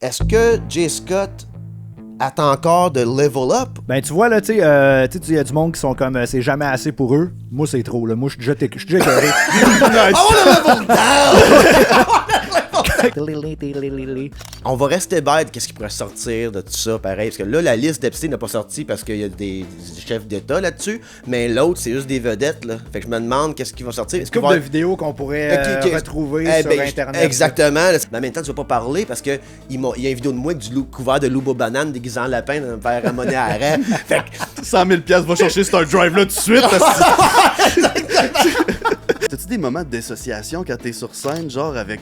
est-ce que Jay Scott attend encore de level up? Ben, tu vois, là, tu sais, il y a du monde qui sont comme, c'est jamais assez pour eux. Moi, c'est trop, là. Moi, je suis déjà écœuré. Oh, le level down! On va rester bête, qu'est-ce qui pourrait sortir de tout ça, pareil. Parce que là, la liste d'Epstein n'a pas sorti parce qu'il y a des chefs d'État là-dessus. Mais l'autre, c'est juste des vedettes, là. Fait que je me demande qu'est-ce qui va sortir. Est-ce Couple de vidéos qu'on pourrait retrouver sur Internet. Exactement. Mais en même temps, tu vas pas parler parce que il y a une vidéo de moi avec couvert de loup banane déguisé en lapin dans un verre à monnaie à arrêt. Fait que 100 000 $, va chercher Star Drive là tout de suite. T'as-tu des moments de dissociation quand t'es sur scène, genre avec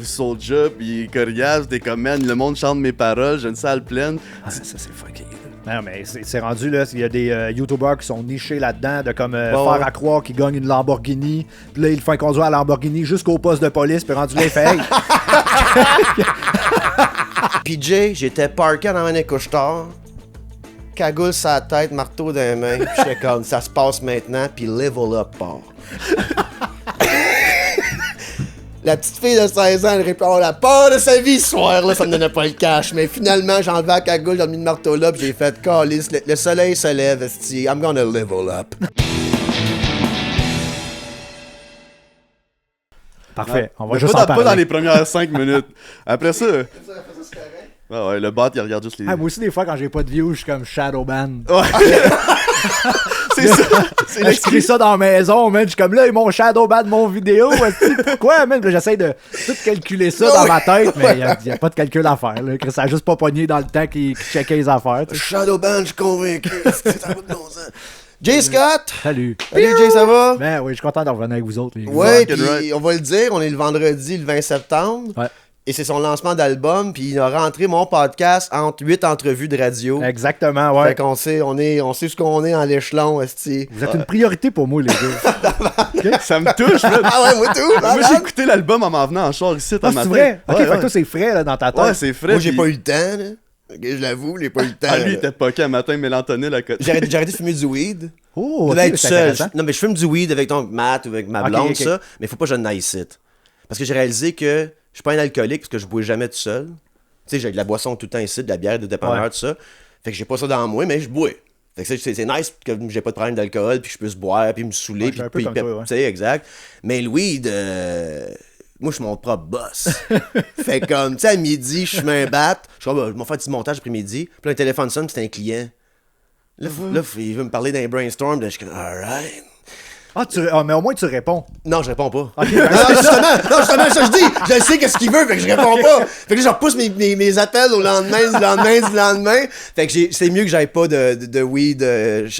Soulja pis Corias, t'es comme, man, le monde chante mes paroles, j'ai une salle pleine. Ça, c'est fucking. Non, mais c'est rendu, là, il y a des YouTubers qui sont nichés là-dedans, de comme faire à croire qu'ils gagnent une Lamborghini, puis là, ils le font conduire à la Lamborghini jusqu'au poste de police, puis rendu là, il fait « Hey! » PJ, j'étais parké dans un couche-tard, cagoule sur la tête, marteau dans les mains, pis j'étais comme, ça se passe maintenant, puis level up part. La petite fille de 16 ans, elle aurait pu avoir la peur de sa vie ce soir, là, ça me donnait pas le cash. Mais finalement, j'ai enlevé la cagoule, j'ai mis le marteau là, pis j'ai fait calice. Le soleil se lève, esti. I'm gonna level up. Parfait, on va Mais juste pas en parler. Pas dans les premières 5 minutes. Après ça... Ah ouais, le bot, il regarde juste les... moi aussi, des fois, quand j'ai pas de views, je suis comme Shadowban. Ouais. C'est ça. C'est j'écris ça dans la maison, man. Je suis comme là, ils m'ont Shadowban mon vidéo. Pourquoi, man? J'essaie de tout calculer ça dans ma tête, mais il n'y a pas de calcul à faire. Là. Ça a juste pas pogné dans le temps qu'il checkait les affaires. T'sais. Shadowban, je suis convaincu. Ça va de bon sens. Jay Scott! Salut. Salut Jay, ça va? Ben oui, je suis content de revenir avec vous autres. Ouais, puis on va le dire, on est le vendredi, le 20 septembre. Ouais. Et c'est son lancement d'album, puis il a rentré mon podcast entre 8 entrevues de radio. Exactement, ouais. Fait qu'on sait, on sait ce qu'on est en l'échelon, esti. Vous êtes une priorité pour moi, les gars. Okay? Ça me touche, man. Ah ouais, moi tout! Moi, j'ai écouté l'album en m'en venant en char ici, C'est vrai? Ok, fait que toi, c'est frais là, dans ta tête. Ouais, c'est frais. Moi, j'ai pas eu le temps, là. Ok, je l'avoue, j'ai pas eu le temps. Ah, lui, il était poqué un matin, mélantonil à côté. J'ai arrêté de fumer du weed. Oh, Je ok, vais être c'est seul. intéressant. Non, mais je fume du weed avec ton Matt ou avec ma blonde, ok. ça. Mais faut pas que je n'aille ici. Parce que j'ai réalisé que je suis pas un alcoolique parce que je bois jamais tout seul. Tu sais, j'ai de la boisson tout le temps ici, de la bière, de dépanneur, tout ça. Fait que j'ai pas ça dans moi, mais je bois. Fait que c'est nice que j'ai pas de problème d'alcool, puis je peux boire, puis me saouler, Ouais, puis je suis un peu comme toi, ouais. tu sais, exact. Mais le weed, moi, je suis mon propre boss. Fait comme, tu sais, à midi, je fume un bat, je suis comme, je vais faire du montage après-midi, puis là, un téléphone sonne, puis c'est un client. Là, il veut me parler d'un brainstorm, là, je suis comme, alright. Mais au moins tu réponds. Non, je réponds pas. Okay, non, justement, ça je dis. Je sais qu'est-ce qu'il veut, fait que je réponds pas. Fait que là, je repousse mes appels au lendemain, du lendemain. Fait que c'est mieux que j'aille pas de weed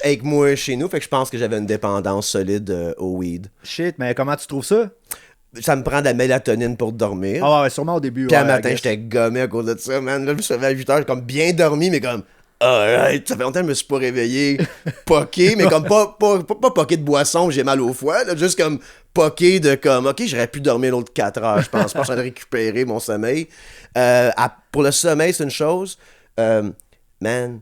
avec moi chez nous. Fait que je pense que j'avais une dépendance solide au weed. Shit, mais comment tu trouves ça? Ça me prend de la mélatonine pour dormir. Ah ouais, sûrement au début. Puis ouais, un matin, I guess. j'étais gommé à cause de ça, man. Là, je me suis réveillé à 8h, j'ai comme bien dormi, mais comme... Alright, ça fait longtemps que je me suis pas réveillé poqué, mais comme pas poqué de boisson, j'ai mal au foie, là, juste comme poqué de comme, ok, j'aurais pu dormir l'autre 4 heures, je pense. Je pense que j'aurais récupéré mon sommeil. Pour le sommeil, c'est une chose. Man,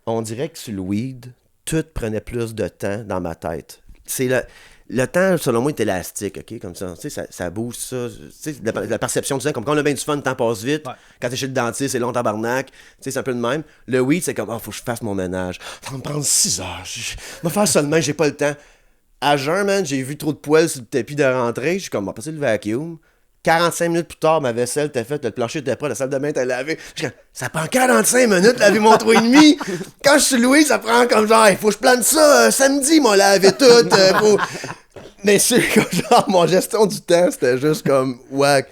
on dirait que sur le weed, tout prenait plus de temps dans ma tête. C'est le temps, selon moi, est élastique, ok? Comme ça, tu sais, ça bouge, ça. Tu sais, la perception du temps, comme quand on a bien du fun, le temps passe vite. Ouais. Quand t'es chez le dentiste, c'est long tabarnak. Tu sais, c'est un peu de même. Le weed, c'est comme, faut que je fasse mon ménage. Ça va me prendre 6 heures. Je vais faire ça demain, j'ai pas le temps. À jeun, man, j'ai vu trop de poils sur le tapis de rentrée. Je suis comme, on va passer le vacuum. 45 minutes plus tard, ma vaisselle était faite, le plancher était prêt, la salle de bain était lavée. Je suis comme, ça prend 45 minutes laver mon 3,5. Quand je suis loué, ça prend comme genre, il faut que je plante ça samedi, m'a lavé tout. Mais c'est comme genre, mon gestion du temps, c'était juste comme, whack.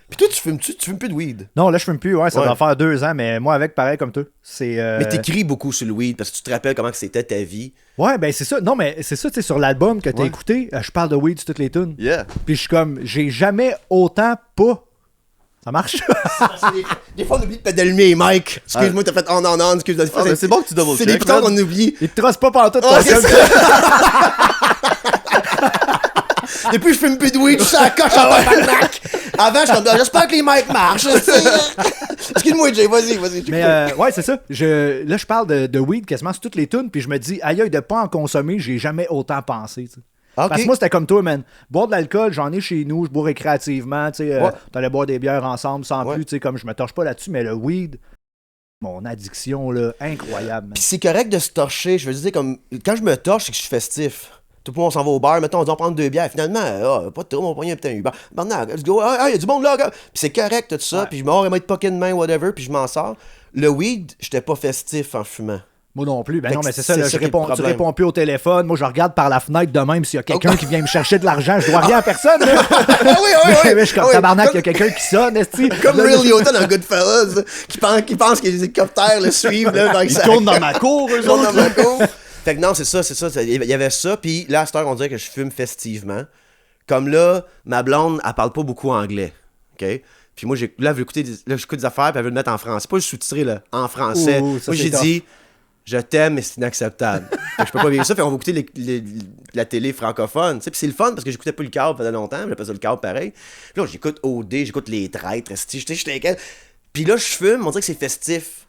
Pis toi, tu fumes plus de weed? Non, là, je fume plus, ouais, ça Ouais. doit faire 2 ans, mais moi, avec, pareil comme toi. C'est. Mais t'écris beaucoup sur le weed parce que tu te rappelles comment que c'était ta vie. Ouais, ben c'est ça. Non, mais c'est ça, tu sais, sur l'album que t'as Ouais. écouté, je parle de weed sur toutes les tunes. Yeah. Puis je suis comme, j'ai jamais autant pas. Ça marche? Des fois, on oublie peut-être d'allumer les mics. Excuse-moi, t'as fait on, excuse-moi. Ah, mais c'est bon que tu double-check, C'est des boutons man. qu'on oublie. Il te trosse pas pendant tout ton Ah, c'est chum. Depuis je fume plus de weed, je suis à la coche en tabarnak. Avant, je suis comme, j'espère que les mics marchent. Excuse-moi, Jay, vas-y. Mais ouais, c'est ça. Là, je parle de weed quasiment sur toutes les tunes, puis je me dis, aïe, de pas en consommer, j'ai jamais autant pensé. T'sais. Ah, ok. Parce que moi, c'était comme toi, man. Boire de l'alcool, j'en ai chez nous, je bois récréativement, tu sais. Ouais. T'allais boire des bières ensemble sans Ouais. plus, tu sais, comme je me torche pas là-dessus, mais le weed, mon addiction, là, incroyable, man. Puis c'est correct de se torcher. Je veux dire, comme, quand je me torche, c'est que je suis festif. Tout le monde s'en va au bar, mettons, on doit prendre 2 bières. Finalement, pas de trop, on va prendre un petit Uber. Maintenant, let's go. Ah, il y a du monde là. Puis c'est correct, tout ça. Ouais. Puis je m'en vais être pocket de main, whatever. Puis je m'en sors. Le weed, j'étais pas festif en fumant. Moi non plus. Ben Fait non, que mais c'est ça, c'est là, ça tu qui est le problème. réponds plus au téléphone. Moi, je regarde par la fenêtre de même s'il y a quelqu'un qui vient me chercher de l'argent. Je dois rien à personne, là. Ah oui, Mais je suis comme tabarnak, il y a quelqu'un qui sonne, esti. Comme Là, Ray Liotta dans Goodfellas, qui pense que les hélicoptères le suivent. Là, Ils tournent dans ma cour, eux Ils tournent dans autres. ma cour. Fait que non, c'est ça. Il y avait ça, puis là, à cette heure, on dirait que je fume festivement. Comme là, ma blonde, elle parle pas beaucoup anglais, OK? Puis moi, j'écoute des affaires, puis elle veut le mettre en français. Pas le sous-titré, là, en français. Ouh, ça, Moi, c'est j'ai tough. dit, je t'aime, mais c'est inacceptable. Fait que je peux pas vivre ça, fait qu'on va écouter la télé francophone. Tu sais, puis c'est le fun, parce que j'écoutais pas le câble pendant longtemps, j'appelle ça le câble pareil. Puis là, j'écoute OD, j'écoute Les Traîtres, j'étais. Puis là, je fume, on dirait que c'est festif.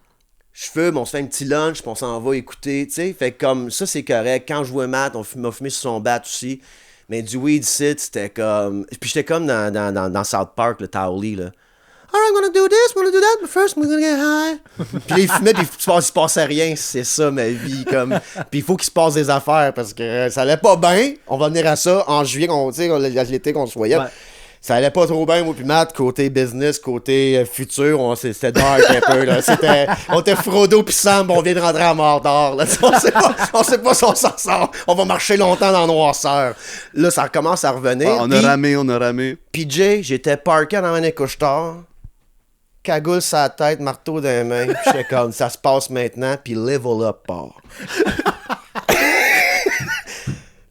Je fume, on se fait un petit lunch, puis on s'en va écouter, tu sais. Fait que comme ça, c'est correct. Quand je jouais Matt, on m'a fumé sur son bat aussi. Mais du weed sit, c'était comme. Puis j'étais comme dans South Park, le Towley, là. I'm gonna do this, I'm gonna do that, but first I'm gonna get high. Puis là, il fumait, puis il se passait rien. C'est ça, ma vie. Comme. Puis il faut qu'il se passe des affaires, parce que ça allait pas bien. On va venir à ça en juillet, tu sais, l'été qu'on se voyait. Ouais. Ça allait pas trop bien, moi puis Matt, côté business, côté futur, c'était dark un peu, là. On était Frodo pis Sam, on vient de rentrer à Mordor, là. On sait pas si on s'en sort. On va marcher longtemps dans la noirceur. Là, ça commence à revenir. Ah, on a ramé. Puis Jay, j'étais parké dans un couche-tard, cagoule sur la tête, marteau dans les mains, pis j'étais comme, ça se passe maintenant, puis level up part.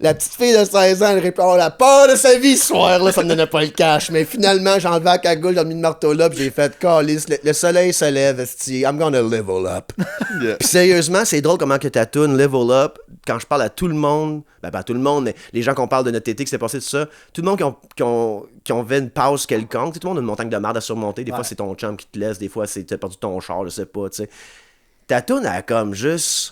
La petite fille de 16 ans, elle répond la peur de sa vie ce soir, là, ça me donnait pas le cash. Mais finalement, j'ai enlevé la cagoule, j'ai mis le marteau là, pis j'ai fait calice. Le soleil se lève, esti, I'm gonna level up. Yeah. Pis sérieusement, c'est drôle comment que ta tune level up, quand je parle à tout le monde, ben pas tout le monde, mais les gens qu'on parle de notre été qui s'est passé tout ça, tout le monde qui ont fait une pause quelconque, tout le monde a une montagne de merde à surmonter. Des fois, c'est ton chum qui te laisse, des fois, c'est t'as perdu ton char, je sais pas, tu sais. Ta tune, elle a comme juste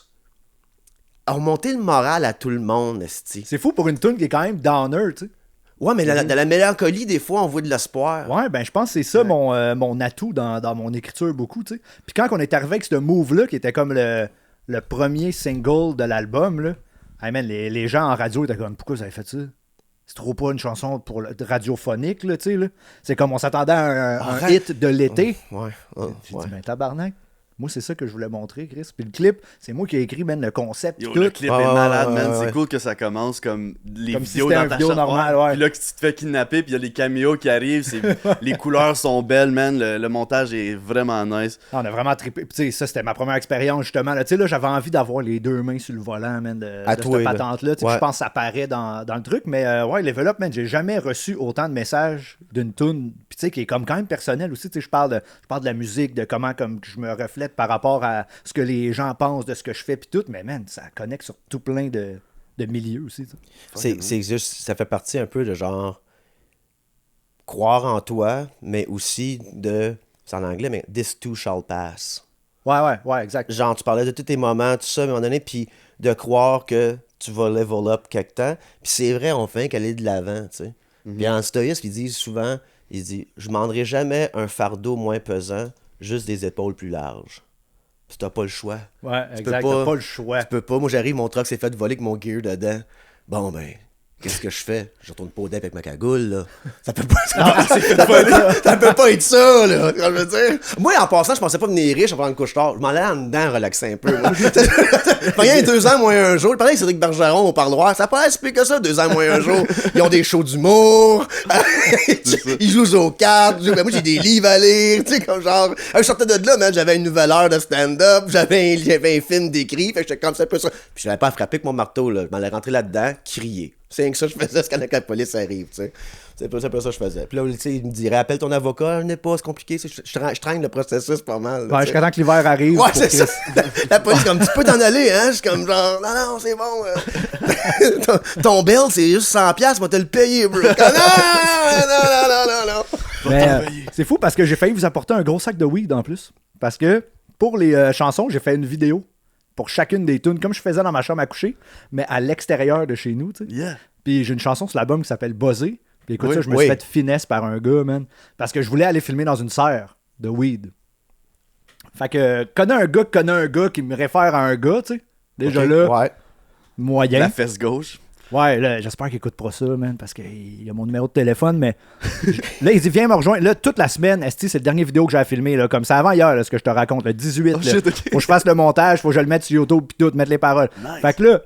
a remonté le moral à tout le monde, esti. C'est fou pour une tune qui est quand même downer, tu sais. Ouais, mais dans la mélancolie, des fois, on voit de l'espoir. Ouais, ben je pense que c'est ça mon atout dans mon écriture beaucoup, tu sais. Puis quand on est arrivé avec ce move-là, qui était comme le premier single de l'album, là, hey man, les gens en radio étaient comme, pourquoi vous avez fait ça? C'est trop pas une chanson pour radiophonique, là, tu sais, là. C'est comme on s'attendait à un hit de l'été. Ouais. J'ai dit, ben tabarnak. Moi, c'est ça que je voulais montrer, Chris. Puis le clip, c'est moi qui ai écrit, man, le concept. Yo, tout. le clip Ouais, est ouais, malade, ouais, man. ouais, C'est ouais. cool que ça commence comme les Comme si vidéos c'était dans une ta vidéo chambre. normale, ouais. Puis là, que tu te fais kidnapper, puis il y a les caméos qui arrivent. Les couleurs sont belles, man. Le montage est vraiment nice. Ah, on a vraiment trippé. Puis, tu sais, ça, c'était ma première expérience, justement. Tu sais, là, j'avais envie d'avoir les deux mains sur le volant, man, de toi, cette là. patente-là. Tu sais, Ouais. Je pense que ça paraît dans le truc. Mais, ouais, Level Up, man, j'ai jamais reçu autant de messages d'une tune. Puis, tu sais, qui est comme quand même personnel aussi. Tu sais, je parle de la musique, de comment comme je me reflète par rapport à ce que les gens pensent de ce que je fais, puis tout. Mais, man, ça connecte sur tout plein de milieux aussi. Tu sais. C'est juste, ça fait partie un peu de genre croire en toi, mais aussi c'est en anglais, mais this too shall pass. Ouais, exact. Genre, tu parlais de tous tes moments, tout ça, à un moment donné, puis de croire que tu vas level up quelque temps. Puis c'est vrai, on fait qu'aller de l'avant, tu sais. Puis en stoïsme, ils disent souvent, ils disent, je demanderai jamais un fardeau moins pesant, juste des épaules plus larges. Puis t'as pas le choix. Ouais, Tu exact. peux pas- T'as pas le choix. Tu peux pas. Moi, j'arrive, mon truck s'est fait voler avec mon gear dedans. Bon, ben, qu'est-ce que je fais? Je retourne pas au deck avec ma cagoule, là. Ça peut pas, ça peut pas être ça, là. Je veux dire. Moi, en passant, je pensais pas venir riche en prenant le couche-tard. Je m'en allais en dedans relaxer un peu, moi. Rien, 2 ans moins un jour. Pareil avec Cédric Bergeron au parloir. Ça paraît si pire que ça, 2 ans moins un jour. Ils ont des shows d'humour. Ils jouent aux cartes. Moi, j'ai des livres à lire. Tu sais, comme genre. Je sortais de là, man. J'avais une nouvelle heure de stand-up. J'avais un film d'écrit. Fait que j'étais comme ça un peu ça. Puis je n'avais pas à frapper avec mon marteau, là. Je m'en allais rentrer là-dedans, crier. C'est rien que ça que je faisais quand la police arrive, tu sais. C'est pas ça que je faisais. Puis là, tu sais, il me dirait, appelle ton avocat, je n'ai pas, c'est compliqué. Je traîne le processus pas mal. là, Ouais, tu sais. jusqu'à temps que l'hiver arrive. Ouais, pour c'est Chris. ça. La police, comme, tu peux t'en aller, hein? Je suis comme genre, non, c'est bon. ton bill, c'est juste 100$, moi, te le payer, bro. Non. Mais c'est fou parce que j'ai failli vous apporter un gros sac de weed en plus. Parce que pour les chansons, j'ai fait une vidéo pour chacune des tunes, comme je faisais dans ma chambre à coucher, mais à l'extérieur de chez nous, tu sais. Yeah. Puis j'ai une chanson sur l'album qui s'appelle Buzzé. Puis écoute Oui. ça, je me suis fait finesse par un gars, man. Parce que je voulais aller filmer dans une serre de weed. Fait que connais un gars qui me réfère à un gars, tu sais. Déjà Ok, là, Ouais. moyen. La fesse gauche. Ouais, là, j'espère qu'il écoute pas ça, man, parce qu'il a mon numéro de téléphone, mais là, il dit, viens me rejoindre. Là, toute la semaine, esti, c'est le dernier vidéo que j'ai filmé, là, comme ça, avant hier, là, ce que je te raconte, le 18, Oh, là. shit, ok. Faut que je fasse le montage, faut que je le mette sur YouTube, pis tout, mettre les paroles. Nice. Fait que là,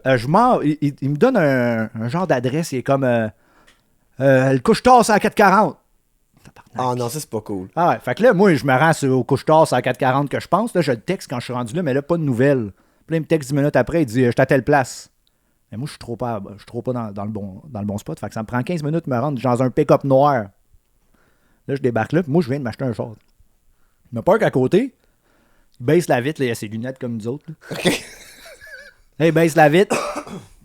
il me donne un genre d'adresse, il est comme, le couche-tard, c'est à 440. Ah non, ça, c'est pas cool. Ah ouais, fait que là, moi, je me rends au couche-tard, c'est à 440 que je pense, là, je le texte quand je suis rendu là, mais là, pas de nouvelles. Puis là, il me texte 10 minutes après, il dit, je suis à telle place. Mais moi, je suis trop pas dans le bon spot. Fait que ça me prend 15 minutes de me rendre dans un pick-up noir. Là, je débarque là, puis moi, je viens de m'acheter un short. Il me parque à côté. Il baisse la vitre, là, il a ses lunettes comme nous autres. Là. OK. Là, il baisse la vitre.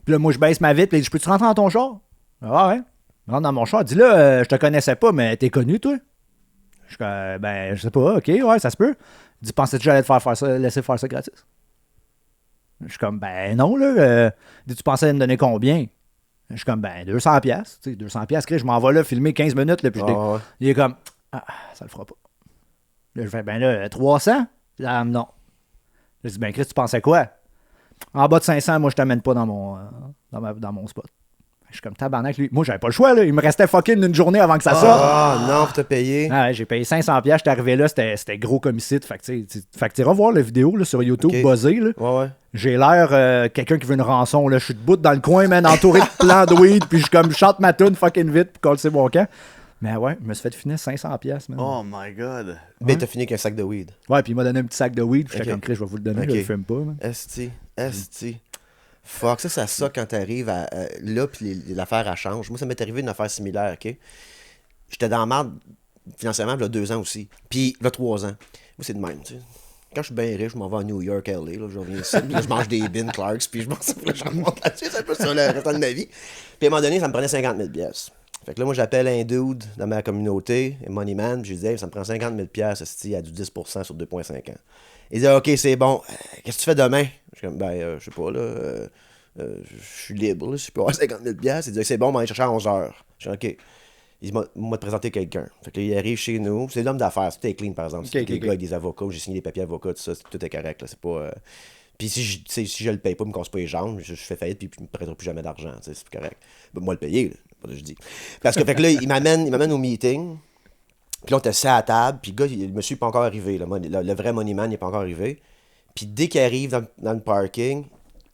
Puis là, moi, je baisse ma vitre. Puis il dit, je peux-tu rentrer dans ton char? Ah ouais. Je rentre dans mon char. Il dit, là, je te connaissais pas, mais t'es connu, toi? Je suis comme, ben, je sais pas. OK, ouais, ça se peut. Il dit, pensais-tu que j'allais te faire ça, laisser faire ça gratis? Je suis comme, ben non, là. Il dit, tu pensais me donner combien? Je suis comme, ben 200$. Tu sais, 200$, je m'en vais là filmer 15 minutes, là, puis Ah ouais. il est comme, ah, ça le fera pas. Là, je fais, ben là, 300? Là, non. Je dis, ben Chris, tu pensais quoi? En bas de 500, moi, je t'amène pas dans mon spot. Je suis comme tabarnak, lui. Moi, j'avais pas le choix, là. Il me restait fucking une journée avant que ça sorte. Ah non, faut te payer. Ah ouais, j'ai payé 500$, j'étais arrivé là, c'était gros comme ici. Fait que tu iras voir la vidéo là, sur YouTube, Ok. buzzé, là. Ouais, ouais. J'ai l'air quelqu'un qui veut une rançon, là. Je suis debout dans le coin, man, entouré de plants de weed, puis je chante ma tune fucking vite pour coller mon camp. Mais ouais, je me suis fait finir 500$, man. Oh my god. Ben, t'as fini avec un sac de weed. Ouais, puis il m'a donné un petit sac de weed, puis j'étais Ok. comme Chris, je vais vous le donner, Ok. je le fume pas, man. Esti. Fuck, ça quand t'arrives là, puis l'affaire, elle change. Moi, ça m'est arrivé une affaire similaire, OK? J'étais dans la merde financièrement, il y a 2 ans aussi. Puis, il y a 3 ans. Moi, c'est de même, tu sais. Quand je suis bien riche, je m'en vais à New York, LA, là, je reviens ici, puis là, je mange des bins Clarks, puis je m'en je remonte là-dessus, c'est un peu ça le restant de ma vie. Puis à un moment donné, ça me prenait 50 000 pièces. Fait que là, moi, j'appelle un dude dans ma communauté, un money man, puis je lui dis, hey, ça me prend 50 000 pièces, il y a du 10% sur 2,5 ans. Il dit, OK, c'est bon. Qu'est-ce que tu fais demain? Je suis comme, ben, je sais pas, là. Je suis libre, là, si je peux avoir 50 000 pièces. Il dit, c'est bon, on va aller chercher à 11 heures. Je dis, OK. Il m'a présenté quelqu'un. Fait que là, il arrive chez nous. C'est l'homme d'affaires. Tout est clean, par exemple. C'est des gars avec des avocats. J'ai signé des papiers avocats, tout ça. Tout est correct, là. C'est pas. Puis si je le paye pas, il me casse pas les jambes, je fais faillite, puis il me prêtera plus jamais d'argent. C'est correct. Ben, moi, le payer, là. C'est pas ça que je dis. Parce que, fait que là, il m'amène au meeting. Puis là, on était assis à la table. Puis le gars, le monsieur n'est pas encore arrivé. Le vrai money man, il n'est pas encore arrivé. Puis dès qu'il arrive dans le parking,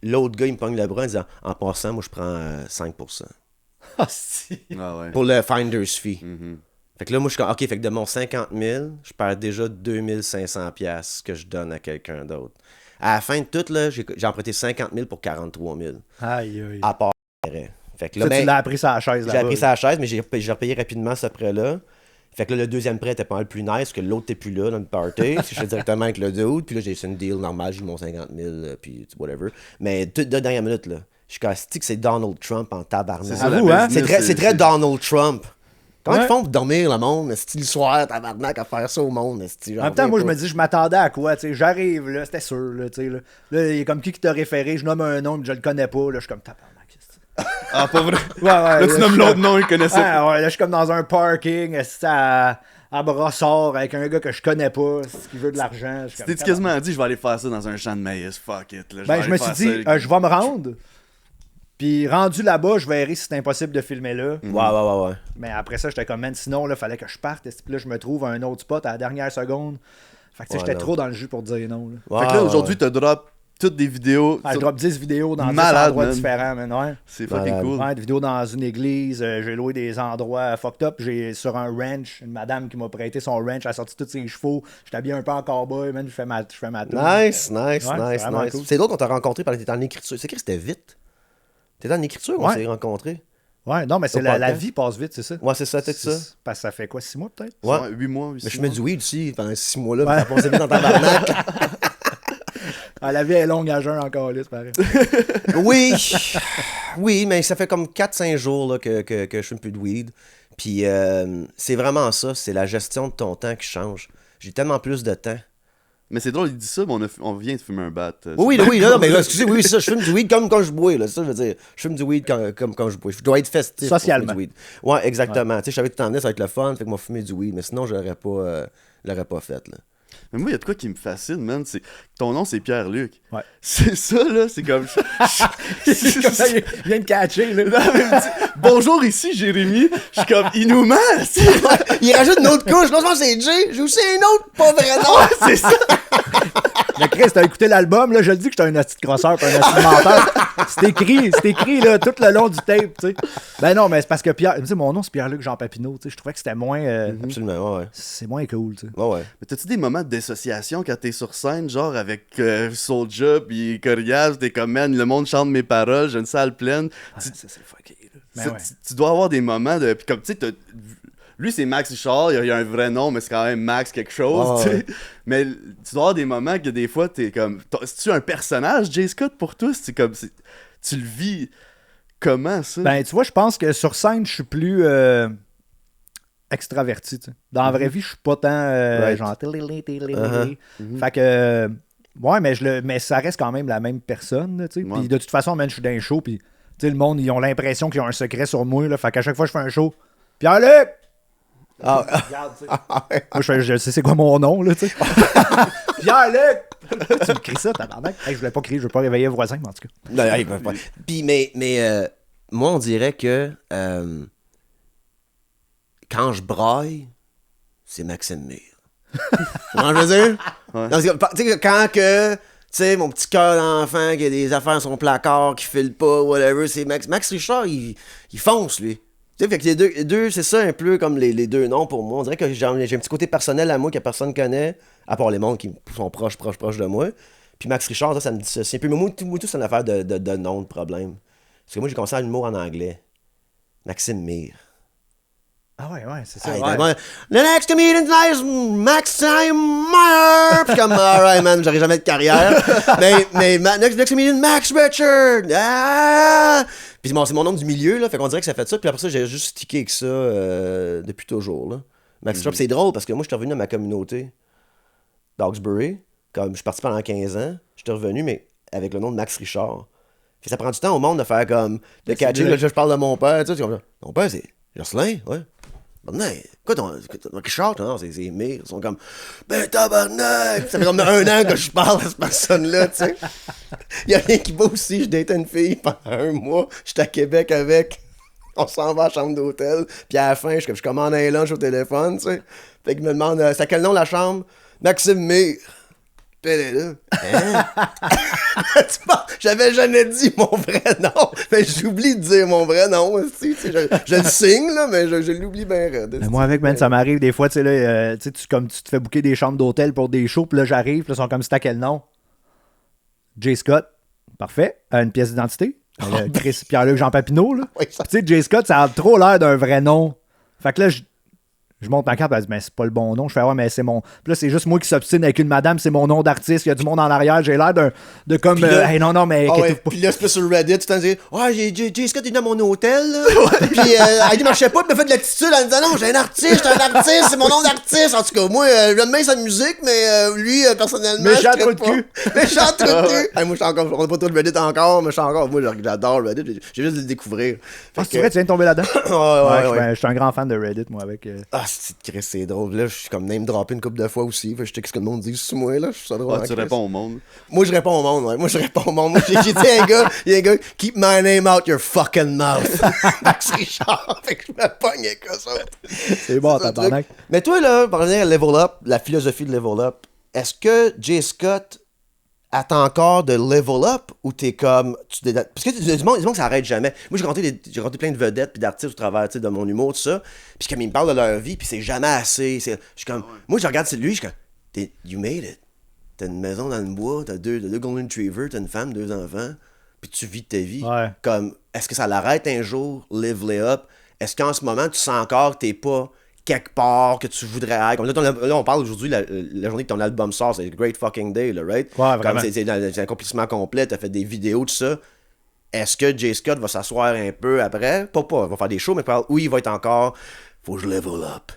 l'autre gars, il me pogne le bras en disant, en passant, moi, je prends 5%. Ah, si. Ah ouais. Pour le finder's fee. Mhm. Fait que là, moi, je suis comme, OK, fait que de mon 50 000, je perds déjà 2500 pièces que je donne à quelqu'un d'autre. À la fin de tout, là, j'ai emprunté 50 000 pour 43 000. Aïe, aïe. À part intérêt. Fait que là, Ça, tu ben, l'as appris ça à la chaise, là. j'ai appris ça à la chaise, mais j'ai repayé rapidement ce prêt-là. Fait que là, le deuxième prêt était pas mal plus nice, parce que l'autre n'était plus là dans le party. Parce que je fais directement avec le dude. Puis là, j'ai fait une deal normale, j'ai eu mon 50 000, puis whatever. Mais toute de dernière minute, là, je suis casté que c'est Donald Trump en tabarnak. C'est ça, Avoue, la hein? business, C'est très Donald Trump. Comment Ouais. ils font pour dormir, le monde? Est-ce le soir, tabarnak, à faire ça au monde? En même temps, moi, je me dis, je m'attendais à quoi, tu sais, j'arrive, là, c'était sûr, là, tu sais, là. Là, il est comme qui t'a référé, je nomme un nom, mais je le connais pas, là, je suis comme tabarnak. Ah, pas vrai. Ouais, ouais. Là, tu nommes l'autre nom, il connaissait pas. Ouais, ouais, là, je suis comme dans un parking, à Brossard, avec un gars que je connais pas, qui veut de l'argent. Je suis Tu t'es comme, quasiment dit, je vais aller faire ça dans un champ de maïs, fuck it. Là, Ben, je me suis dit, je vais me rendre. Puis rendu là-bas, je verrai si c'est impossible de filmer là. Ouais. Mais après ça, j'étais comme, man, sinon, là, fallait que je parte. Puis là, je me trouve à un autre spot à la dernière seconde. Fait que, tu sais, Ouais, j'étais non. trop dans le jus pour dire non. Là. Ouais, Fait que là, ouais, aujourd'hui, ouais. t'as drop toutes des vidéos. Ah, je drop 10 vidéos dans 10 Malade, endroits man. différents, man. Ouais. C'est fucking Malade. cool. Ouais, des vidéos dans une église, j'ai loué des endroits fucked up. J'ai sur un ranch, une madame qui m'a prêté son ranch, elle a sorti tous ses chevaux. J'étais habillé un peu en cowboy, man, je fais ma tour. Nice. Ouais, c'est vraiment cool. C'est d'autres qu'on t'a rencontré pendant que t'étais en écriture. C'est que c'était vite. T'étais en écriture ou on Ouais. s'est rencontrés? Ouais, non, mais c'est Au la podcast. vie passe vite, c'est ça. Ouais, c'est ça, peut-être ça. Parce que ça fait quoi, 6 mois peut-être? Ouais. 8 mois, 8 Mais je mets du weed aussi pendant 6 mois-là, Ouais. mais ça passait vite dans ta barnaque. Ah, la vie est longue à jeun encore, là, c'est pareil. Oui, mais ça fait comme 4-5 jours là, que je fume plus de weed. Puis c'est vraiment ça, c'est la gestion de ton temps qui change. J'ai tellement plus de temps Mais c'est drôle, il dit ça, mais on vient de fumer un bat. Oui, non, mais là, excusez, oui, ça, je fume du weed comme quand je bois, là, ça, je veux dire, je fume du weed comme quand je bois. Je dois être festif. Socialement. Du weed. Ouais, exactement. Tu sais, je savais que tu t'en venais, ça va être le fun, fait que moi, fumer du weed, mais sinon, je l'aurais pas fait, là. Mais moi, il y a de quoi qui me fascine, man. C'est ton nom, c'est Pierre-Luc. Ouais. C'est ça, là. C'est comme. C'est comme ça, il vient de catcher, là. Non, mais il me dit, bonjour, ici Jérémy. Je suis comme, il nous ment. Il rajoute une autre couche. Non seulement c'est Jay, j'ai aussi un autre pas vrai nom. C'est ça. Mais Chris, t'as écouté l'album, là, je le dis que j'étais un hostie de crosseur pis un hostie de menteur. C'est écrit, là, tout le long du tape, tu sais. Ben non, mais c'est parce que Pierre, tu sais, mon nom, c'est Pierre-Luc Jean Papineau, tu sais, je trouvais que c'était moins... Absolument, ouais. C'est moins cool, tu sais. Ouais. Mais t'as-tu des moments de dissociation quand t'es sur scène, genre avec Soulja pis Corias, t'es comme, man, le monde chante mes paroles, j'ai une salle pleine. Ça, c'est fucké, là. Tu, Ben ouais. tu dois avoir des moments de. Pis comme, tu sais, lui, c'est Max Richard, il y a un vrai nom, mais c'est quand même Max quelque chose, tu sais. Mais tu dois avoir des moments que des fois, t'es comme. C'est-tu un personnage, Jay Scott, pour toi? C'est comme. Tu le vis comment, ça? Ben, tu vois, je pense que sur scène, je suis plus extraverti, tu sais. Dans la vraie vie, je suis pas tant genre... Fait que... ouais, mais ça reste quand même la même personne, tu sais. Ouais. Puis de toute façon, man, je suis dans un show, puis tu sais, le monde, ils ont l'impression qu'ils ont un secret sur moi, là. Fait qu'à chaque fois que je fais un show, Pierre-Luc! Regarde, tu sais. Moi, je sais c'est quoi mon nom, là, tu sais. Pierre-Luc! Tu me cries ça, tabarnak? Hey, je voulais pas crier, je veux pas réveiller les voisins, mais en tout cas. Non, ils peuvent pas. Puis, mais moi, on dirait que quand je braille, c'est Maxime Mire. Comment je veux dire? Ouais. Non, tu sais, quand que, tu sais, mon petit cœur d'enfant, qui a des affaires sur son placard, qui file pas, whatever, c'est Max Richard, il fonce, lui. Tu sais, fait que les deux, c'est ça un peu comme les deux noms pour moi. On dirait que j'ai un petit côté personnel à moi que personne connaît, à part les mondes qui sont proches de moi. Puis Max Richard, ça me dit ça. C'est un peu, moi, tout, c'est une affaire de nom, de problème. Parce que moi, j'ai commencé à l'humour en anglais. Maxime Mire. Ah ouais, c'est ça. Hey, Ouais. The next comedian tonight is Maxime Meyer. Puis comme, alright, man, j'aurai jamais de carrière. mais next comedian, Max Richard. Ah! Puis bon, c'est mon nom du milieu, là. Fait qu'on dirait que ça fait ça. Puis après ça, j'ai juste stické avec ça depuis toujours, là. Max Richard, c'est drôle parce que moi, je suis revenu à ma communauté d'Hawkesbury. Comme je suis parti pendant 15 ans. Je suis revenu, mais avec le nom de Max Richard. Puis ça prend du temps au monde de faire comme. De catcher, là, je parle de mon père. Tu sais, comme, mon père, c'est Jocelyn, ouais. Tabarnak, quoi ton Richard, non, c'est Mire. Ils sont comme, ben tabarnak! Ça fait comme 1 an que je parle à cette personne-là, tu sais. Il y a rien qui va aussi, je date une fille pendant 1 mois, j'étais à Québec avec, on s'en va à la chambre d'hôtel, puis à la fin, je commande un lunch au téléphone, tu sais. Fait qu'il me demande, c'est à quel nom la chambre? Maxime Mire. Puis elle est là. Hein? J'avais jamais dit mon vrai nom. Mais j'oublie de dire mon vrai nom aussi. Je le signe, là, mais je l'oublie bien raide. Mais moi, avec, man, ça m'arrive des fois, tu sais, là, tu te fais booker des chambres d'hôtel pour des shows, puis là, j'arrive, puis là, ils sont comme, c'est à quel nom? Jay Scott. Parfait. Une pièce d'identité. Chris Pierre-Luc Jean Papineau, là. Oui, tu sais, Jay Scott, ça a trop l'air d'un vrai nom. Fait que là, je monte ma carte, elle dit, mais c'est pas le bon nom. Je fais, ouais, mais c'est mon. Puis là, c'est juste moi qui s'obstine avec une madame, c'est mon nom d'artiste. Il y a du monde en arrière. J'ai l'air de comme. Là, hey, non, mais. Puis là, c'est pas sur Reddit, tu t'en dis, ouais, Jay Scott est venu à mon hôtel, là. Puis elle marchait pas, puis m'a fait de l'attitude en disant, non, j'ai un artiste, c'est mon nom d'artiste. En tout cas, moi, j'aime bien sa musique, mais lui, personnellement. Méchant trou de cul. Méchant trou de cul. Hey, moi, je suis encore. On n'a pas trop de Reddit encore, mais je suis encore. Moi, j'adore Reddit. J'ai juste de le découvrir. C'est vrai, tu viens de tomber là-dedans? Ouais. Je suis un grand fan de Reddit, moi, avec. Ah, c'est drôle. Là, je suis comme name droppé une couple de fois aussi. Fait que je sais ce que le monde dit sur moi, là. Je trouve ça drôle. Ah, tu réponds au monde. Moi, je réponds au monde, ouais. Moi, j'ai dit à un gars, il y a un gars, keep my name out your fucking mouth. Max Richard. Fait que je me pogne avec eux autres. C'est bon, tabarnak. Mais toi, là, par exemple, Level Up, la philosophie de Level Up, est-ce que Jay Scott attend encore de level up ou t'es comme. Parce que du monde que ça arrête jamais. Moi, j'ai rencontré plein de vedettes puis d'artistes au travers de mon humour, tout ça. Puis comme ils me parlent de leur vie, puis c'est jamais assez. Je suis comme. Moi, je regarde lui, je suis comme. You made it. T'as une maison dans le bois, t'as deux Golden Retrievers, t'as une femme, 2 enfants, puis tu vis ta vie. Ouais. Comme, est-ce que ça l'arrête un jour, live lay up? Est-ce qu'en ce moment, tu sens encore que t'es pas quelque part que tu voudrais être? Comme là, on parle aujourd'hui, la journée que ton album sort, c'est Great Fucking Day, là, right? Ouais, vraiment. Comme c'est un accomplissement complet, t'as fait des vidéos, tout ça. Est-ce que Jay Scott va s'asseoir un peu après? Pas, il va faire des shows, mais oui, il va être encore. Faut que je level up.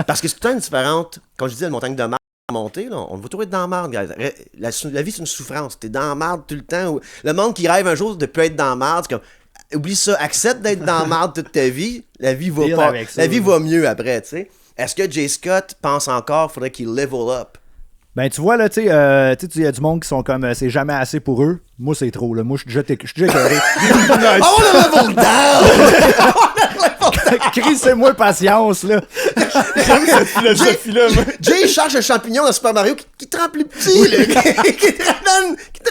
Parce que c'est tout le temps différente. Quand je disais la montagne de marche, monter, là, on va toujours être dans la marde, guys. La vie, c'est une souffrance. T'es dans la marde tout le temps. Le monde qui rêve un jour de plus être dans la marde, c'est comme, oublie ça, accepte d'être dans la marde toute ta vie. La vie va pas. La vie va mieux après, tu sais. Est-ce que Jay Scott pense encore faudrait qu'il level up? Ben, tu vois, là, tu sais, il y a du monde qui sont comme, c'est jamais assez pour eux. Moi, c'est trop, là. Moi, je suis déjà écœuré. Oh, le level down! Crissez-moi patience, là. J'aime cette philosophie-là, moi. Jay cherche un champignon dans Super Mario qui te rend plus petit, là. qui te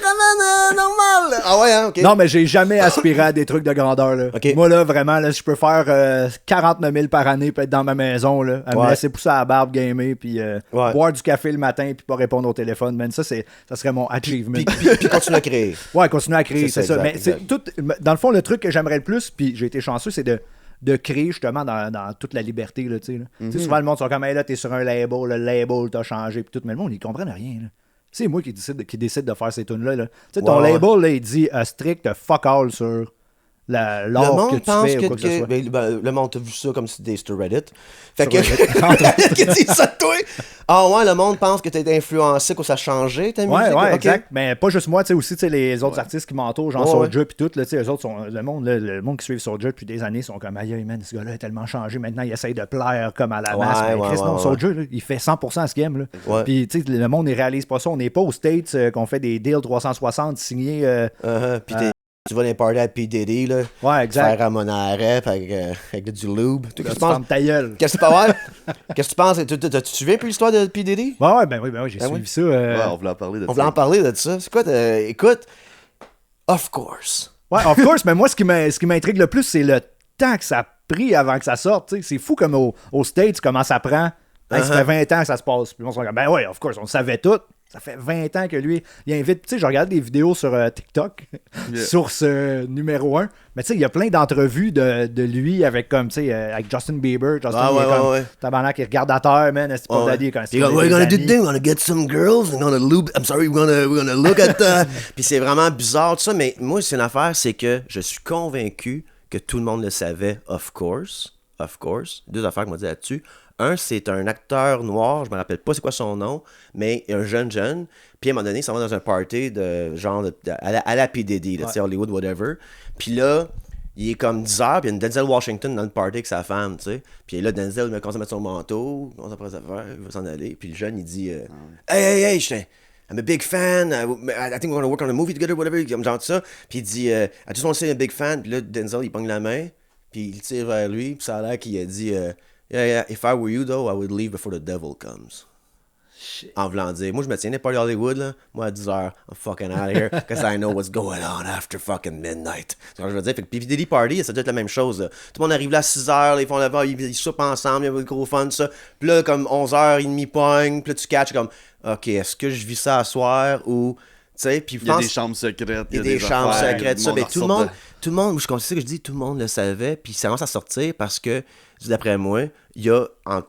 ramène normal. Là. Ah ouais, hein, ok. Non, mais j'ai jamais aspiré à des trucs de grandeur, là. Okay. Moi, là, vraiment, là, je peux faire 49 000 par année, puis être dans ma maison, là, à me laisser pousser à la barbe, gamer, puis boire du café le matin, puis pas répondre au téléphone. Man, ça serait mon achievement. Puis continuer à créer. Ouais, continuer à créer, c'est ça. Exact, Mais exact. c'est tout, dans le fond, le truc que j'aimerais le plus, puis j'ai été chanceux, c'est de créer justement dans toute la liberté, là, tu sais. Tu sais, souvent, le monde sont comme, hey, là, t'es sur un label, le label t'a changé, puis tout, mais le monde, ils comprennent rien, là. C'est moi qui décide de faire ces tunes-là. Là. Tu sais, ton label, là, il dit strict fuck all sur l'art que tu fais ou quoi que ce soit. Le monde a vu ça comme si c'était sur Reddit. Fait que Reddit qui dit ça de toi. Ah ouais, le monde pense que t'es influencé, que ça a changé ta musique. Ouais, okay. exact. Mais pas juste moi, tu sais, aussi les autres artistes qui m'entourent, genre Soulja puis tout, là, tu sais, eux autres sont le monde qui suit Soulja depuis des années sont comme aïe man, ce gars-là a tellement changé, maintenant il essaye de plaire comme à la masse. Mais Chris, non, Soulja, il fait 100% à ce game, là. Puis tu sais, le monde ne réalise pas ça, on n'est pas aux States qu'on fait des deals 360 signés. Puis tu vas dans les parties à P. Diddy, là. Ouais, exact. Faire à mon arrêt avec du lube. Qu'est-ce que tu penses? Ta gueule. Qu'est-ce que tu penses? Tu suivi un peu l'histoire de P. Diddy? Ouais, j'ai suivi ça. Ouais, on voulait en parler de ça. On voulait en parler de ça. C'est quoi? Écoute, of course. Ouais, of course, mais moi, ce qui m'intrigue le plus, c'est le temps que ça a pris avant que ça sorte. T'sais. C'est fou comme aux States, comment ça prend. Ça fait 20 ans que ça se passe. Puis on se dit, ben ouais, of course, on le savait tout. Ça fait 20 ans que lui, il invite. Tu sais, je regarde des vidéos sur TikTok, source numéro 1. Mais tu sais, il y a plein d'entrevues de lui avec comme, tu sais, avec Justin Bieber. Justin il est comme, tabarnak, il regarde à terre, man. Est-ce que daddy quand c'est we're gonna do today, we're gonna get some girls, we're gonna lube. I'm sorry, we're gonna look at that. Puis c'est vraiment bizarre tout ça, mais moi, c'est une affaire, c'est que je suis convaincu que tout le monde le savait, of course. Deux affaires que m'a dit là-dessus. Un, c'est un acteur noir, je me rappelle pas c'est quoi son nom, mais un jeune, puis à un moment donné, il s'en va dans un party de genre à la P. Diddy, tu sais, Hollywood, whatever. Puis là, il est comme 10h, puis il y a une Denzel Washington dans le party avec sa femme, tu sais. Puis là, Denzel il commence à mettre son manteau, il commence à prendre ses affaires, il va s'en aller. Puis le jeune, il dit Hey, I'm a big fan, I think we're gonna work on a movie together, whatever, genre tout ça. Puis il dit I just want to say I'm a big fan. Puis là, Denzel, il pogne la main, puis il tire vers lui, puis ça a l'air qu'il a dit Yeah, if I were you, though, I would leave before the devil comes. Shit. En voulant dire, moi, je me tiens pas à Hollywood, là. Moi, à 10h, I'm fucking out of here, because I know what's going on after fucking midnight. C'est ce que je veux dire. Fait que P. Diddy Party, ça doit être la même chose, là. Tout le monde arrive là à 6h, là, ils font là-bas, ils soupent ensemble, il y a du gros fun, tout ça. Puis là, comme 11h30 pogne, puis là, tu catches comme, OK, est-ce que je vis ça à soir ou... Puis il y a des chambres secrètes. Il y a des chambres secrètes, ça. Mais tout le monde, je considère que je dis, tout le monde le savait, puis ça commence à sortir parce que, d'après moi, il y a,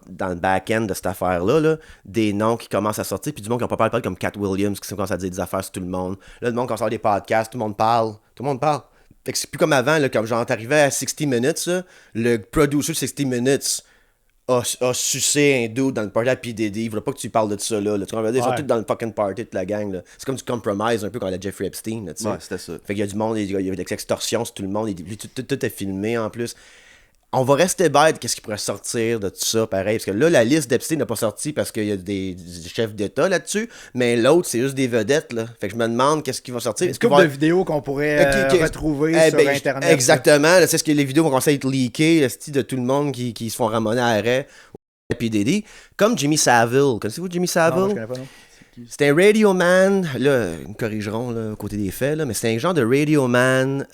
dans le back-end de cette affaire-là, là, des noms qui commencent à sortir, puis du monde qui n'ont pas parlé comme Cat Williams, qui commence à dire des affaires sur tout le monde. Là, le monde commence à avoir des podcasts, tout le monde parle. Fait que c'est plus comme avant, là, comme genre, t'arrivais à 60 Minutes, là, le producer de 60 Minutes a sucé un dude dans le party à P. Diddy. Il voulait pas que tu parles de ça là. Tu comprends? Ils sont tous dans le fucking party de la gang. Là. C'est comme du compromise un peu quand il y a Jeffrey Epstein. Là, ouais, c'était ça. Fait qu'il y a du monde, il y a des extorsions sur tout le monde. Tout est filmé en plus. On va rester bête qu'est-ce qui pourrait sortir de tout ça, pareil. Parce que là, la liste d'Epstein n'a pas sorti parce qu'il y a des chefs d'État là-dessus. Mais l'autre, c'est juste des vedettes. Là. Fait que je me demande qu'est-ce qui va sortir. Une couple de vidéos qu'on pourrait retrouver sur Internet. Exactement. C'est ce que les vidéos vont commencer à être leakées de tout le monde qui se font ramener à arrêt. P. Diddy, comme Jimmy Savile. Connaissez-vous Jimmy Savile? Non, je connais pas, non. C'était un radio man, là, ils me corrigeront là, côté des faits, là, mais c'était un genre de radio man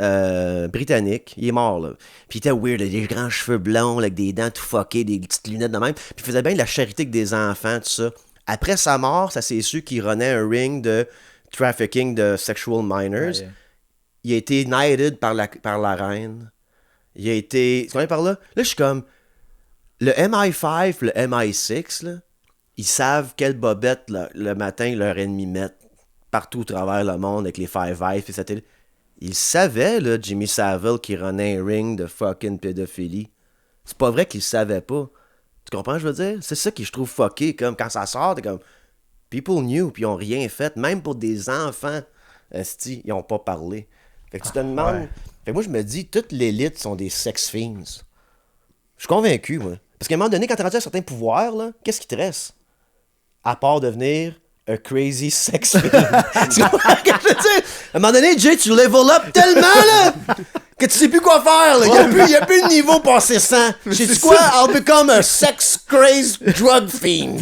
britannique. Il est mort, là. Puis il était weird, là, des grands cheveux blonds, là, avec des dents tout fuckées, des petites lunettes de même. Puis il faisait bien de la charité avec des enfants, tout ça. Après sa mort, ça s'est su qu'il renait un ring de trafficking de sexual minors. Ouais. Il a été knighted par la reine. Il a été... C'est par là? Là, je suis comme... Le MI5, le MI6, là, ils savent quelle bobette le matin leur ennemi mettent partout au travers le monde avec les Five Eyes et satellite. Ils savaient, là, Jimmy Savile, qui renait un ring de fucking pédophilie. C'est pas vrai qu'ils savaient pas. Tu comprends ce que je veux dire? C'est ça que je trouve fucké. Comme quand ça sort, t'es comme... People knew, puis ils ont rien fait. Même pour des enfants, esti, ils ont pas parlé. Fait que tu te demandes... ouais. Fait que moi, je me dis, toute l'élite sont des sex fiends. Je suis convaincu, moi. Parce qu'à un moment donné, quand t'es rendu à certains pouvoirs, là, qu'est-ce qui te reste? À part devenir un crazy sex fiend. Tu comprends ce que je veux dire? À un moment donné, Jay, tu level up tellement, là, que tu sais plus quoi faire, là. Il y a plus de niveau passé 100. Sais-tu quoi? I'll become a sex crazed drug fiend.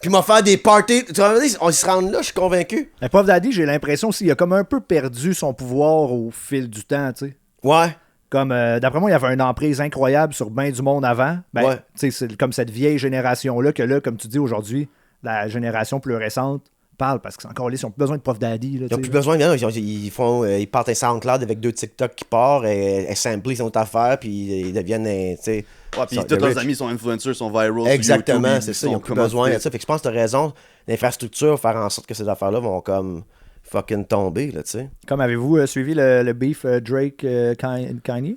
Puis m'a faire des parties. Tu vois, on se rend là, je suis convaincu. Mais Puff Daddy, j'ai l'impression aussi, il a comme un peu perdu son pouvoir au fil du temps, tu sais. Ouais. Comme, d'après moi, il y avait une emprise incroyable sur bien du monde avant. Ben, Ouais. tu sais, c'est comme cette vieille génération-là que là, comme tu dis aujourd'hui, la génération plus récente parle parce qu'ils sont encore là, ils ont plus besoin de Puff Daddy. Là, Ils n'ont plus besoin, non, ils partent un SoundCloud avec 2 TikTok qui partent, et samplent son affaire, puis ils deviennent, tu sais... Ouais, puis sont- tous de leurs rich. amis sont influencers, sont viral. Exactement, sur YouTube, c'est ça, sont ils n'ont plus comment besoin de fait. ça. Fait que je pense que t'as raison, l'infrastructure, faire en sorte que ces affaires-là vont comme fucking tomber, là, tu sais. Comme avez-vous suivi le beef Drake Kanye?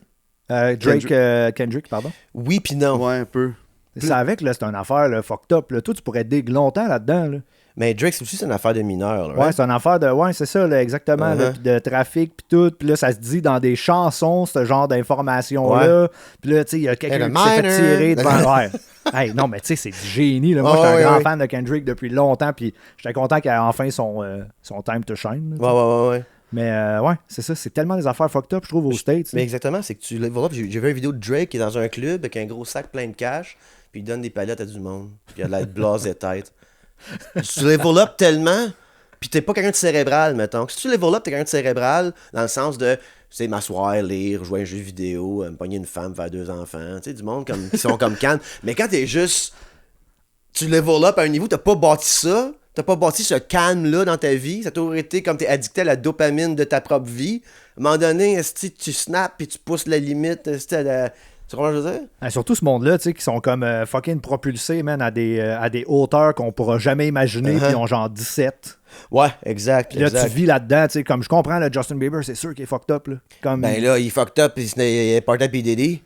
Kendrick, pardon. Oui puis non. Ouais, un peu. C'est avec, là, c'est une affaire là, fucked up. Là. Toi, tu pourrais dig longtemps là-dedans. Là. Mais Drake, c'est aussi une affaire de mineur, là, Ouais, right? c'est une affaire de. Ouais, c'est ça, là, exactement. Là, Uh-huh. puis de trafic, puis tout. Puis là, ça se dit dans des chansons, ce genre d'informations-là. Puis là, tu sais, il y a quelqu'un And qui a s'est fait minor. tirer devant. Ouais. Hey, non, mais tu sais, c'est du génie. Là. Moi, Oh, j'étais un ouais, grand ouais. fan de Kendrick depuis longtemps. Puis j'étais content qu'il ait enfin son time to shine. Là, Ouais. mais ouais, c'est ça. C'est tellement des affaires fucked up, je trouve, aux States. Mais là. exactement, c'est que tu voilà, puis j'ai vu une vidéo de Drake qui est dans un club avec un gros sac plein de cash, puis il donne des palettes à du monde. Puis il a de la blasé tête. Tu level up tellement, puis t'es pas quelqu'un de cérébral, mettons. Si tu level up, t'es quelqu'un de cérébral, dans le sens de, tu sais, m'asseoir, lire, jouer à un jeu vidéo, me pogner une femme, faire 2 enfants, tu sais, du monde comme, qui sont comme Cannes. Mais quand t'es juste, tu level up à un niveau, t'as pas bâti ça, t'as pas bâti ce calme-là dans ta vie, ça t'a toujours été comme t'es addicté à la dopamine de ta propre vie. À un moment donné, est-ce que tu snaps puis tu pousses la limite, est-ce que tu comprends ce que je veux dire? Surtout ce monde-là, tu sais, qui sont comme fucking propulsés, man, à des hauteurs qu'on pourra jamais imaginer, puis ils ont genre 17. Ouais, exact. Puis là, exact. tu vis là-dedans, tu sais, comme je comprends, le Justin Bieber, c'est sûr qu'il est fucked up, là. Comme... Ben là, il fucked up, puis il est parti à P. Diddy.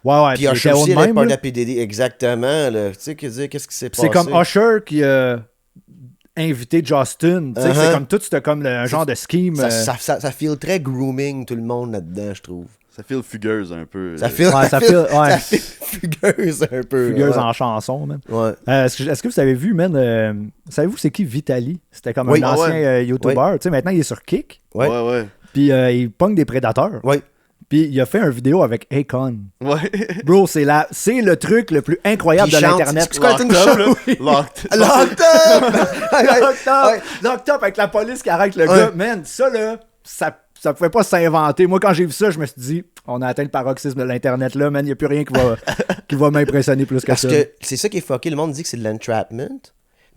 ouais, Puis il Usher était haut aussi, de il est même, parti là. à P. Diddy. Exactement, là. Tu sais, qu'est-ce qui s'est Puis passé? c'est comme Usher qui a invité Justin, tu sais, c'est comme tout, c'était comme un genre de scheme. Ça feel très grooming, tout le monde là-dedans, je trouve. Ça feel fugueuse un peu. Ça feel, Ouais, ça feel- ouais. ça feel fugueuse un peu. fugueuse ouais. en chanson, man. Ouais. Est-ce que vous avez vu, man, savez-vous c'est qui Vitali? C'était comme Oui. un Ah ancien ouais. YouTuber, tu sais, maintenant il est sur Kick, Ouais. Ouais. puis il pogne des prédateurs. Ouais. Puis il a fait une vidéo avec Akon. Ouais. Bro, c'est le truc le plus incroyable Puis de il chante. l'Internet. C'est quoi, Locked une up, chanson? là. Locked. Locked up! Locked up avec la police qui arrête le Ouais. gars. Man, ça là, ça pouvait pas s'inventer. Moi, quand j'ai vu ça, je me suis dit, on a atteint le paroxysme de l'Internet là, man. Il n'y a plus rien qui va m'impressionner plus que Parce ça. que c'est ça qui est fucké. Le monde dit que c'est de l'entrapment.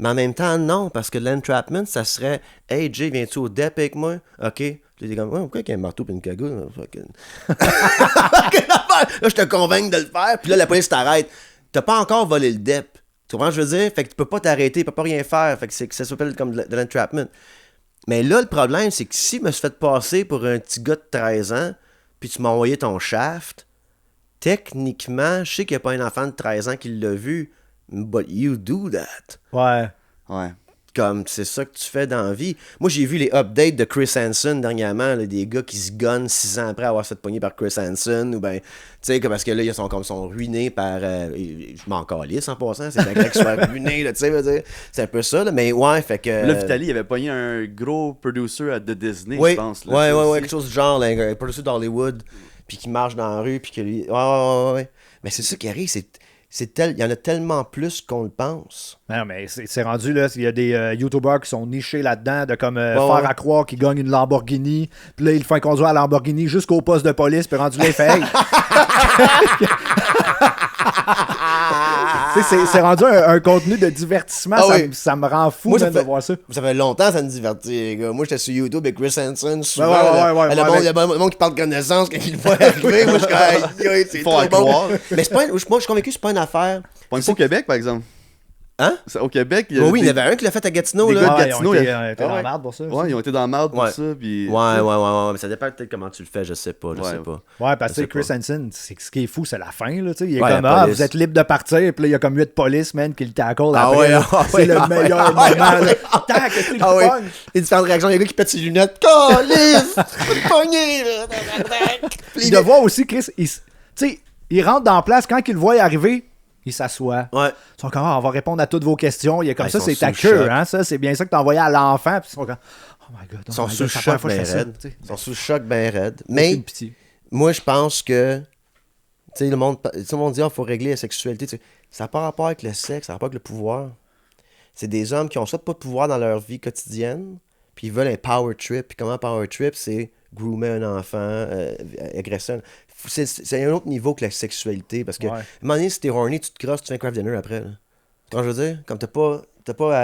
Mais en même temps, non. Parce que l'entrapment, ça serait Hey Jay, viens-tu au DEP avec moi? OK. Puis t'es comme, ouais, pourquoi il y a un marteau et une cagoule? Fucking- Là, je te convainc de le faire. Puis là, la police t'arrête. T'as pas encore volé le DEP. Tu comprends ce que je veux dire? Fait que tu peux pas t'arrêter, tu peux pas rien faire. Fait que ça s'appelle comme de l'entrapment. Mais là, le problème, c'est que si je me suis fait passer pour un petit gars de 13 ans, puis tu m'as envoyé ton shaft, techniquement, je sais qu'il n'y a pas un enfant de 13 ans qui l'a vu, but you do that. Ouais. Ouais. Comme, c'est ça que tu fais dans la vie. Moi, j'ai vu les updates de Chris Hansen dernièrement, là, des gars qui se gunnent 6 ans après avoir fait pogner par Chris Hansen, ou ben, tu sais, parce que là, ils sont ruinés par... je m'en calisse en passant, c'est un gars qui soit ruiné, là, tu sais, veux dire, c'est un peu ça, là, mais ouais, fait que... Là, Vitali, il avait pogné un gros producer de Disney, Oui, je pense. Là, ouais, ça aussi. quelque chose du genre, là, un producer d'Hollywood, puis qui marche dans la rue, puis que lui... Ouais. Mais c'est ça qui arrive, il y en a tellement plus qu'on le pense. Non, mais c'est rendu là, il y a des YouTubers qui sont nichés là-dedans, de comme faire ouais. à croire qu'ils gagnent une Lamborghini, puis là, ils le font conduire à la Lamborghini jusqu'au poste de police, puis rendu là, il fait hey! Tu sais, c'est rendu un contenu de divertissement, Ah ça, oui. ça me rend fou Moi, même de voir ça. Ça fait longtemps que ça me divertit, les gars. Moi, j'étais sur YouTube avec Chris Hansen, souvent. Ouais, Le monde qui parle de connaissance quand il le voit arriver. Moi, je suis comme, aïe, c'est Faut trop à bon. croire. Mais moi, je suis convaincu que c'est pas une affaire. Pas une fois au Québec, par exemple. Hein? Au Québec, il y Oui, a oui, il y des- en avait un qui l'a fait à Gatineau, des là. gars de Ouais, Gatineau, ils ont il y été, a- été dans ouais. la merde pour ça. Ouais, ils ont été dans la merde pour Ouais. ça. Puis... Ouais, mais ça dépend peut-être comment tu le fais, je sais pas, je Ouais. sais pas. Ouais, parce Je que sais Chris Hansen, ce qui est fou, c'est la fin. Là, tu sais. Il est Ouais, comme, la police. vous êtes libre de partir. Puis là, il y a comme 8 polices, man, qui le tackle Ah après. ouais, là. ah C'est ouais, le ah ouais, meilleur ah moment. ouais, ah là. ouais. Tac, qu'est-ce qu'il Ah ouais. pogne? Les différentes réactions, il y a un gars qui pète ses lunettes. Calice! Tu peux te pogner, là! Puis de voir aussi, Chris, tu sais, il rentre dans la place, quand il le voit arriver, il s'assoit. Ouais. Ils sont comme, on va répondre à toutes vos questions. Il est comme Ah, ça, ils sont c'est ta sous queue, choc. hein, ça. C'est bien ça que t'as envoyé à l'enfant. Puis ils sont comme, oh my god. Ils sont sous c'est la choc première fois que je ben fais ça, raide. tu sais. Ils sont sous choc ben raide. Mais Aucune pitié. moi, je pense que, tu sais, le monde dit, il faut régler la sexualité. Tu sais, ça n'a pas rapport avec le sexe, ça n'a pas avec le pouvoir. C'est des hommes qui ont soit pas de pouvoir dans leur vie quotidienne, puis ils veulent un power trip. Puis comment un power trip, c'est groomer un enfant, agresser un... C'est un autre niveau que la sexualité, parce que, Ouais. à un moment donné, si t'es horny, tu te crosses, tu fais un craft dinner après, là. Quand je veux dire, comme t'as pas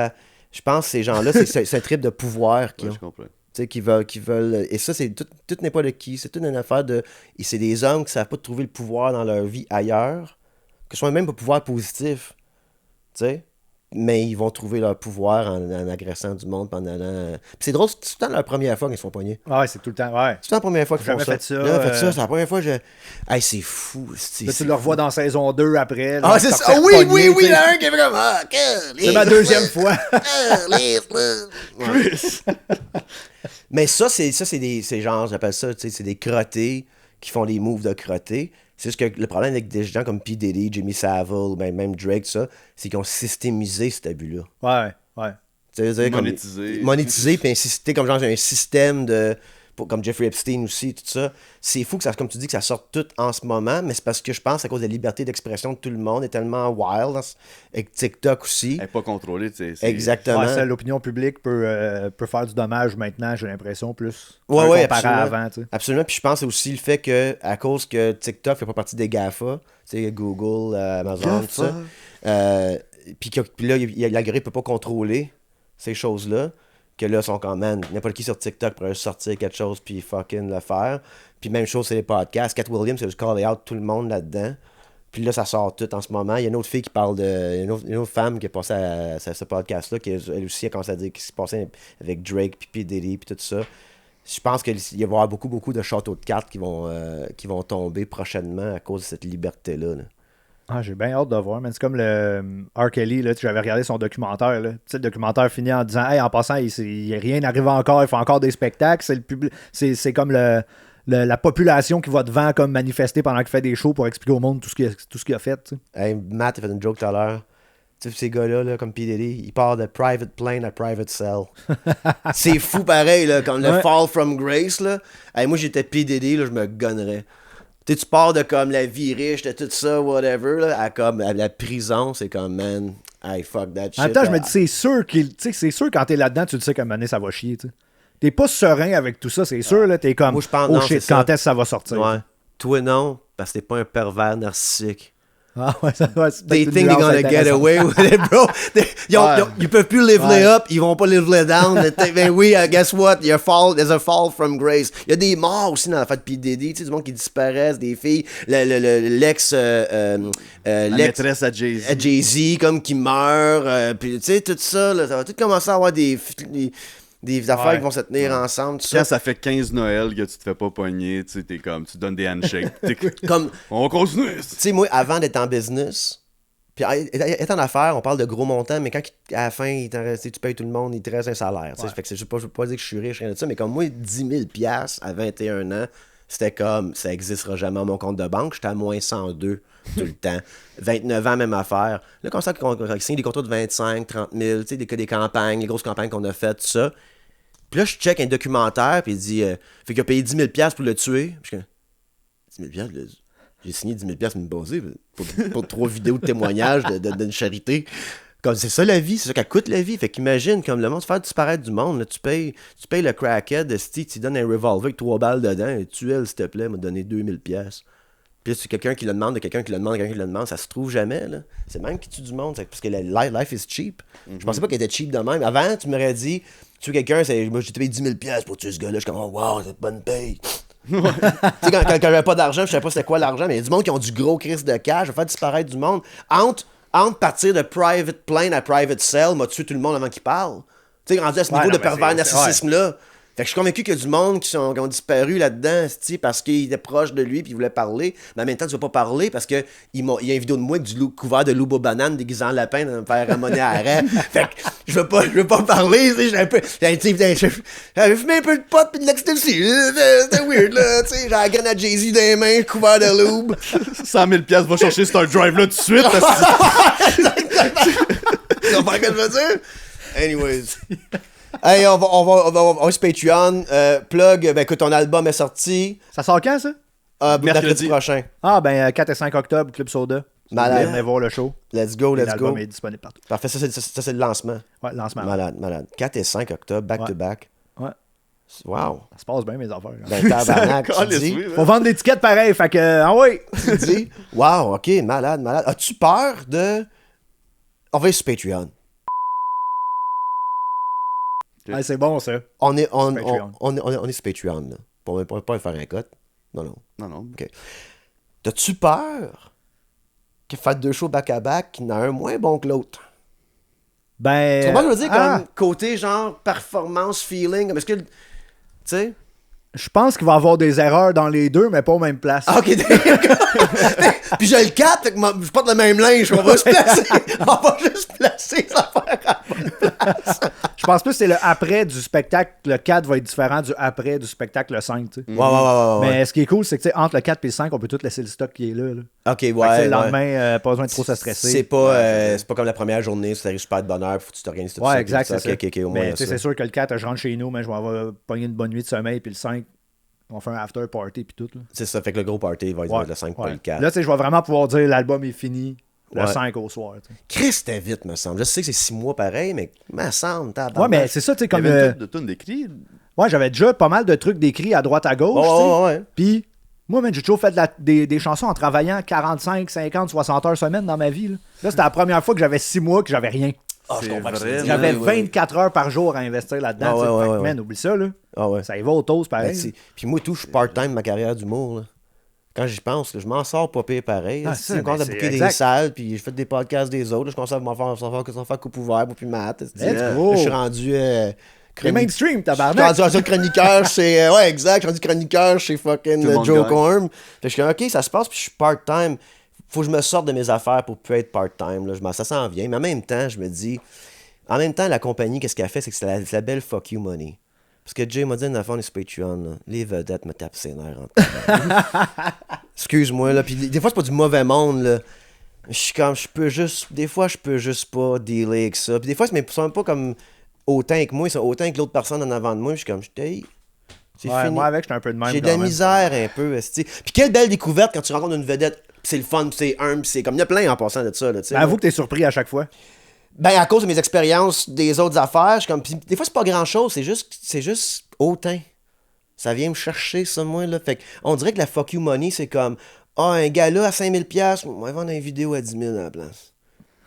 à... Je pense que ces gens-là, c'est un trip de pouvoir qu'ils Ouais, ont. je comprends. Tu sais, qui veulent. Et ça, c'est tout n'est pas de qui. C'est toute une affaire de. Et c'est des hommes qui savent pas trouver le pouvoir dans leur vie ailleurs, que ce soit même pas pouvoir positif. Tu sais? Mais ils vont trouver leur pouvoir en agressant du monde pendant. Puis c'est drôle, c'est tout le temps la première fois qu'ils se font pogner. Ouais, c'est tout le temps. Ouais. C'est tout le temps la première fois qu'ils Jamais font ça. fait ça, J'ai jamais fait ça. euh. C'est la première fois que je. Hey, c'est fou. Là, tu le revois dans saison 2 après. Ah, c'est ça. Ah, oui, oui, oui, il y en a un qui est vraiment. Ah, C'est ma deuxième fois. Ouais. Mais ça, c'est des genre, j'appelle ça, tu sais, c'est des crottés qui font des moves de crottés. C'est juste que le problème avec des gens comme P. Diddy, Jimmy Savile, ou même Drake, ça, c'est qu'ils ont systémisé cet abus-là. Ouais, ouais. Tu sais, comme- Monétisé. Monétisé, puis insister comme genre un système de... Comme Jeffrey Epstein aussi, tout ça. C'est fou que ça, comme tu dis, que ça sorte tout en ce moment, mais c'est parce que je pense à cause de la liberté d'expression de tout le monde est tellement wild, avec TikTok aussi. Elle est pas contrôlée, tu sais. Exactement. Ouais, ça, l'opinion publique peut faire du dommage maintenant, j'ai l'impression, plus. Ouais, comparé à absolument. avant, tu sais. Absolument. Puis je pense aussi le fait que, à cause que TikTok fait pas partie des GAFA, tu sais, Google, Amazon, tout ça. Puis là, l'algorithme peut pas contrôler ces choses-là. Que là, sont quand même, n'importe qui sur TikTok pourrait sortir quelque chose puis fucking le faire. Puis même chose, c'est les podcasts. Cat Williams, c'est juste call out tout le monde là-dedans. Puis là, ça sort tout en ce moment. Il y a une autre fille qui parle de. Il y a une autre femme qui est passée à ce podcast-là, qui elle aussi a commencé à dire qu'il s'est passé avec Drake, puis P. Diddy, puis tout ça. Je pense qu'il va y avoir beaucoup de châteaux de cartes qui vont tomber prochainement à cause de cette liberté-là. Là. Ah, j'ai bien hâte de voir, mais c'est comme le R. Kelly, là, j'avais regardé son documentaire. Là. Tu sais, le documentaire finit en disant hey, en passant, rien n'arrive encore, il faut encore des spectacles. C'est comme la population qui va devant comme manifester pendant qu'il fait des shows pour expliquer au monde tout ce qu'il a fait. Tu sais. Hey, Matt a fait une joke tout à l'heure. Tu sais, ces gars-là, là, comme P. Diddy, ils partent de private plane à private cell. C'est fou pareil, là, comme le Ouais. fall from grace. Là. Hey, moi, j'étais P. Diddy, là, je me gonnerais. Tu sais, tu pars de comme la vie riche, de tout ça, whatever, là, à la prison, c'est comme, man, hey, fuck that shit. En même temps, je me dis, c'est sûr quand t'es là-dedans, tu le sais qu'à un moment donné, ça va chier. Tu sais. T'es pas serein avec tout ça, c'est sûr. Là, t'es comme, Moi, je pense- oh non, shit, c'est quand ça. est-ce que ça va sortir? Ouais. Toi, non, parce que t'es pas un pervers narcissique. Ah, ouais, c'est peut-être They une think they're nuance gonna get intéressante. away with it, bro. Ils peuvent plus live Ouais. up, ils vont pas live down. Ben oui, guess what? There's a fall from grace. Il y a des morts aussi dans la fête de P. Diddy, tu sais, du monde qui disparaissent, des filles, l'ex La maîtresse à Jay-Z. à Jay-Z comme qui meurt, puis tu sais, tout ça, là, ça va tout commencer à avoir des affaires Ouais. qui vont se tenir ensemble, tout Quand ça. ça fait 15 Noël que tu te fais pas pogner, tu sais, t'es comme, tu donnes des handshakes. Comme, On va continuer. tu sais, moi, avant d'être en business, puis être en affaires, on parle de gros montants, mais quand à la fin, tu payes tout le monde, il te reste un salaire. tu sais. Ouais. Fait que je veux pas dire que je suis riche, rien de ça, mais comme moi, 10 000 $ à 21 ans, c'était comme, ça n'existera jamais à mon compte de banque, j'étais à moins 102 tout le temps. 29 ans, même affaire. Là, comme ça, qu'on signe des contrats de 25, 30 000, tu sais, des campagnes, les grosses campagnes qu'on a faites, tout ça. Puis là, je check un documentaire, puis il dit, fait qu'il a payé 10 000 $ pour le tuer. Puis je dis, 10 000 $, j'ai signé 10 000 $ pour me bosser pour 3 vidéos de témoignages d'une charité. Comme c'est ça la vie, c'est ça qu'elle coûte la vie. Fait qu'imagine, comme le monde, faire disparaître du monde, là, tu payes le crackhead, tu donnes un revolver avec 3 balles dedans, et tue-elle, s'il te plaît, m'a donné 2000 $. Puis là, c'est quelqu'un qui le demande, de quelqu'un qui le demande, de quelqu'un qui le demande, ça se trouve jamais, là. C'est même qui tue du monde, parce que life is cheap. Je pensais pas qu'elle était cheap de même. Avant, tu m'aurais dit, tu veux quelqu'un, moi j'ai payé 10 000 $ pour tuer ce gars-là, je suis comme, oh, wow, c'est bonne paye. Tu sais, quand j'avais pas d'argent, je savais pas c'était quoi l'argent, mais il y a du monde qui ont du gros crise de cash, je vais faire disparaître du monde entre entre partir de private plane à private cell, m'a tué tout le monde avant qu'il parle. Tu sais, rendu à ce niveau de pervers narcissisme-là. Fait que je suis convaincu qu'il y a du monde qui ont disparu là-dedans, parce qu'il était proche de lui puis il voulait parler. Mais en même temps, tu vas pas parler parce que il y a une vidéo de moi avec couvert de loup aux bananes déguisant en lapin dans me faire ramoner à arrêt. Fait que je veux pas parler, tu sais, j'avais fumé un peu de pot pis de l'ecstasy. C'était weird, là, tu sais, j'ai la graine à Jay-Z dans les mains, couvert de loup. 100 000 $, va chercher Star Drive là tout de suite. Tu comprends ce que je veux dire? Anyways. Hey, on va sur Patreon. Plug, ben écoute, ton album est sorti. Ça sort quand, ça? Mercredi prochain. Ah, ben 4 et 5 octobre, Club Soda. Malade. Venez voir le show. Let's go. L'album est disponible partout. Parfait, ça c'est le lancement. Ouais, lancement. Malade. 4 et 5 octobre, back-to-back. Ouais. Wow. Ça se passe bien, mes affaires. Ben, tabarnak, tu dis. Faut vendre l'étiquette pareil, fait que, ah oui. Tu dis, wow, ok, malade. As-tu peur de... On va aller sur Patreon. Ouais, c'est bon, ça. On est sur Patreon, là. Pour pas faire un cut. Non. OK. T'as-tu peur qu'il fasse 2 shows back-à-back, qu'il y en a un moins bon que l'autre? Ben... Tu comprends ce que je veux dire? Comme côté, genre, performance, feeling. Est-ce que... Tu sais? Je pense qu'il va y avoir des erreurs dans les deux, mais pas aux mêmes places. OK, puis j'ai le 4, fait que je porte le même linge. On va se placer. On va juste placer ça faire. Je pense plus que c'est le après du spectacle. Le 4 va être différent du après du spectacle le 5, tu sais. Ouais. Mais ce qui est cool, c'est que, tu sais, entre le 4 et le 5, on peut tout laisser le stock qui est là. OK, ouais. Le lendemain, pas besoin de trop se stresser. C'est pas comme la première journée, ça arrive super de bonne heure, faut que tu t'organises tout ça. Ouais, exact, c'est ça. OK, au moins. Mais tu sais, c'est sûr que le 4, je rentre chez nous, mais je vais avoir pogné une bonne nuit de sommeil, puis le 5, on fait un after party, puis tout. Là. C'est ça, fait que le gros party va être le 5 pas le 4. Là, tu sais, je vais vraiment pouvoir dire l'album est fini le 5 au soir. T'sais. Chris, c'était vite, me semble. Je sais que c'est 6 mois pareil, mais me semble, ouais, mais c'est ça, tu sais, comme. Il y avait de tonnes d'écrits. Ouais, j'avais déjà pas mal de trucs d'écrits à droite à gauche. Ouais. Puis, moi, j'ai toujours fait des chansons en travaillant 45, 50, 60 heures semaine dans ma vie. Là, c'était la première fois que j'avais 6 mois que j'avais rien. C'est vrai. J'avais 24 heures par jour à investir là-dedans. Man, oublie ça, là. Ça y va au toast, pareil. Puis moi, tout, je suis part-time ma carrière d'humour, là. Quand j'y pense, là, je m'en sors pas pire pareil. Je commence à booker des salles, puis je fais des podcasts des autres. Là, je commence à m'en faire coupe ouvert, moi, puis Matt. Je suis rendu... C'est mainstream, tabarnak. Je suis rendu chroniqueur chez... ouais, exact. Je suis rendu chroniqueur chez fucking Joe Corm. Fait que je suis comme, OK, ça se passe, puis je suis part-time. Faut que je me sorte de mes affaires pour plus être part-time. Là. Ça s'en vient. Mais en même temps, je me dis... En même temps, la compagnie, qu'est-ce qu'elle fait? C'est que c'est la belle fuck you money. Parce que Jay m'a dit, dans le sur Patreon, là, les vedettes me tapent ses nerfs. Excuse-moi, là. Puis des fois, c'est pas du mauvais monde, là. Je suis comme, des fois, je peux juste pas dealer avec ça. Puis des fois, ils sont même pas comme autant que moi, ils sont autant que l'autre personne en avant de moi. Je suis comme, c'est fini. Moi, avec, j'étais un peu de même. J'ai de la misère un peu, esti. Puis quelle belle découverte quand tu rencontres une vedette. C'est le fun, c'est humble, c'est comme, il y a plein en passant de ça, là, tu sais. Avoue que t'es surpris à chaque fois. Ben, à cause de mes expériences des autres affaires, je suis comme. Pis des fois, c'est pas grand-chose, c'est juste hautain. Ça vient me chercher, ça, moi, là. Fait on dirait que la fuck you money, c'est comme. Un gars-là à 5000$, on va vendre une vidéo à 10 000$ à la place.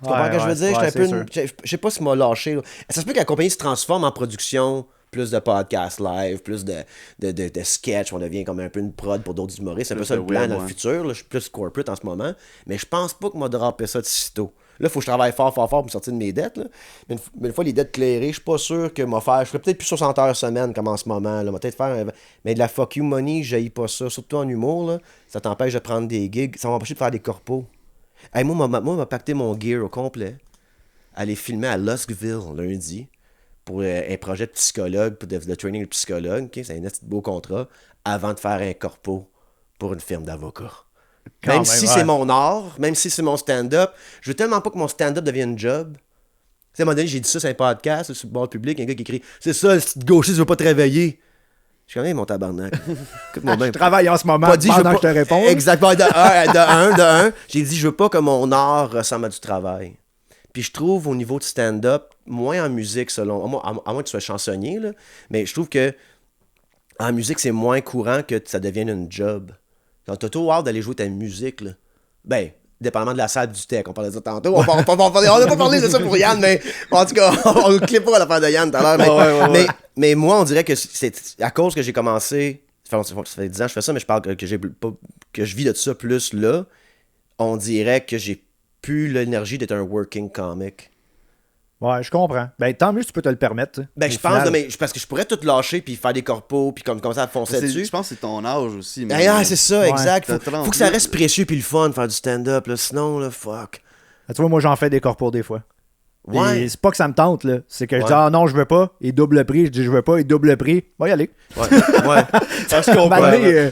Tu comprends ce que je veux dire? Je sais pas si m'a lâché, là. Ça se peut que la compagnie se transforme en production, plus de podcasts live, plus de sketch, on devient comme un peu une prod pour d'autres humoristes. C'est un peu ça le plan dans le futur, là. Je suis plus corporate en ce moment, mais je pense pas que m'a droppé ça de sitôt. Là, il faut que je travaille fort pour me sortir de mes dettes. Là. Mais une fois les dettes clairées, je suis pas sûr que je ferais peut-être plus 60 heures semaine comme en ce moment. Là. Peut-être faire mais de la fuck you money, j'haïs pas ça. Surtout en humour, là, ça t'empêche de prendre des gigs. Ça va m'empêcher de faire des corpos. Hey, moi, m'a pacté mon gear au complet. Aller filmer à Luskville lundi pour un projet de psychologue, pour de training de psychologue. Okay? C'est un petit beau contrat avant de faire un corpo pour une firme d'avocats. Même si c'est mon art, même si c'est mon stand-up, je veux tellement pas que mon stand-up devienne un job. Tu sais, à un moment donné, j'ai dit ça sur un podcast, sur le bord public, un gars qui écrit « C'est ça, le petit gauchiste, je veux pas te réveiller. » Je suis comme hey, mon tabarnak. Écoute-moi bien. Je travaille en ce moment pas dit, pendant que je te réponds. Exactement. De un, j'ai dit « Je veux pas que mon art ressemble à du travail. » Puis je trouve au niveau de stand-up, moins en musique selon... À moins que tu sois chansonnier, là, mais je trouve que en musique, c'est moins courant que ça devienne une job. T'as tout hâte d'aller jouer ta musique, là. Ben, dépendamment de la salle du tech, on parlait de ça tantôt. On n'a pas parlé de ça pour Yann, mais en tout cas, on ne clip pas l'affaire de Yann tout à l'heure. Mais moi, on dirait que c'est à cause que j'ai commencé, ça fait 10 ans que je fais ça, mais je parle que je vis de ça plus là, on dirait que j'ai plus l'énergie d'être un working comic. Ouais, je comprends. Ben, tant mieux si tu peux te le permettre. Ben, je pense, mais parce que je pourrais tout lâcher puis faire des corpos puis comme ça foncer dessus. Je pense que c'est ton âge aussi. C'est ça, exact. Faut que ça reste là. précieux puis le fun de faire du stand-up, là. Sinon, là, fuck. Tu vois, moi, j'en fais des corpos des fois. Ouais. C'est pas que ça me tente, là. C'est que je dis, ah non, je veux pas. Et double prix. Je dis, je veux pas. Et double prix. Va y aller. Ouais. Parce qu'on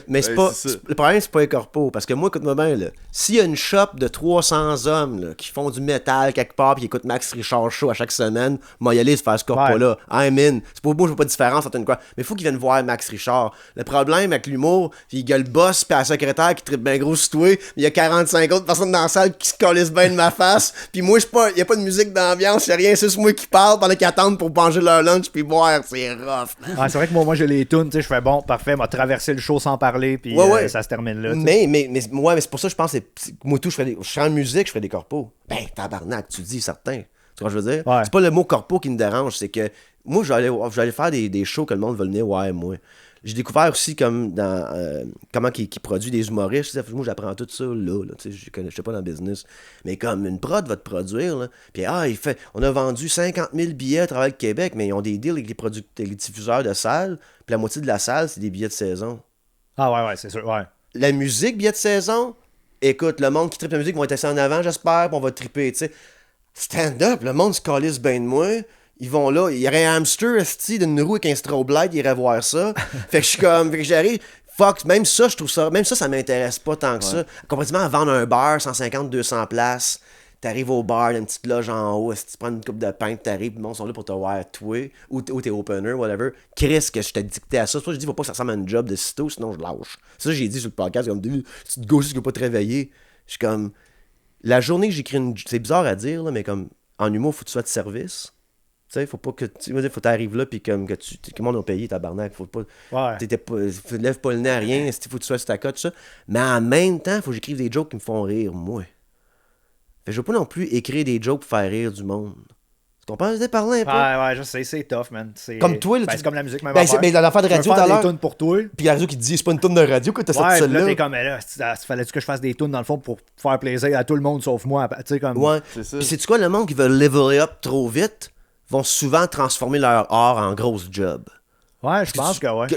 mais c'est pas. c'est Le problème, c'est pas les corpos. Parce que moi, écoute-moi bien, là. S'il y a une shop de 300 hommes là, qui font du métal quelque part puis qui écoutent Max Richard Show à chaque semaine, moi, y aller se faire ce corpo-là. I'm in. C'est pour moi, je vois pas de différence entre une quoi. Mais il faut qu'ils viennent voir Max Richard. Le problème avec l'humour, il y a le boss puis la secrétaire qui tripe bien gros sur toi. Il y a 45 autres personnes dans la salle qui se collissent bien de ma face. Puis moi, il y a pas de musique d'ambiance, y a rien. C'est juste moi qui parle pendant qu'ils attendent pour manger leur lunch puis boire. C'est rough. Ah, c'est vrai que moi j'ai les tunes, tu sais, je fais bon, parfait, m'a traversé le show sans parler, puis ça se termine là. Mais c'est pour ça que je pense que moi tout, je chante musique, je fais des corpos. Ben, tabarnak, tu dis certain. Tu vois ce que je veux dire? Ouais. C'est pas le mot corpo qui me dérange, c'est que moi, je vais aller faire des shows que le monde va venir voir, moi. J'ai découvert aussi comme dans comment il produit des humoristes. Moi, j'apprends tout ça là. Je sais pas dans le business. Mais comme une prod va te produire, là, puis on a vendu 50 000 billets à travers le Québec, mais ils ont des deals avec les diffuseurs de salles. Puis la moitié de la salle, c'est des billets de saison. Ah ouais, c'est sûr, ouais. La musique, billets de saison, écoute, le monde qui tripe la musique vont être assis en avant, j'espère, puis on va triper, tu sais. Stand-up, le monde se calisse bien de moi. Ils vont là, il y aurait un hamster esti d'une roue avec un strobe light, il irait voir ça. Fait que je suis comme, fait que j'arrive, fuck, même ça, je trouve ça, même ça m'intéresse pas tant que ça. Comparativement à vendre un bar, 150, 200 places, t'arrives au bar, une petite loge en haut, tu prends une coupe de pain, t'arrives, ils sont là pour te voir toi, ou t'es opener, whatever. Chris, que je t'ai dicté à ça. C'est pour ça que je dis, faut pas que ça ressemble à un job de sitôt, sinon je lâche. C'est ça que j'ai dit sur le podcast, comme, si tu te gosses, tu peux pas te réveiller. Je suis comme, la journée que j'écris c'est bizarre à dire, là, mais comme, en humour, faut que tu sois de service. Tu sais, faut pas que faut que t'arrives là puis comme que le monde a payé tabarnak, faut pas lève pas le nez à rien, faut que tu sois sur ta cote, tout ça. Mais en même temps, faut que j'écrive des jokes qui me font rire, moi. Fait que je veux pas non plus écrire des jokes pour faire rire du monde. Tu comprends? Je t'ai parlé un peu. Ouais, je sais, c'est tough, man. Comme toi, là, c'est comme la musique, même ben, dans l'affaire de radio tout à l'heure. Des tunes pour toi. Puis la radio qui te dit, c'est pas une tune de radio que t'as sorti celle-là. Là, t'es comme, là, fallait-tu que je fasse des tunes dans le fond pour faire plaisir à tout le monde sauf moi, tu sais, comme. Ouais. C'est ça. Puis c'est-tu quoi, le monde qui veut level up trop vite vont souvent transformer leur art en grosse job. Ouais, je pense que ouais.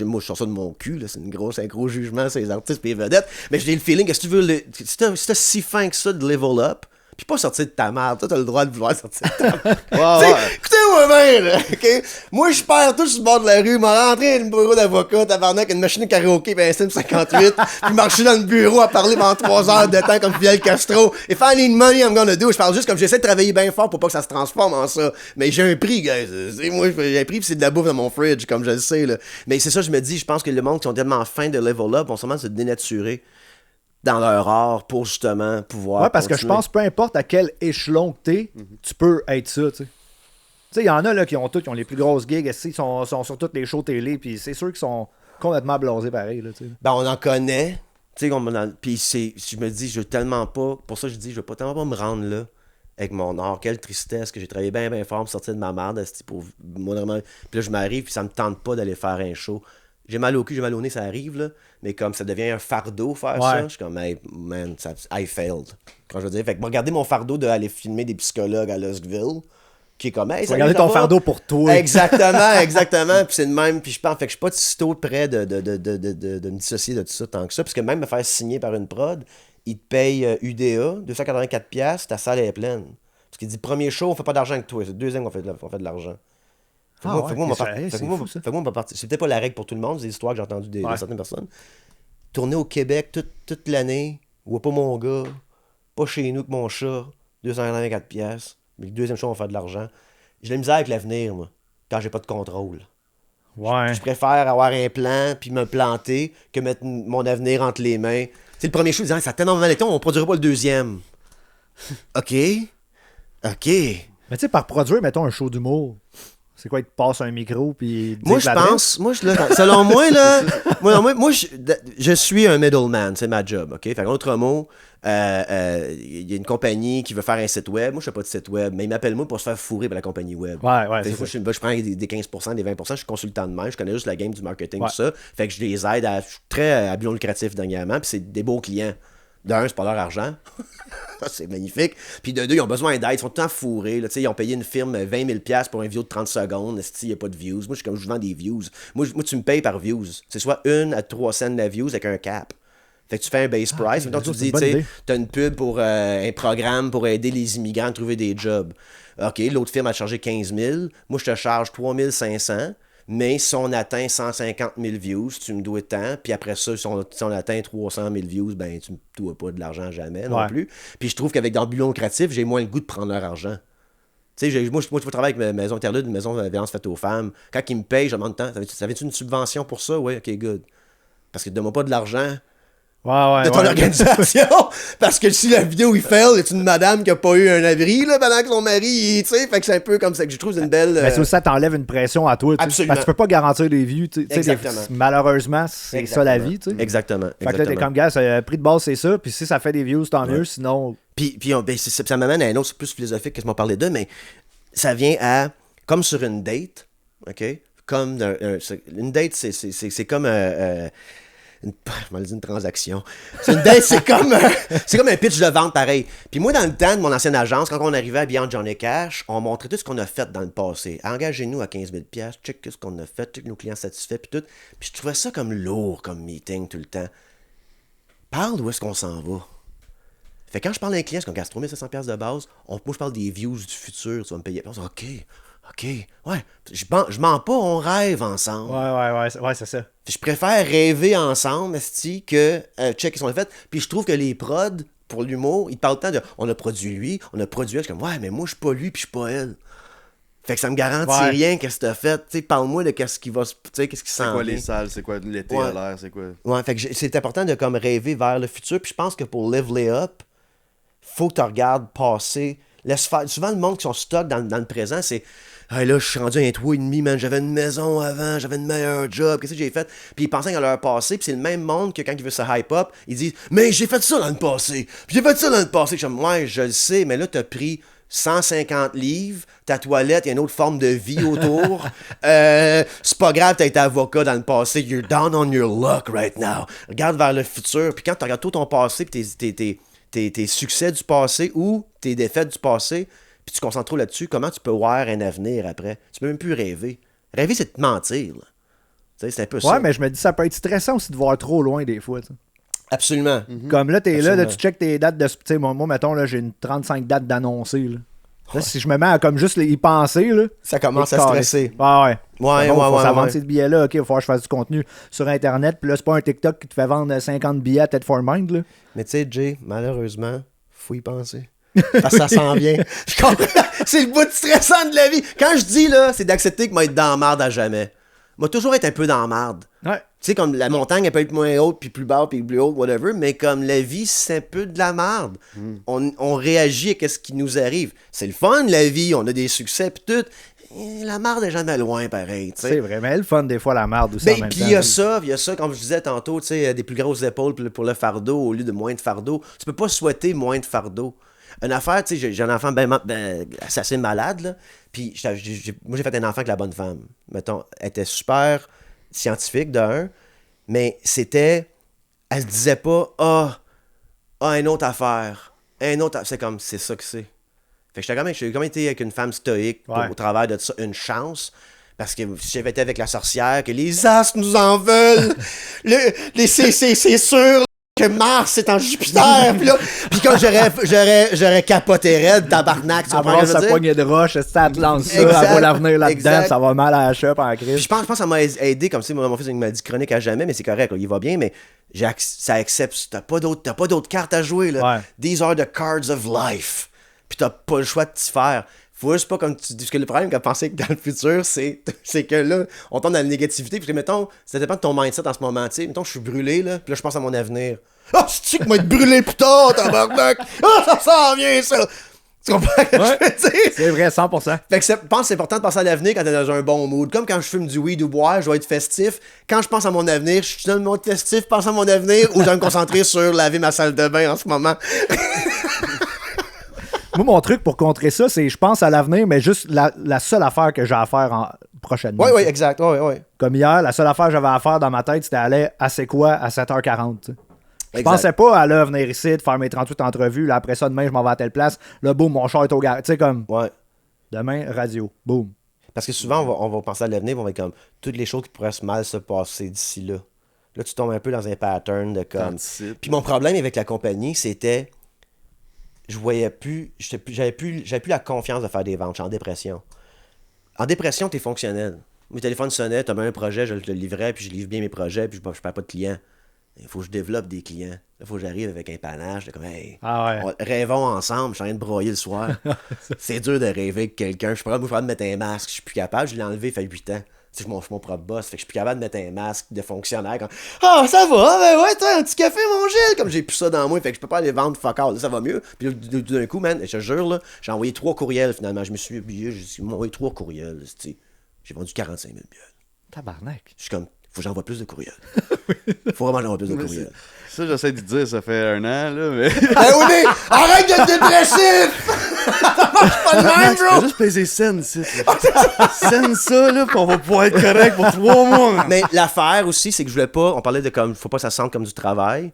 Moi, je sors ça de mon cul, là, c'est un gros jugement, c'est les artistes et les vedettes. Mais j'ai le feeling que si tu veux, si t'as si fin que ça de level up, puis pas sortir de ta merde, toi t'as le droit de vouloir sortir de ta merde. Écoutez-moi bien, là, ok? Moi, je perds tout sur le bord de la rue, m'a rentré dans le bureau d'avocat, tabarnak, une machine de karaoké, puis un SM58, puis marcher dans le bureau à parler pendant 3 heures de temps comme Fidel Castro. If I need money, I'm gonna do. Je parle juste comme j'essaie de travailler bien fort pour pas que ça se transforme en ça. Mais j'ai un prix, guys. Moi, j'ai un prix, puis c'est de la bouffe dans mon fridge, comme je le sais, là. Mais c'est ça, je me dis, je pense que le monde qui sont tellement fins de level up vont sûrement se dénaturer dans leur art pour justement pouvoir. Ouais, parce que je pense, peu importe à quel échelon que t'es, tu peux être ça, tu sais. Tu sais, il y en a là qui ont les plus grosses gigs, ils sont sur toutes les shows télé, puis c'est sûr qu'ils sont complètement blasés pareil, là, tu sais. Ben, on en connaît, tu sais, puis je me dis, je veux tellement pas, pour ça je dis, je veux pas tellement pas me rendre là avec mon art, quelle tristesse que j'ai travaillé bien fort pour sortir de ma merde, pour moi vraiment. Puis là je m'arrive, puis ça me tente pas d'aller faire un show. J'ai mal au cul, j'ai mal au nez, ça arrive, là. Mais comme ça devient un fardeau faire ça, je suis comme, hey, man, I failed. Quand je veux dire, fait que regardez mon fardeau d'aller filmer des psychologues à Luskville, qui est comme, hey, regardez ton fardeau pour toi. Exactement. Puis c'est le même, puis je pense, fait que je suis pas si tôt près de me dissocier de tout ça tant que ça, parce que même me faire signer par une prod, ils te payent UDA, 284$, ta salle est pleine. Parce qu'il dit, premier show, on fait pas d'argent avec toi, c'est le deuxième qu'on fait de l'argent. C'est peut-être pas la règle pour tout le monde, c'est des histoires que j'ai entendues de certaines personnes. Tourner au Québec toute l'année, vois pas mon gars, pas chez nous que mon chat, 224$, mais le deuxième show on va faire de l'argent. J'ai de la misère avec l'avenir, moi, quand j'ai pas de contrôle. Ouais. Je préfère avoir un plan puis me planter que mettre mon avenir entre les mains. C'est le premier show, disant ça a tellement mal été, on produira pas le deuxième. OK. Mais tu sais, par produire, mettons un show d'humour. C'est quoi, il te passe un micro puis moi je pense, selon moi là, moi je suis un middleman, c'est ma job, ok. Fait en autre mot, il y a une compagnie qui veut faire un site web, moi je fais pas de site web, mais ils m'appellent moi pour se faire fourrer par la compagnie web. Ouais. Je prends des 15%, des 20%, je suis consultant de même, je connais juste la game du marketing tout ça, fait que je les aide je suis très à bilan lucratif dernièrement, puis c'est des beaux clients. D'un, c'est pas leur argent. C'est magnifique. Puis de deux, ils ont besoin d'aide. Ils sont tout le temps fourrés. Là. Ils ont payé une firme 20 000 $, pour une vidéo de 30 secondes. Il n'y a pas de views. Moi, je suis comme, je vends des views. Moi, tu me payes par views. C'est soit 1 à 3 cents de la views avec un cap. Fait que tu fais un base price. Maintenant, tu te dis, tu sais, t'as une pub pour un programme pour aider les immigrants à trouver des jobs. OK, l'autre firme a chargé 15 000. Moi, je te charge 3 500. Mais si on atteint 150 000 views, tu me dois tant. Puis après ça, si on atteint 300 000 views, ben tu me dois pas de l'argent jamais non plus. Puis je trouve qu'avec dans le but lucratif, j'ai moins le goût de prendre leur argent. Tu sais, moi, je travaille avec Maison Interlude, une maison de violence faite aux femmes. Quand ils me payent, je demande tant. T'avais-tu une subvention pour ça? Oui, OK, good. Parce que donne-moi pas de l'argent. De ton organisation. Parce que si la vidéo il fail, c'est une madame qui a pas eu un abri là, pendant que son mari, tu sais, fait que c'est un peu comme ça que je trouve une belle. Mais ça t'enlève une pression à toi. Absolument. Parce que tu peux pas garantir des vues. Malheureusement, c'est ça la vie. T'sais. Exactement. Fait que là, t'es comme gars, prix de base, c'est ça. Puis si ça fait des views, tant mieux. Sinon. Puis ça m'amène à un autre plus philosophique que je m'en parlais de, mais ça vient à. Comme sur une date, OK? Comme une date, c'est comme une transaction. C'est comme un pitch de vente pareil. Puis moi, dans le temps de mon ancienne agence, quand on arrivait à Beyond Johnny Cash, on montrait tout ce qu'on a fait dans le passé. Engagez-nous à 15 000 $, check ce qu'on a fait, check nos clients satisfaits, puis tout. Puis je trouvais ça comme lourd, comme meeting tout le temps. Parle d'où est-ce qu'on s'en va. Fait que quand je parle à un client, c'est qu'on gagne 3 700 $ de base, moi je parle des views du futur, tu vas me payer. Puis on dit, OK, ouais, je mens pas, on rêve ensemble. Ouais, c'est ça. Je préfère rêver ensemble, esti, que checker ce qu'on a fait. Puis je trouve que les prods, pour l'humour, ils parlent tant de on a produit lui, on a produit elle. Je suis comme, ouais, mais moi, je suis pas lui, puis je suis pas elle. Fait que ça me garantit rien qu'est-ce que t'as fait. T'sais, parle-moi de qu'est-ce qui va se. Qu'est-ce qui s'en vient. C'est quoi les salles, c'est quoi l'été à l'air, c'est quoi. Ouais, fait que c'est important de comme rêver vers le futur. Puis je pense que pour Live Lay Up, faut que tu regardes passer. Laisse faire. Souvent, le monde qui sont stock dans le présent, c'est. Hey, là, je suis rendu à un toit et demi, man. J'avais une maison avant, j'avais une meilleure job. Qu'est-ce que j'ai fait? Puis ils pensaient qu'à leur passé, puis c'est le même monde que quand ils veulent se hype up, ils disent, mais j'ai fait ça dans le passé. Puis j'ai fait ça dans le passé. Je suis comme, ouais, je le sais, mais là, t'as pris 150 livres, ta toilette, il y a une autre forme de vie autour. C'est pas grave, t'as été avocat dans le passé. You're down on your luck right now. Regarde vers le futur. Puis quand tu regardes tout ton passé, puis tes succès du passé ou tes défaites du passé, puis tu te concentres trop là-dessus, comment tu peux voir un avenir après? Tu peux même plus rêver. Rêver, c'est te mentir. Là. Tu sais, c'est un peu ça. Ouais, mais je me dis, ça peut être stressant aussi de voir trop loin des fois. T'sais. Absolument. Comme là, t'es là, tu checkes tes dates de... Tu sais, moi, mettons, là, j'ai une 35 dates d'annoncés. Là, si je me mets à comme juste y penser, là, ça commence à stresser. Ouais. Faut vendre ces billets-là, OK, il va falloir que je fasse du contenu sur Internet. Puis là, c'est pas un TikTok qui te fait vendre 50 billets à Ted for Mind. Là. Mais tu sais, Jay, malheureusement, faut y penser. Parce que ça s'en vient. Je comprends. C'est le bout stressant de la vie. Quand je dis, là, c'est d'accepter que moi être dans la marde à jamais. Moi, toujours être un peu dans la marde. Ouais. Tu sais, comme la montagne, elle peut être moins haute, puis plus bas, puis plus haute, whatever, mais comme la vie, c'est un peu de la marde. On réagit à ce qui nous arrive. C'est le fun, la vie, on a des succès, puis tout. Et la marde est jamais loin, pareil. T'sais. C'est vrai, mais elle fun des fois, la marde aussi. Puis il y a ça, comme je disais tantôt, tu sais, des plus grosses épaules pour le fardeau au lieu de moins de fardeau. Tu peux pas souhaiter moins de fardeau. Une affaire, tu sais, j'ai un enfant assez malade, là. Puis moi, j'ai fait un enfant avec la bonne femme. Mettons, elle était super scientifique, d'un, mais c'était. Elle se disait pas, une autre affaire. C'est comme, c'est ça que c'est. Fait que j'ai quand même été avec une femme stoïque au travers de ça, une chance. Parce que si j'avais été avec la sorcière, que les astres nous en veulent, c'est sûr que Mars est en Jupiter, puis quand j'aurais capoté raide, tabarnak, tu comprends ce que je veux dire? Sa poignée de roche, ça te lance ça, elle va l'avenir là-dedans, ça va mal à la chute en crise. Je pense que ça m'a aidé, comme si mon fils m'a dit chronique à jamais, mais c'est correct, là, il va bien, mais ça accepte, t'as pas d'autres cartes à jouer, là. These are the cards of life. Puis t'as pas le choix de t'y faire. Faut juste pas comme tu dis. Parce que le problème quand penser que dans le futur, c'est que là, on tombe dans la négativité. Puis mettons, ça dépend de ton mindset en ce moment. Tu sais, mettons, je suis brûlé, là. Puis là, je pense à mon avenir. C'est-tu que moi être brûlé plus tard, tabarnak? Ça s'en vient, ça! Tu comprends ce que je veux dire? C'est vrai, 100%. Fait que je pense que c'est important de penser à l'avenir quand t'es dans un bon mood. Comme quand je fume du weed ou boire, je vais être festif. Quand je pense à mon avenir, je suis dans le mode festif, pense à mon avenir, ou je vais me concentrer sur laver ma salle de bain en ce moment. Moi, mon truc pour contrer ça, c'est je pense à l'avenir, mais juste la seule affaire que j'ai à faire prochainement. Oui, exact. Oui. Comme hier, la seule affaire que j'avais à faire dans ma tête, c'était aller à C'est quoi à 7h40. T'sais. Je pensais pas à là, venir ici, de faire mes 38 entrevues, là, après ça, demain, je m'en vais à telle place, là, boum, mon char est au garage. Tu sais, comme, Ouais. demain, radio, boum. Parce que souvent, on va penser à l'avenir, on va être comme toutes les choses qui pourraient mal se passer d'ici là. Là, tu tombes un peu dans un pattern de comme. T'anticipes. Puis mon problème avec la compagnie, c'était. Je voyais plus. J'avais plus la confiance de faire des ventes. Je suis en dépression. En dépression, t'es fonctionnel. Mes téléphones sonnaient, t'as même un projet, je le livrais, puis je livre bien mes projets, puis je perds pas de clients. Il faut que je développe des clients. Il faut que j'arrive avec un panache de comme, hey, rêvons ensemble, je suis en train de broyer le soir. C'est dur de rêver avec quelqu'un. Je suis pas capable de mettre un masque, je suis plus capable, je l'ai enlevé, il fait 8 ans. Tu sais, je suis mon propre boss, fait que je suis plus capable de mettre un masque de fonctionnaire comme ah, ça va, ben ouais, toi, un petit café, mon Gilles, comme j'ai plus ça dans moi, fait que je peux pas aller vendre fuck all, là, ça va mieux. Puis là, d'un coup, man, je te jure, là, j'ai envoyé 3 courriels finalement, je me suis oublié, j'ai envoyé 3 courriels, j'ai vendu 45 000 billets. Tabarnak. Je suis comme, faut que j'envoie plus de courriels. Faut vraiment que j'envoie plus de courriels. Ça, j'essaie de dire, ça fait 1 an, là, mais. Eh oui, mais arrête d'être dépressif! Ça marche pas de même, Faut bro! juste peser scène, scène ça, là, pis on va pouvoir être correct pour 3 mois. Mais l'affaire aussi, c'est que je voulais pas, on parlait de comme, faut pas que ça sente comme du travail.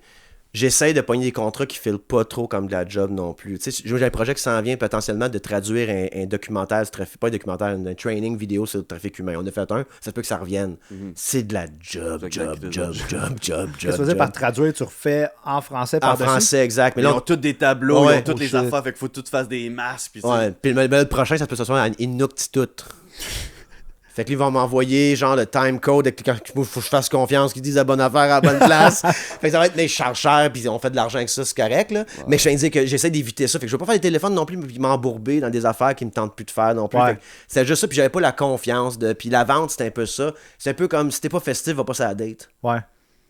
J'essaie de pogner des contrats qui filent pas trop comme de la job non plus. Tu sais, j'ai un projet qui s'en vient potentiellement de traduire un documentaire, pas un documentaire, un training vidéo sur le trafic humain. On a fait un, ça peut que ça revienne. C'est de la job. Qu'est-ce que tu veux dire par traduire, tu refais en français En par-dessus? français, exact. Mais Ils là, ont tous des tableaux, Ouais, ils ont toutes oh les shit. affaires, fait qu'il faut que tu fasses des masques. Pis ouais. Puis le prochain, ça peut se faire en Inuktitut. Fait que là, ils vont m'envoyer genre le time code quand il faut que je fasse confiance, qu'ils disent la bonne affaire à la bonne place. Fait que ça va être mes cher, puis on fait de l'argent avec ça, c'est correct, là. Ouais. Mais je tiens à dire que j'essaie d'éviter ça. Fait que je veux pas faire des téléphones non plus, puis m'embourber dans des affaires qui me tentent plus de faire non plus. Ouais. C'est juste ça, puis j'avais pas la confiance de. Puis la vente, c'était un peu ça. C'est un peu comme si t'es pas festif, va pas sur la date. Ouais.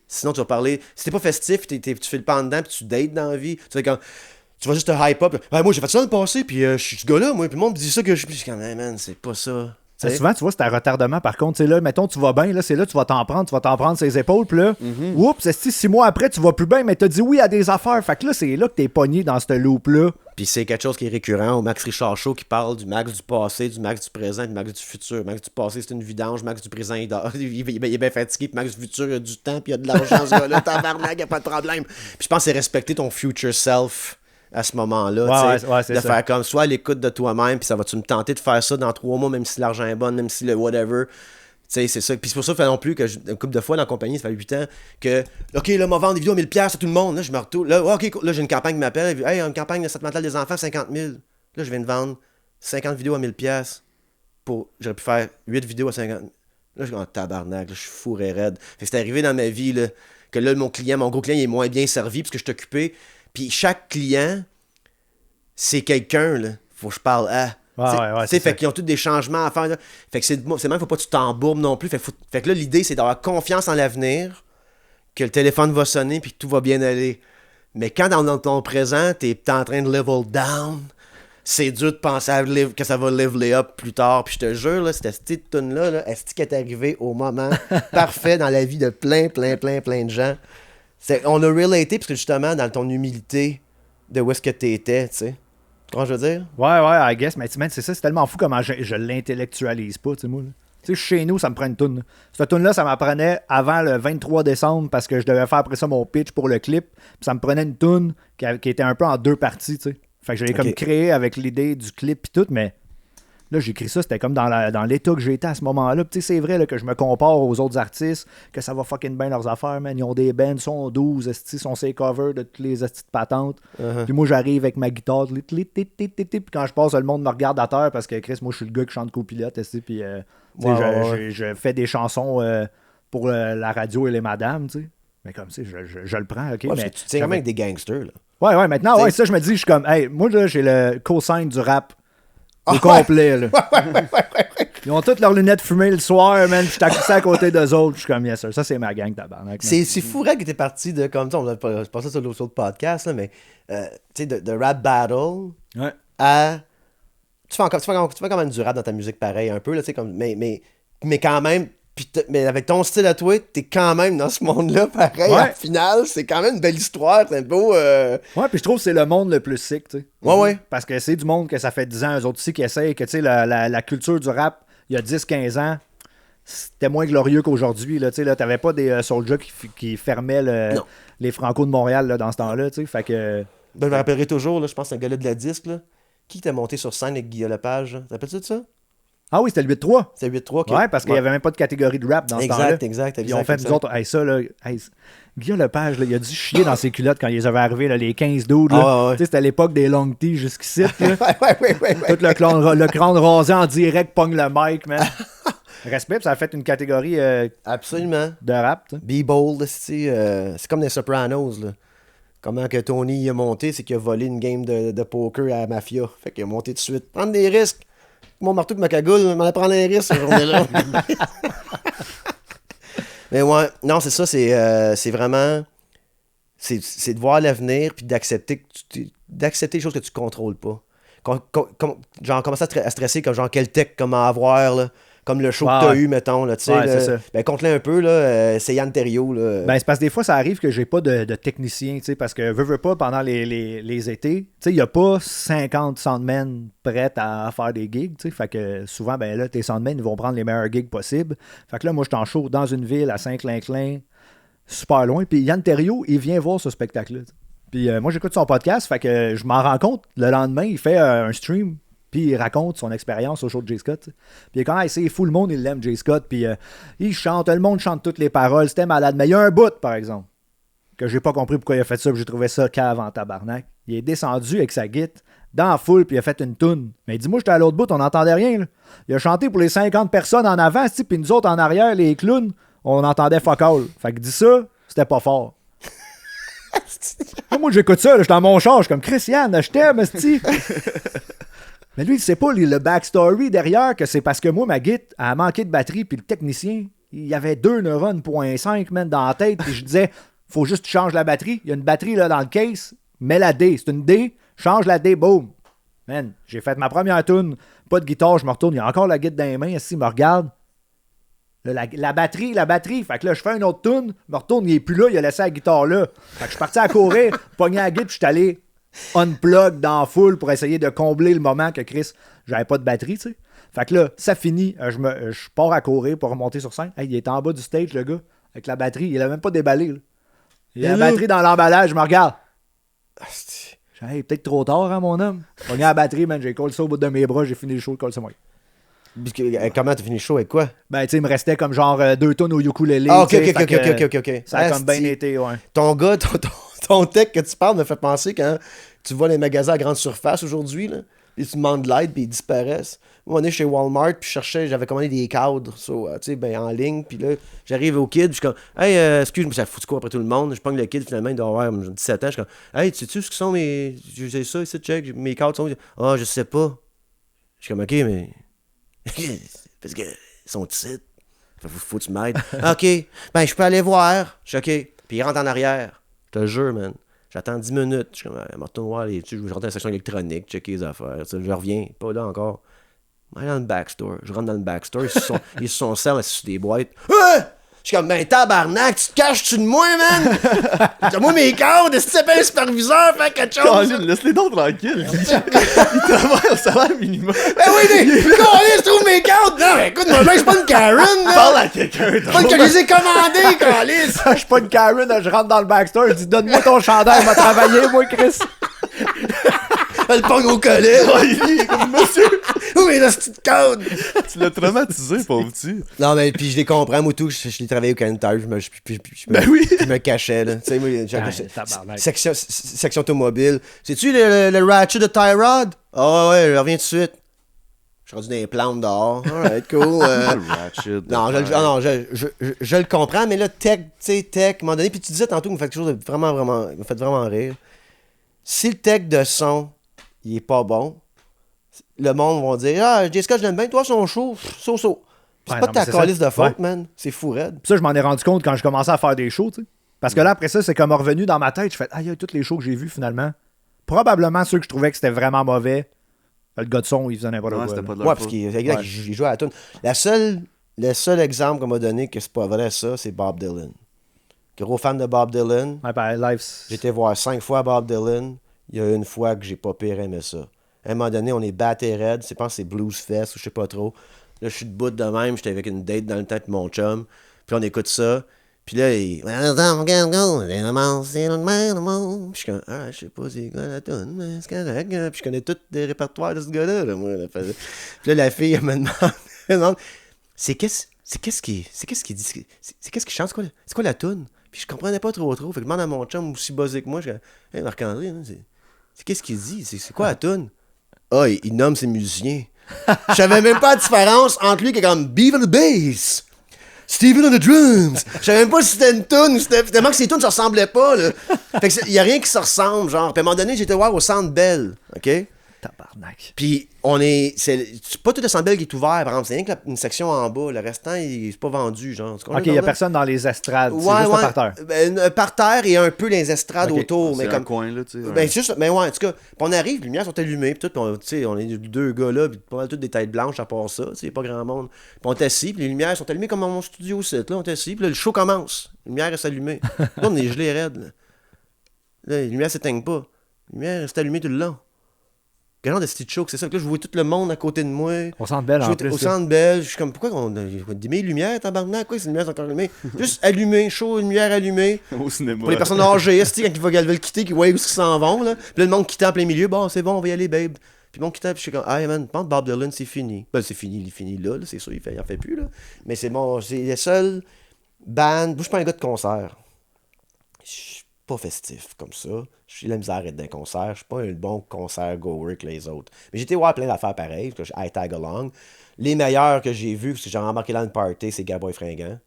Sinon, tu vas parler. Si t'es pas festif, tu fais le pas en dedans, puis tu dates dans la vie. Tu fais comme. Tu vas juste te hype up. Ouais, moi, j'ai fait ça dans le passé, puis je suis ce gars-là, moi. Puis le monde me dit ça que je suis comme, hey, man, c'est pas ça. Souvent, tu vois, c'est un retardement. Par contre, tu sais, là, mettons, tu vas bien, là, c'est là, tu vas t'en prendre ses épaules, puis là, oups, c'est 6 mois après, tu vas plus bien, mais t'as dit oui à des affaires. Fait que là, c'est là que t'es pogné dans ce loop-là. Puis c'est quelque chose qui est récurrent au Max Richard Show qui parle du Max du passé, du Max du présent, du Max du futur. Max du passé, c'est une vidange. Max du présent, il dort. Il est bien fatigué. Puis Max du futur, il a du temps, puis il a de l'argent, ce gars-là. Tabarnak, y a pas de problème. Puis je pense que c'est respecter ton future self à ce moment-là, c'est de ça. faire comme soit à l'écoute de toi-même, puis ça va-tu me tenter de faire ça dans 3 mois, même si l'argent est bon, même si le whatever. Tu sais, c'est ça. Puis c'est pour ça que non plus que une couple de fois dans la compagnie, ça fait 8 ans, que OK, là, m'a vendre des vidéos à 1000$ à tout le monde. Là, je me retourne. Là, OK, là, j'ai une campagne qui m'appelle. Hey, une campagne de cette mentale des enfants, 50 000. Là, je viens de vendre 50 vidéos à 1000$. J'aurais pu faire 8 vidéos à 50 000. Là, je suis en tabarnak, là, je suis fourré raide. Fait que c'est arrivé dans ma vie, là, que là, mon gros client, il est moins bien servi parce que je suis occupé. Puis chaque client, c'est quelqu'un, là. Faut que je parle à. Fait qu'ils ont tous des changements à faire. Là. Fait que c'est même, faut pas que tu t'embourbes non plus. Fait que là, l'idée, c'est d'avoir confiance en l'avenir, que le téléphone va sonner puis que tout va bien aller. Mais quand dans ton présent, t'es en train de level down, c'est dur de penser que ça va leveler up plus tard. Puis je te jure, là, cette petite tune-là, est-ce qu'elle est arrivée au moment parfait dans la vie de plein de gens? On a relaté, parce que justement, dans ton humilité de où est-ce que t'étais, tu sais. Tu vois ce que je veux dire? Ouais, I guess. Mais c'est ça, c'est tellement fou comment je l'intellectualise pas, tu sais, moi. Tu sais, chez nous, ça me prend une toune. Cette toune-là, ça m'apprenait avant le 23 décembre parce que je devais faire après ça mon pitch pour le clip. Puis ça me prenait une toune qui était un peu en 2 parties, tu sais. Fait que je l'ai comme créé avec l'idée du clip et tout, mais là, j'ai écrit ça, c'était comme dans l'état que j'étais à ce moment-là. Tu sais, c'est vrai là, que je me compare aux autres artistes, que ça va fucking bien leurs affaires, man. Ils ont des bands, sont 12, esti, sont ses covers de toutes les estis de patentes. Puis moi, j'arrive avec ma guitare, puis quand je passe, le monde me regarde à terre parce que Chris, moi, je suis le gars qui chante copilote, esti, puis je fais des chansons pour la radio et les madames, tu sais. Mais comme ça, je le prends, ok. Mais tu tiens même avec des gangsters, là. Ouais, maintenant, ça, je me dis, je suis comme, hey, moi, là, j'ai le cosign du rap. Au complet, là. Ils ont toutes leurs lunettes fumées le soir, man. Je suis accouché à côté d'eux autres. Je suis comme, yes, sir. Ça, c'est ma gang, tabarnak. C'est fou, Rag, que t'es parti de, comme ça, on a passé sur l'autre podcast, là, mais, tu sais, de rap battle à. Tu fais quand même du rap dans ta musique pareil, un peu, là, tu sais, comme. Mais quand même. Mais avec ton style à toi, t'es quand même dans ce monde-là, pareil. Au final, c'est quand même une belle histoire. C'est un beau. Ouais, puis je trouve que c'est le monde le plus sick, tu sais. Ouais. Parce que c'est du monde que ça fait 10 ans, eux autres aussi, qui essayent, que tu sais, la culture du rap, il y a 10-15 ans, c'était moins glorieux qu'aujourd'hui. Là, t'avais pas des Soulja qui fermaient les Franco de Montréal là, dans ce temps-là. Fait que. Ben, je me rappellerai toujours, là, je pense, un gars-là de la disque. Là. Qui était monté sur scène avec Guillaume Lepage? T'appelles-tu de ça? Ah oui, c'était le 8-3. C'était 8-3. Ouais, parce qu'il n'y avait même pas de catégorie de rap dans ce temps-là. Exact. Ils ont fait nous autres. Hey, ça, là. Guillaume Lepage, là, il a dû chier dans ses culottes quand ils avaient arrivé, là, les 15 dudes. Ouais. C'était à l'époque des long tees jusqu'ici. ouais. Tout le crâne rasé en direct, pogne le mic, man. Respect, ça a fait une catégorie Absolument. de rap. Be bold, c'est comme des Sopranos. Là. Comment que Tony a monté, c'est qu'il a volé une game de poker à la mafia. Fait qu'il a monté tout de suite. Prendre des risques. Mon marteau de ma cagoule, m'en a prendre un risque cette journée-là. Mais ouais, non, c'est ça, c'est vraiment... C'est de voir l'avenir puis d'accepter les choses que tu contrôles pas. Genre, commencer à stresser comme genre quel tech, comment avoir, là. Comme le show que t'as eu, mettons, là, tu sais. C'est ça. Ben, compte-le un peu, là, c'est Yann Terriot, là. Ben, c'est parce que des fois, ça arrive que j'ai pas de technicien, tu sais, parce que veux pas, pendant les étés, tu sais, il y a pas 50 soundmen prêts à faire des gigs, tu sais, fait que souvent, ben là, tes soundmen, ils vont prendre les meilleurs gigs possibles. Fait que là, moi, je suis en show dans une ville à Saint-Clinclin, super loin, puis Yann Terriot, il vient voir ce spectacle-là. Puis moi, j'écoute son podcast, fait que je m'en rends compte, le lendemain, il fait un stream. Puis il raconte son expérience au show de J. Scott. T'sais. Puis quand c'est fou, le monde, il l'aime, J. Scott. Puis il chante, le monde chante toutes les paroles. C'était malade. Mais il y a un bout, par exemple, que j'ai pas compris pourquoi il a fait ça. Puis j'ai trouvé ça cave en tabarnak. Il est descendu avec sa guitare dans la foule, puis il a fait une toune. Mais il dit, moi, j'étais à l'autre bout, on n'entendait rien. Là. Il a chanté pour les 50 personnes en avant, puis nous autres en arrière, les clowns, on entendait fuck all. Fait que dit ça, c'était pas fort. Moi, j'écoute ça, j'étais dans mon char, je suis comme Christian, je t'aime, esti. Mais lui, il sait pas le backstory derrière, que c'est parce que moi, ma guitare a manqué de batterie, puis le technicien, il y avait 2 neurones .5 man, dans la tête, puis je disais, faut juste que tu changes la batterie. Il y a une batterie là dans le case, mets la D. C'est une D, change la D, boum. Man, j'ai fait ma première tune, pas de guitare, je me retourne, il y a encore la guitare dans les mains, ici, il me regarde. Là, la batterie. Fait que là, je fais une autre tune, je me retourne, il est plus là, il a laissé la guitare là. Fait que je suis parti à courir, pogné la guitare, puis je suis allé unplug dans la foule pour essayer de combler le moment que Chris, j'avais pas de batterie, tu sais. Fait que là, ça finit, je pars à courir pour remonter sur scène. Hey, il est en bas du stage, le gars, avec la batterie. Il a même pas déballé, là. Il a la batterie dans l'emballage, je me regarde. Hey, peut-être trop tard, hein, mon homme. Pogné la batterie, man, j'ai collé ça au bout de mes bras, j'ai fini le show, collé ça moi. Comment t'as fini le show avec quoi? Ben, tu sais, il me restait comme genre 2 tonnes au ukulélé. Ah, ok. Ça a comme bien été, ouais. Ton gars, ton tech que tu parles me fait penser quand tu vois les magasins à grande surface aujourd'hui, là, et tu demandes de l'aide, puis ils disparaissent. Moi, on est chez Walmart, puis j'avais commandé des cadres en ligne, puis là, j'arrive au kid, puis je suis comme, hey, excuse-moi, ça fout quoi après tout le monde, je pogne le kid, finalement, il doit avoir 17 ans, je suis comme, hey, sais-tu ce que sont mes. J'ai ça ici, check, mes cadres sont. Ah, je sais pas. Je suis comme, ok, mais. Parce que ils sont ici. Faut que tu m'aides. Ok, ben, je peux aller voir. Je suis ok. Puis il rentre en arrière. Je te jure, man. J'attends 10 minutes. Je suis comme, je retourne voir je rentre dans la section électronique, checker les affaires. Je reviens. Pas là encore. Je dans le backstore. Je rentre dans le backstore. Ils se sont serrés sur des boîtes. Je suis comme, ben tabarnak, tu te caches-tu de moi, man? Moi, mes cadres, si tu s'appelles un superviseur, faire quelque chose. Colin, laisse-les donc tranquilles. Ils travaillent au salaire minimum. Ben oui, je trouve mes cadres. Non, mais écoute, moi, je suis pas une Karen, là. Parle à quelqu'un. Pas que je les ai commandés, Calis. Je suis pas une Karen, je rentre dans le backstore, je dis, donne-moi ton chandail, il m'a travaillé, moi, Chris. Elle pogne au collet. Monsieur. Où est la petite code? Tu l'as traumatisé, pauvre petit. Non, mais puis je les comprends, moi, tout. Je l'ai travaillé au Canada, je me cachais, là. Tu sais, moi, section automobile. Sais-tu le ratchet de Tyrod? Ah ouais, je reviens tout de suite. Je suis rendu dans les plantes dehors. Alright, cool. Non, je le comprends, mais là, tech, à un moment donné, puis tu disais tantôt, il me fait quelque chose de il me fait vraiment rire. Si le tech de son, il est pas bon, le monde va dire, ah, Jessica, je l'aime bien, toi, son show, so. C'est pas ta calice de faute, man. C'est fou raide. Ça, je m'en ai rendu compte quand je commençais à faire des shows, tu sais. Parce que là, après ça, c'est comme revenu dans ma tête. Je fais, aïe, tous les shows que j'ai vus, finalement. Probablement ceux que je trouvais que c'était vraiment mauvais. Le gars de son, il faisait n'importe quoi. C'était pas de leur ouais, parce qu'il jouait à la tune. Le seul exemple qu'on m'a donné que c'est pas vrai, ça, c'est Bob Dylan. Gros fan de Bob Dylan. Ouais, ben, live. J'ai été voir 5 fois Bob Dylan. Il y a une fois que j'ai pas pire aimé ça. À un moment donné, on est batté raide. Je pense que c'est Blues Fest ou je sais pas trop. Là, je suis debout de même, j'étais avec une date dans le temps de mon chum. Puis on écoute ça. Puis là, il. Puis je suis comme, je sais pas c'est quoi la toune, mais c'est correct. Puis je connais tous les répertoires de ce gars-là, là, moi. Là. Puis là, la fille, elle me demande, c'est qu'est-ce qu'il dit? C'est qu'est-ce qu'il chante? C'est quoi la toune? Puis je comprenais pas trop. Fait que je demande à mon chum aussi buzzé que moi. Je dis, hey, Marc-André, hein, c'est qu'est-ce qu'il dit? C'est quoi la toune? Ah, il nomme ses musiciens. Je savais même pas la différence entre lui qui est comme Beav on the bass, Steven on the drums. Je savais même pas si c'était une toune ou c'était tellement que ces tounes se ressemblaient pas, là. Fait que y a rien qui se ressemble, genre. Puis à un moment donné, j'étais voir au Centre Bell, OK? Tabarnak. Puis c'est pas tout le Centre Bell qui est ouvert, par exemple. C'est rien que une section en bas. Le restant, c'est pas vendu, genre. Ok, il y a personne dans les estrades. C'est juste un parterre. Par terre et un peu les estrades autour. C'est mais un comme coin, là, tu sais. Ben, c'est juste, mais ouais, en tout cas, pis on arrive, les lumières sont allumées, pis tout, pis on est deux gars là, pis pas mal toutes des têtes blanches à part ça, tu sais, pas grand monde. Pis on est assis, pis les lumières sont allumées comme dans mon studio site, là, on est assis, pis là, le show commence. Les lumières restent allumées. Là, on est gelés raides, là. Là, les lumières s'éteignent pas. Les lumières restent allumées tout le long. Quel genre de style show que c'est ça? Que là, je vois tout le monde à côté de moi. Au Centre Bell, en plus. Au Centre Bell, je suis comme, pourquoi on a des lumières, tabarnak? Quoi, ces lumières sont encore allumées? Juste allumées, chaud, lumière allumée. Au cinéma. Pour les personnes âgées, quand ils veulent le quitter, qui voient où ils s'en vont, là. Puis là, le monde quittait en plein milieu, bon, c'est bon, on va y aller, babe. Puis le monde quittait, puis je suis comme, ah, man, pense Bob Dylan, c'est fini. Ben, c'est fini, il est fini là, c'est sûr, il en fait plus, là. Mais c'est bon, c'est les seuls bands. Moi, je suis pas un gars de concert. Je suis pas festif comme ça. J'ai la misère d'être d'un concert. Je suis pas un bon concert goer que les autres. Mais j'ai été voir plein d'affaires pareilles, que I tag along. Les meilleurs que j'ai vus, parce que j'ai remarqué là une party, c'est Gaboy Fringant.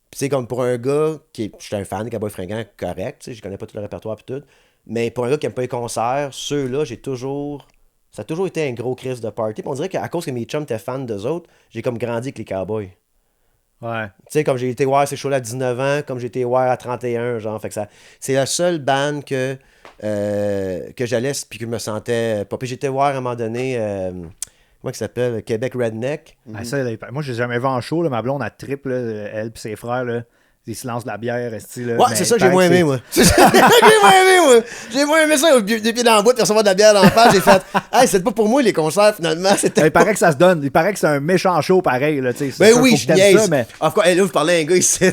Puis c'est comme pour un gars qui je suis un fan de Gaboy Fringant, correct, tu sais, je connais pas tout le répertoire et tout. Mais pour un gars qui aime pas les concerts, ceux-là, ça a toujours été un gros crise de party. Puis on dirait qu'à cause que mes chums étaient fans d'eux autres, j'ai comme grandi avec les Cowboys. Ouais. Tu sais, comme j'ai été voir ces shows-là à 19 ans, comme j'ai été voir à 31, genre. Fait que ça, c'est la seule band que j'allais, puis que je me sentais pas. Puis j'étais voir à un moment donné, comment il s'appelle, Québec Redneck. Ah, ça, moi, j'ai jamais vu en show, là, ma blonde, elle triple, elle et ses frères, là. Ils se lancent de la bière, là, ouais, c'est ça que j'ai moins aimé, moi. C'est ça que j'ai moins aimé, moi. J'ai moins aimé ça, des pieds dans la boîte, recevoir de la bière dans la face. J'ai fait, hey, c'est pas pour moi les concerts, finalement. Il paraît que ça se donne. Il paraît que c'est un méchant show, pareil, là, tu sais. Ben oui, je niaise. Mais... En tout cas, là, vous parlez à un gars ici.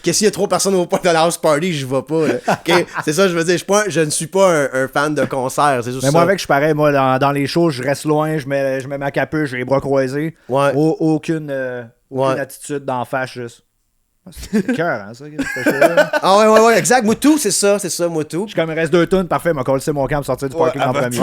Qu'est-ce qu'il y a trop de personnes au point de la house party, je vais pas. Là. Okay? C'est ça, je veux dire. Je ne suis pas un fan de concert. C'est juste mais ça. moi, avec, je suis pareil. Moi, dans les shows, je reste loin, je mets ma capuche, j'ai les bras croisés. Ouais. Aucune attitude d'en face, juste. C'est cœur, hein, ça. Ah ouais, exact. Moi tout, c'est ça, moi tout. Je suis comme, il reste 2 tonnes, parfait, m'a collé mon camp pour sortir du parking en premier.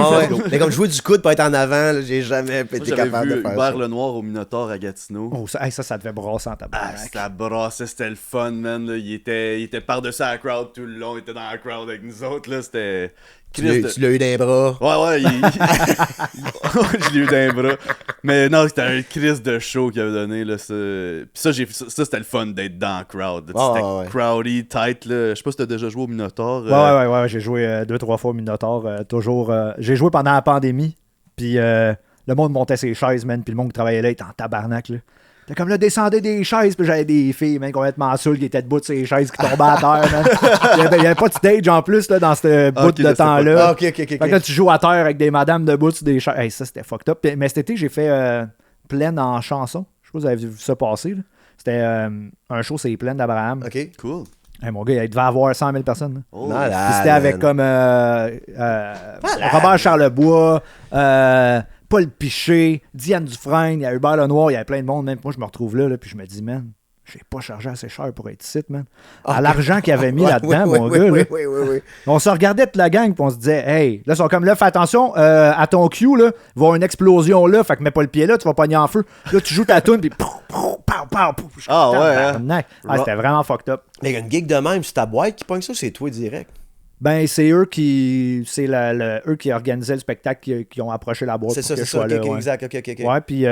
Mais comme je jouais du coude pour être en avant, là, j'ai jamais été capable de faire Hubert ça. Lenoir au Minotaur à Gatineau. Oh, ça devait brasser en tabarnak. Ah, ça brassait, c'était le fun, man. Là. Il était par-dessus la crowd tout le long, il était dans la crowd avec nous autres, là, c'était... Tu l'as eu d'un bras. Ouais, je l'ai eu d'un bras. Mais non, c'était un crise de show qu'il avait donné, là. Puis ça, c'était le fun d'être dans la crowd. C'était crowdy, tight, là. Je sais pas si t'as déjà joué au Minotaur. Ouais, j'ai joué 2-3 fois au Minotaur. Toujours. J'ai joué pendant la pandémie. Puis le monde montait ses chaises, man. Puis le monde qui travaillait là était en tabarnak, là. T'as comme là, descendait des chaises, puis j'avais des filles, man, complètement saoules qui étaient debout de ces chaises qui tombaient à terre, man. Il y avait pas de stage en plus, là, dans ce bout de temps-là. Ok. Fait que là, tu joues à terre avec des madames debout sur des chaises. Hey, ça, c'était fucked up. Mais cet été, j'ai fait Plaine en chanson. Je sais pas si vous avez vu ça passer, là. C'était un show, c'est Plaine d'Abraham. Ok, cool. Hey, mon gars, il devait avoir 100 000 personnes. Oh. C'était avec comme Robert Charlebois, Paul Piché, Diane Dufresne, il y a Hubert Lenoir, il y avait plein de monde. Même moi, je me retrouve là, puis je me dis, man, j'ai pas chargé assez cher pour être ici, man. À l'argent qu'il avait mis là-dedans, mon gars. Oui. On se regardait toute la gang, puis on se disait, hey, là, ils sont comme là, fais attention, à ton cue, là, il va y avoir une explosion là, fait que mets pas le pied là, tu vas pogner en feu. Là, tu joues ta toune, puis ah ouais, c'était vraiment fucked up. Mais il y a une gig de même, c'est ta boîte qui pogne ça, c'est toi direct. Ben, c'est eux qui. C'est eux qui organisaient le spectacle qui ont approché la boîte. C'est ça, là, okay, exact, ok. Ouais, puis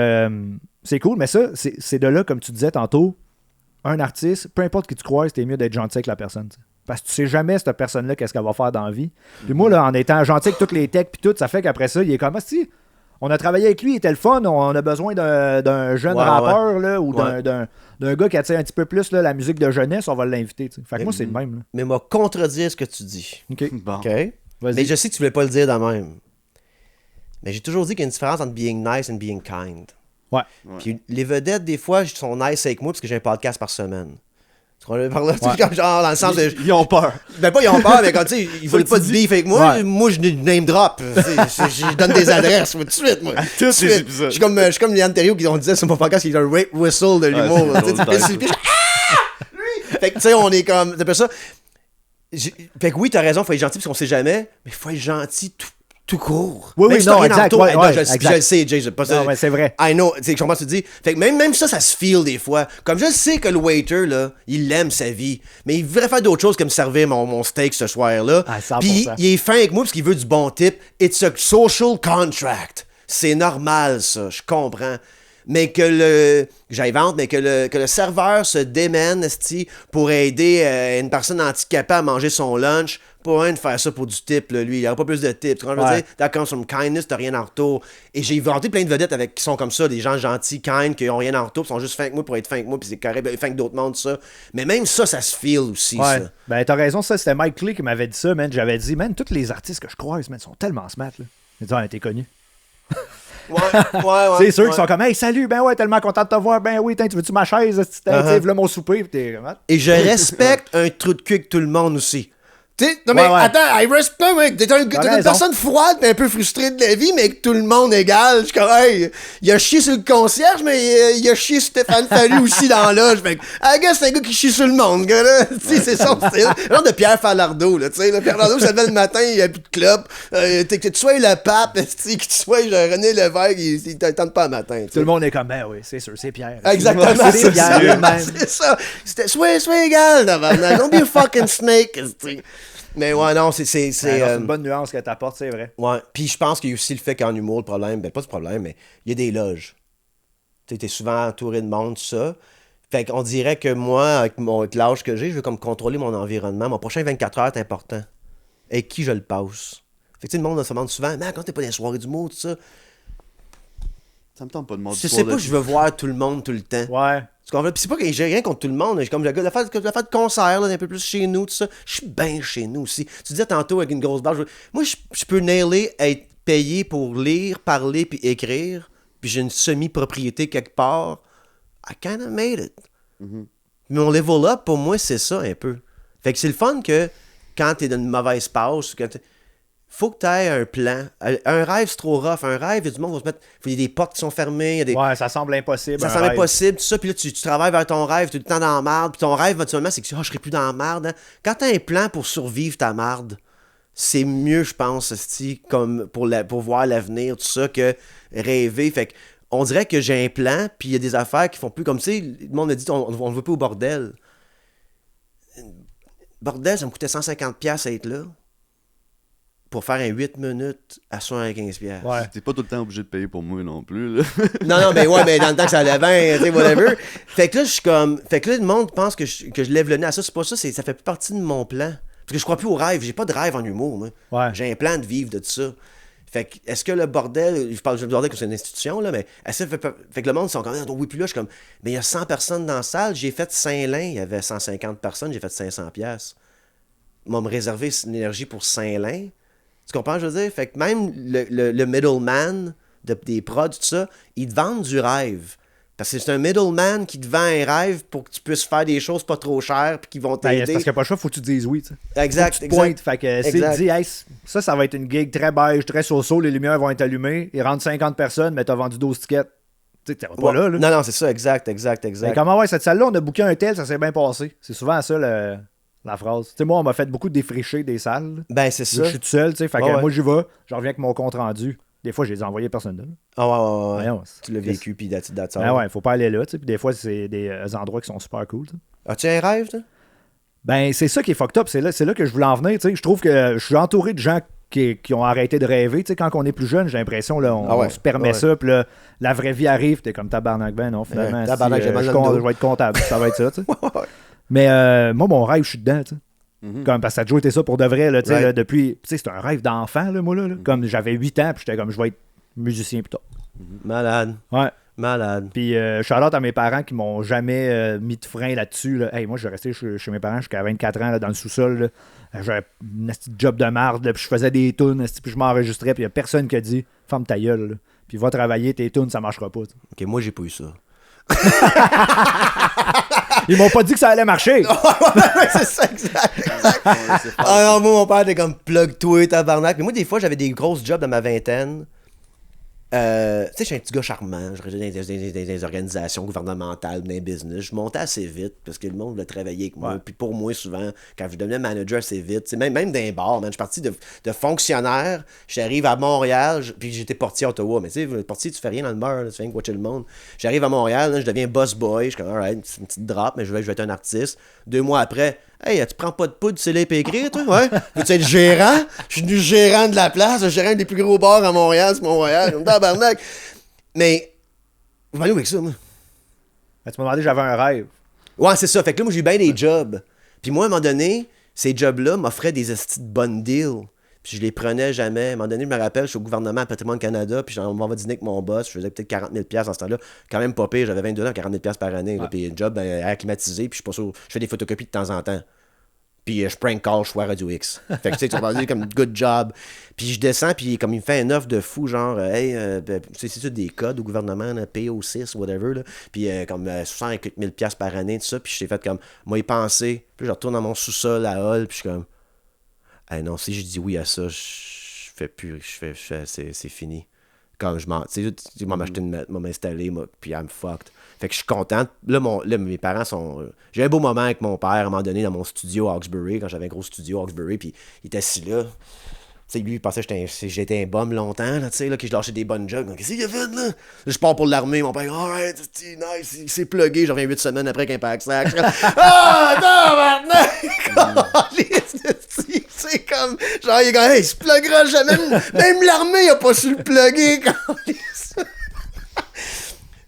c'est cool, mais ça, c'est de là, comme tu disais tantôt, un artiste, peu importe qui tu croises, c'était mieux d'être gentil avec la personne. T'sais. Parce que tu sais jamais, cette personne-là, qu'est-ce qu'elle va faire dans la vie. Puis moi, là, en étant gentil avec toutes les techs, puis tout, ça fait qu'après ça, il est comme, si on a travaillé avec lui, il était le fun, on a besoin d'un jeune rappeur, là, ou d'un gars qui attire un petit peu plus là, la musique de jeunesse, on va l'inviter. T'sais. Fait que moi, c'est le même. Là. Mais moi, contredire ce que tu dis. OK. Bon. OK? Mais je sais que tu voulais pas le dire de même. Mais j'ai toujours dit qu'il y a une différence entre being nice and being kind. Ouais. Puis les vedettes, des fois, sont nice avec moi parce que j'ai un podcast par semaine. Tu comprends par là? Comme genre, dans le sens de... Ils ont peur. Ben pas ils ont peur, mais quand tu sais, ils veulent pas de beef avec moi. Ouais. Moi, je name drop. Je donne des adresses tout de suite, moi. tous Tout de les suite. épisodes. Je suis comme Liane Thériault qui on disait sur mon podcast qu'il est un rape whistle de l'humour. Ouais, Tu sais, c'est tu fais sur le pied, lui! Fait que tu sais, on est comme... C'est pas ça. Fait que oui, t'as raison, faut être gentil parce qu'on sait jamais, mais faut être gentil tout court. Oui, Même oui, si t'as non, rien en exact, retour, ouais, non, ouais, je exact. le sais, Jay, pas ça. Non, ouais, c'est vrai. I know, tu sais, je comprends ce que tu dis. Fait que même ça se feel des fois. Comme je sais que le waiter, là, il aime sa vie, mais il voudrait faire d'autres choses que me servir mon steak ce soir-là. Ah, 100%. Puis il est fin avec moi parce qu'il veut du bon type. It's a social contract. C'est normal, ça, je comprends. Mais que j'invente, mais que le serveur se démène, esti, pour aider une personne handicapée à manger son lunch, pas rien de faire ça pour du type, là, lui. Il n'y aura pas plus de tips. Tu comprends ce que je veux dire? That comes from kindness, t'as rien en retour. Et j'ai inventé plein de vedettes qui sont comme ça, des gens gentils, kind, qui ont rien en retour, qui sont juste fins que moi pour être fins que moi, puis c'est correct, fin que d'autres mondes, ça. Mais même ça se feel aussi, Ouais. ça. Ben, t'as raison, ça, c'était Mike Clay qui m'avait dit ça, man. J'avais dit, man, tous les artistes que je croise, man, sont tellement smart, là. Il dit, ah, t'es connu. Ouais. C'est sûr ouais. qu'ils sont comme, hey, salut, ben ouais, tellement content de te voir, ben oui, tu veux-tu ma chaise, là, mon souper, pis t'es comme, Et je respecte un trou de cul avec tout le monde aussi. Tu sais, non mais Ouais, ouais. attends, I respect, mec. T'es une raison. personne froide mais un peu frustrée de la vie, mais avec tout le monde égal. Je suis comme, hey, il a chié sur le concierge, mais il a chié sur Stéphane Fallu aussi dans la loge. Fait que, I guess c'est un gars qui chie sur le monde, gars, là. Tu sais, c'est son style. Genre de Pierre Falardeau, là. Tu sais, Pierre Falardeau, ça levait le matin, il n'y a plus de club. Que tu sois le pape, que tu sois René Lévesque, il t'attend pas le matin. tout le monde est comme, ben oui, c'est sûr, c'est Pierre. Exactement, c'est Pierre, lui-même. c'est ça. Sois égal, tabarnak. Don't be a fucking snake. Mais ouais, non, c'est C'est une bonne nuance que t'apportes, c'est vrai. ouais. Puis je pense qu'il y a aussi le fait qu'en humour, le problème, ben pas du problème, mais il y a des loges. Tu sais, t'es souvent entouré de monde, tout ça. Fait qu'on dirait que moi, avec l'âge que j'ai, je veux comme contrôler mon environnement. Mon prochain 24 heures est important. Et qui je le passe. Fait que tu sais, le monde se demande souvent, mais quand t'es pas dans les soirées d'humour, tout ça. Ça me tente pas de demander. Je sais pas que je veux voir tout le monde tout le temps. Ouais. Tu comprends? Puis c'est pas que j'ai rien contre tout le monde. Comme le gars de faire de concert, là, un peu plus chez nous, tout ça. Je suis bien chez nous aussi. Tu disais tantôt avec une grosse barre. Moi, je peux nailer être payé pour lire, parler puis écrire. Puis j'ai une semi-propriété quelque part. I kinda made it. Mm-hmm. Mon level up, pour moi, c'est ça un peu. Fait que c'est le fun que quand t'es dans une mauvaise passe, faut que tu aies un plan. Un rêve, c'est trop rough. Un rêve, il y a du monde qui va se mettre. Il y a des portes qui sont fermées. Il y a des... Ouais, ça semble impossible. Ça un semble rêve. impossible, tout ça. Puis là, tu travailles vers ton rêve, tu es tout le temps dans la marde. Puis ton rêve, éventuellement, c'est que je serai plus dans la marde. Hein. Quand tu as un plan pour survivre ta marde, c'est mieux, je pense, esti, comme pour voir l'avenir, tout ça, que rêver. Fait que on dirait que j'ai un plan, puis il y a des affaires qui font plus comme, tu sais, le monde me dit, on ne veut pas au bordel. Bordel, ça me coûtait 150$ à être là. Pour faire un 8 minutes à 75$. Ouais. T'es pas tout le temps obligé de payer pour moi non plus, là. Non, mais ouais, mais dans le temps que ça allait bien, tu sais, whatever. Fait que là, je suis comme. Fait que là, le monde pense que je lève le nez à ça. C'est pas ça, ça fait plus partie de mon plan. Parce que je crois plus au rêve. J'ai pas de rêve en humour, moi. Ouais. J'ai un plan de vivre de tout ça. Fait que, est-ce que le bordel, je parle du bordel que c'est une institution, là, mais est-ce que fait que le monde sont comme, oui, puis là, je suis comme, mais il y a 100 personnes dans la salle, j'ai fait Saint-Lin, il y avait 150 personnes, j'ai fait 500$. Moi, me réserver une énergie pour Saint-Lin. Tu comprends, je veux dire? Fait que même le middleman des prods, tout ça, ils te vendent du rêve. Parce que c'est un middleman qui te vend un rêve pour que tu puisses faire des choses pas trop chères puis qui vont Ben, c'est t'aider. parce qu'il n'y a pas le choix, faut que tu dises oui. Tu sais. Exact, Faut que tu te pointes. Fait que Exact. s'il dit, hey, ça va être une gig très beige, très so-so, les lumières vont être allumées, il rentre 50 personnes, mais t'as vendu 12 tickets. Tu sais, t'es pas là. Non, c'est ça, exact. Mais comment, ouais, cette salle-là, on a booké un tel, ça s'est bien passé. C'est souvent ça la phrase. Tu sais, moi, on m'a fait beaucoup défricher des salles. Ben, c'est ça. Je suis tout seul, tu sais. Fait que Ouais. moi, j'y vais, je reviens avec mon compte rendu. Des fois, je les ai envoyés personne d'autre. Ah ouais. Voyons, Tu l'as vécu, puis that's Ben ouais, faut pas aller là, tu sais. Puis des fois, c'est des endroits qui sont super cool, tu sais. As-tu un rêve, toi? Ben, c'est ça qui est fucked up. C'est là que je voulais en venir, tu sais. Je trouve que je suis entouré de gens qui ont arrêté de rêver. Tu sais, quand on est plus jeune, j'ai l'impression, là, on se permet ça, puis là, la vraie vie arrive, t'es comme tabarnak, ben non, finalement, tabarnak, j'ai mal dans le dos. je vais être comptable, ça va être ça, tu sais. Mais moi, mon rêve, je suis dedans, tu sais. Comme, parce que ça a toujours été ça pour de vrai, là, tu sais, Right. là, depuis, tu sais, c'est un rêve d'enfant, là, moi, là. Comme j'avais 8 ans, puis j'étais comme, je vais être musicien plus tard. Malade. Ouais. Malade. Puis, shout-out à mes parents qui m'ont jamais mis de frein là-dessus. Là. Hey, moi, je restais chez mes parents jusqu'à 24 ans là, dans le sous-sol. Là. J'avais un petit job de marde, là, puis je faisais des tunes, puis je m'enregistrais, puis il n'y a personne qui a dit « Ferme ta gueule. » puis va travailler tes tunes, ça marchera pas. T'sais. Ok, moi, j'ai pas eu ça. Ils m'ont pas dit que ça allait marcher. C'est ça, exact. Ah non, moi, mon père était comme plug-toi, tabarnak. Mais moi, des fois, j'avais des grosses jobs dans ma vingtaine. Tu sais, je suis un petit gars charmant. Je restais dans des organisations gouvernementales, dans les business. Je montais assez vite parce que le monde voulait travailler avec moi. Ouais. Puis pour moi, souvent, quand je devenais manager assez vite, même dans les bars, man, je suis parti de fonctionnaire. J'arrive à Montréal, puis j'étais portier à Ottawa. Mais tu sais, portier, tu fais rien dans le bar, là, tu fais rien que watcher le monde. J'arrive à Montréal, là, je deviens boss boy. Je suis comme, alright, c'est une petite drop, mais je vais être un artiste. 2 mois après, hey, tu prends pas de poudre, tu sais lire et écrire, toi? Ouais. Veux-tu être gérant? Je suis devenu gérant de la place, le gérant des plus gros bars à Montréal, c'est Montréal. Comme tabarnak. Mais, vous m'allez où avec ça, moi? Ben, tu m'as demandé, j'avais un rêve. Ouais, c'est ça. Fait que là, moi, j'ai eu bien des jobs. Puis moi, à un moment donné, ces jobs-là m'offraient des estis de bonnes deals. Puis je les prenais jamais. À un moment donné, je me rappelle, je suis au gouvernement à Patrimoine Canada, puis on m'en va dîner avec mon boss. Je faisais peut-être 40 000 $, en ce temps-là. Quand même pas pire. J'avais 22 ans, 40 000 $ par année. Là, puis un job acclimatisé, puis je suis pas sûr. Je fais des photocopies de temps en temps. Puis je prank call, je suis à Radio X. Fait que tu sais, tu vas dire comme good job. Puis je descends, puis comme il me fait un offre de fou, genre, hey, c'est des codes au gouvernement, là, PO6, whatever, là. Puis comme 68 000 $ par année, tout ça. Puis j'ai fait comme, moi, y penser. Puis je retourne dans mon sous-sol à Hall, puis je suis comme, hey, non, si je dis oui à ça, je fais plus, c'est fini. Comme je m'en, tu sais, je m'en acheté m'installer, puis I'm fucked. Fait que je suis content. Là, mes parents sont. J'ai eu un beau moment avec mon père à un moment donné dans mon studio à Hawkesbury, quand j'avais un gros studio à Hawkesbury, puis il était assis là. Tu sais, lui, il pensait que j'étais un bum longtemps, là, tu sais, là, que je lâchais des bonnes jokes. Donc, qu'est-ce qu'il a fait, là? Je pars pour l'armée, mon père, alright, c'est nice, il s'est plugué. Je reviens 8 semaines après qu'un pack sac. Ah, non, maintenant! C'est comme, genre, il est comme, hey, il se pluguera jamais. Même l'armée a pas su le plugger.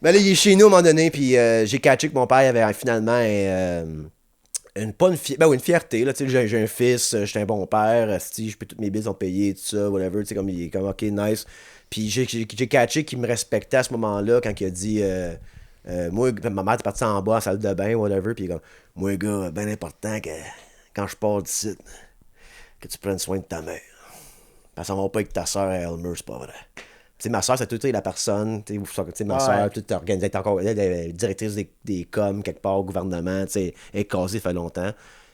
Mais là, il est chez nous à un moment donné, puis j'ai catché que mon père avait finalement une fierté. Là, j'ai un fils, j'étais un bon père, je peux toutes mes billes sont payées, tout ça, whatever. Comme, il est comme, ok, nice. Puis j'ai catché qu'il me respectait à ce moment-là quand il a dit, moi, ma mère est partie en bas, en salle de bain, whatever. Puis il est comme, moi, gars, bien important que quand je pars d'ici, que tu prennes soin de ta mère. Parce qu'on va pas avec ta soeur à Elmer, c'est pas vrai. T'sais, ma soeur, c'est toute la personne. Ma soeur, toute organisée, elle est encore elle est directrice des coms quelque part au gouvernement. Elle est casée, ça fait longtemps.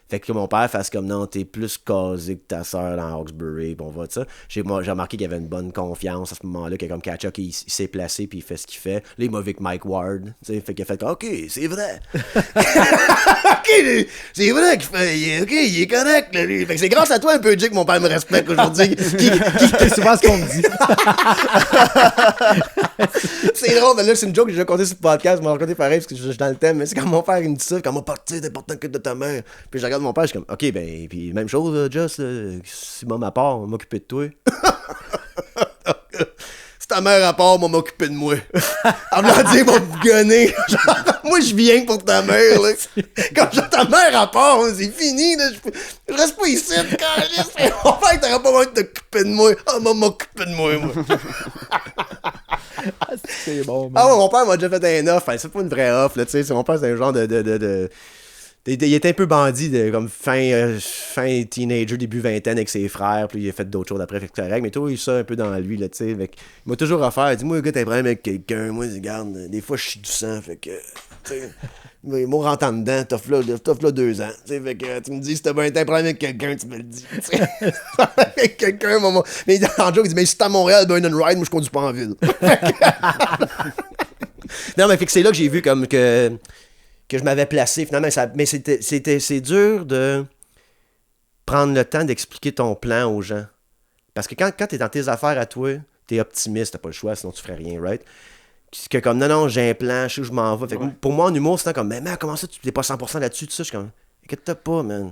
Fait que mon père fasse comme non, t'es plus casé que ta soeur dans Hawkesbury. Bon, on va de ça. J'ai remarqué qu'il y avait une bonne confiance à ce moment-là, qu'il y a comme Catcha qui il s'est placé puis il fait ce qu'il fait. Là, il m'a vu avec Mike Ward. Fait qu'il a fait ok, c'est vrai. Ok, c'est vrai qu'il fait. Ok, il est correct, là, lui. Fait que c'est grâce à toi un peu, Jake, que mon père me respecte aujourd'hui. C'est souvent ce qu'on me dit. C'est drôle, mais là, c'est une joke que j'ai déjà conté sur le podcast. Je m'en raconté pareil parce que je suis dans le thème. Mais c'est quand mon père il me dit ça, quand mon père, tu sais, t'es important que de ta mère. Puis je regarde mon père, je suis comme, ok, ben, puis même chose, Just, si moi, ma part, on va m'occuper de toi. Si ta mère à part, on va m'occuper de moi. En me dire, va me gonner. Moi, je viens pour ta mère, là. Quand j'ai ta mère à part, c'est fini, là. Je reste pas ici, quand mon père, t'auras pas besoin de t'occuper de moi. Ah, on va m'occuper de moi. C'est bon, man. Ah ouais, mon père m'a déjà fait un offre. C'est pas une vraie offre, là, tu sais. Mon père, c'est un genre de... Il était un peu bandit, comme fin teenager, début vingtaine avec ses frères, puis il a fait d'autres choses après, fait que c'est correct, mais toi, il ça un peu dans lui, là, tu sais. Il m'a toujours offert, il dit, moi, gars, t'as un problème avec quelqu'un, moi, regarde, des fois, je suis du sang, fait que, tu sais, moi, rentre en dedans, t'offres là 2 ans, tu sais, fait que, tu me dis, si t'as un problème avec quelqu'un, tu me le dis, tu sais. Avec quelqu'un, maman. Mais en joke, il dit, mais si t'es à Montréal, burn and ride, moi, je conduis pas en ville. Non, mais fait que c'est là que j'ai vu comme que je m'avais placé finalement. Mais c'est dur de prendre le temps d'expliquer ton plan aux gens. Parce que quand t'es dans tes affaires à toi, t'es optimiste, t'as pas le choix, sinon tu ferais rien, right? Que comme, non, j'ai un plan, je sais où je m'en vais. Fait que pour moi, en humour, c'est comme, mais man, comment ça, tu n'es pas 100% là-dessus, tout ça? Je suis comme, inquiète-toi pas, man.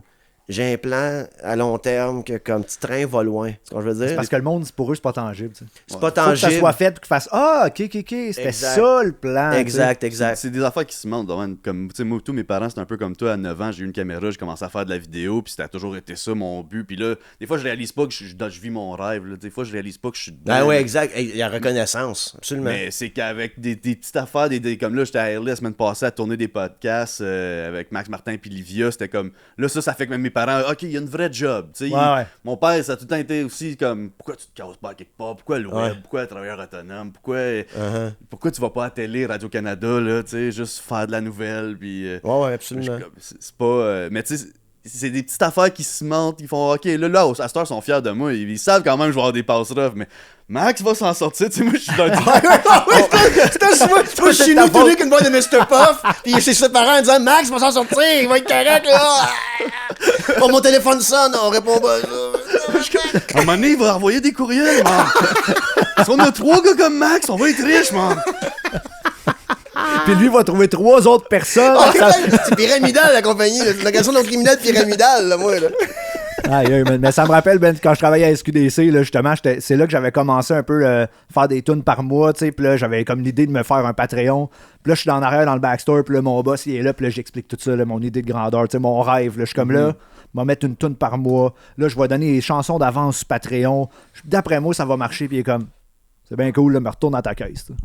J'ai un plan à long terme que comme petit train va loin. C'est ce que je veux dire. C'est parce que le monde, pour eux, c'est pas tangible. T'sais. C'est pas tangible. Faut que ça soit fait, puis qu'ils fassent ok, c'était Exact. ça le plan. Exact. C'est des affaires qui se montrent. Comme, tu sais, moi, tous mes parents, c'était un peu comme toi. À 9 ans, j'ai eu une caméra, j'ai commencé à faire de la vidéo, puis ça a toujours été ça mon but. Puis là, des fois, je réalise pas que je vis mon rêve. Là. Des fois, je réalise pas que je suis dedans. Ben ouais, exact. Il y a reconnaissance, absolument. Mais c'est qu'avec des petites affaires, comme là, j'étais à RL la semaine passée à tourner des podcasts avec Max Martin et Livia. C'était comme, là, ça fait que même mes parents, ok, il y a une vraie job. Tu sais, Ouais. mon père, ça a tout le temps été aussi comme, pourquoi tu te casses pas à quelque part? Pourquoi le web? Ouais. Pourquoi travailleur autonome? Pourquoi tu vas pas à la télé, Radio-Canada, là, tu sais, juste faire de la nouvelle, puis... Ouais, absolument. C'est pas... mais tu sais, c'est des petites affaires qui se mentent, ils font, ok, là, à cette heure, ils sont fiers de moi, ils savent quand même que je vais avoir des passes rough, mais Max va s'en sortir, tu sais, moi, je suis dans Moi, je suis nous tout nu qu'une boîte de Mr. Puff, pis chez ses parents en disant Max va s'en sortir, il va être correct là. Oh, mon téléphone sonne, on répond pas. À un moment donné, il va envoyer des courriels, man. Si on a 3 gars comme Max, on va être riche, man. Puis lui va trouver 3 autres personnes. C'est pyramidal la compagnie, c'est une location non criminelle pyramidale, là, moi. Là. Aïe, mais ça me rappelle, Ben, quand je travaillais à SQDC, là, justement, c'est là que j'avais commencé un peu faire des tunes par mois, tu sais, puis là, j'avais comme l'idée de me faire un Patreon. Puis là, je suis en arrière dans le backstore, puis là, mon boss, il est là, puis là, j'explique tout ça, là, mon idée de grandeur, tu sais, mon rêve, là, je suis comme là, je vais mettre une tune par mois, là, je vais donner des chansons d'avance sur Patreon. D'après moi, ça va marcher, puis il est comme, c'est bien cool, là, me retourne dans ta caisse, tu sais.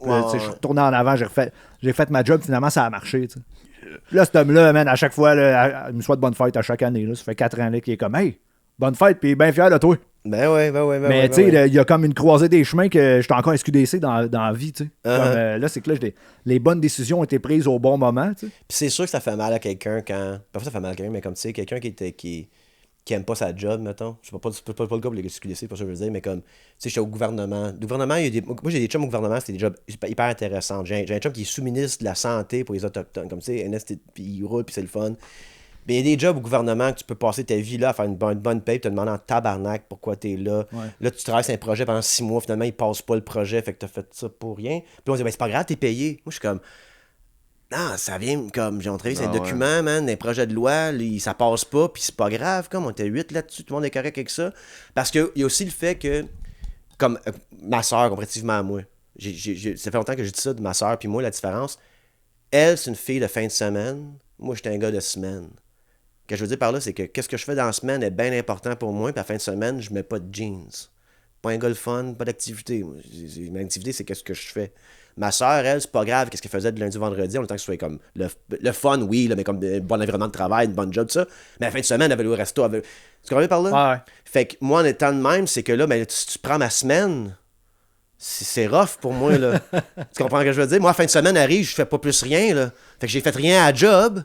Puis là, tu sais, je suis retourné en avant, j'ai fait ma job, finalement, ça a marché, tu sais. Puis là, cet homme-là, man, à chaque fois, là, il me souhaite bonne fête à chaque année, là, ça fait 4 ans, là, qu'il est comme, hey, bonne fête, puis bien fier de toi. Ben ouais. Mais tu sais, il y a comme une croisée des chemins que j'étais encore SQDC dans la vie, tu sais. Là, c'est que là, les bonnes décisions ont été prises au bon moment, tu sais. Puis c'est sûr que ça fait mal à quelqu'un quand. Parfois ça fait mal à quelqu'un, mais comme tu sais, quelqu'un qui aime pas sa job, mettons. Je sais pas le cas pour les SQDC, pas ça que je veux dire, mais comme, tu sais, j'étais au gouvernement. Le gouvernement, moi j'ai des chums au gouvernement, c'était des jobs hyper intéressants. J'ai un chum qui est sous-ministre de la santé pour les Autochtones, comme tu sais, puis il roule, puis c'est le fun. Mais il y a des jobs au gouvernement que tu peux passer ta vie là à faire une bonne paye, te demander en tabarnak pourquoi t'es là. Ouais. Là, tu travailles sur un projet pendant 6 mois, finalement, il passe pas le projet, fait que t'as fait ça pour rien. Puis on dit, ben c'est pas grave, t'es payé. Moi, je suis comme, non, ça vient comme, j'ai travaillé sur un document, man, un projet de loi, ça passe pas, puis c'est pas grave, comme on était 8 là-dessus, tout le monde est correct avec ça. Parce qu'il y a aussi le fait que, comme ma soeur, comparativement à moi, ça fait longtemps que j'ai dit ça de ma soeur, puis moi, la différence, elle, c'est une fille de fin de semaine, moi, j'étais un gars de semaine. Ce que je veux dire par là, c'est que qu'est-ce que je fais dans la semaine est bien important pour moi, puis à la fin de semaine, je mets pas de jeans. Pas un gars le fun, pas d'activité. Mon activité, c'est qu'est-ce que je fais. Ma soeur, elle, c'est pas grave qu'est-ce qu'elle faisait de lundi au vendredi, en tant que ce soit comme le fun, oui, là, mais comme un bon environnement de travail, une bonne job, tout ça. Mais à la fin de semaine, elle avait le resto. Tu comprends par là? Ouais. Fait que moi, en étant de même, c'est que là, ben, tu prends ma semaine, c'est rough pour moi, là. Tu comprends ce que je veux dire? Moi, à la fin de semaine arrive, je fais pas plus rien, là. Fait que j'ai fait rien à la job.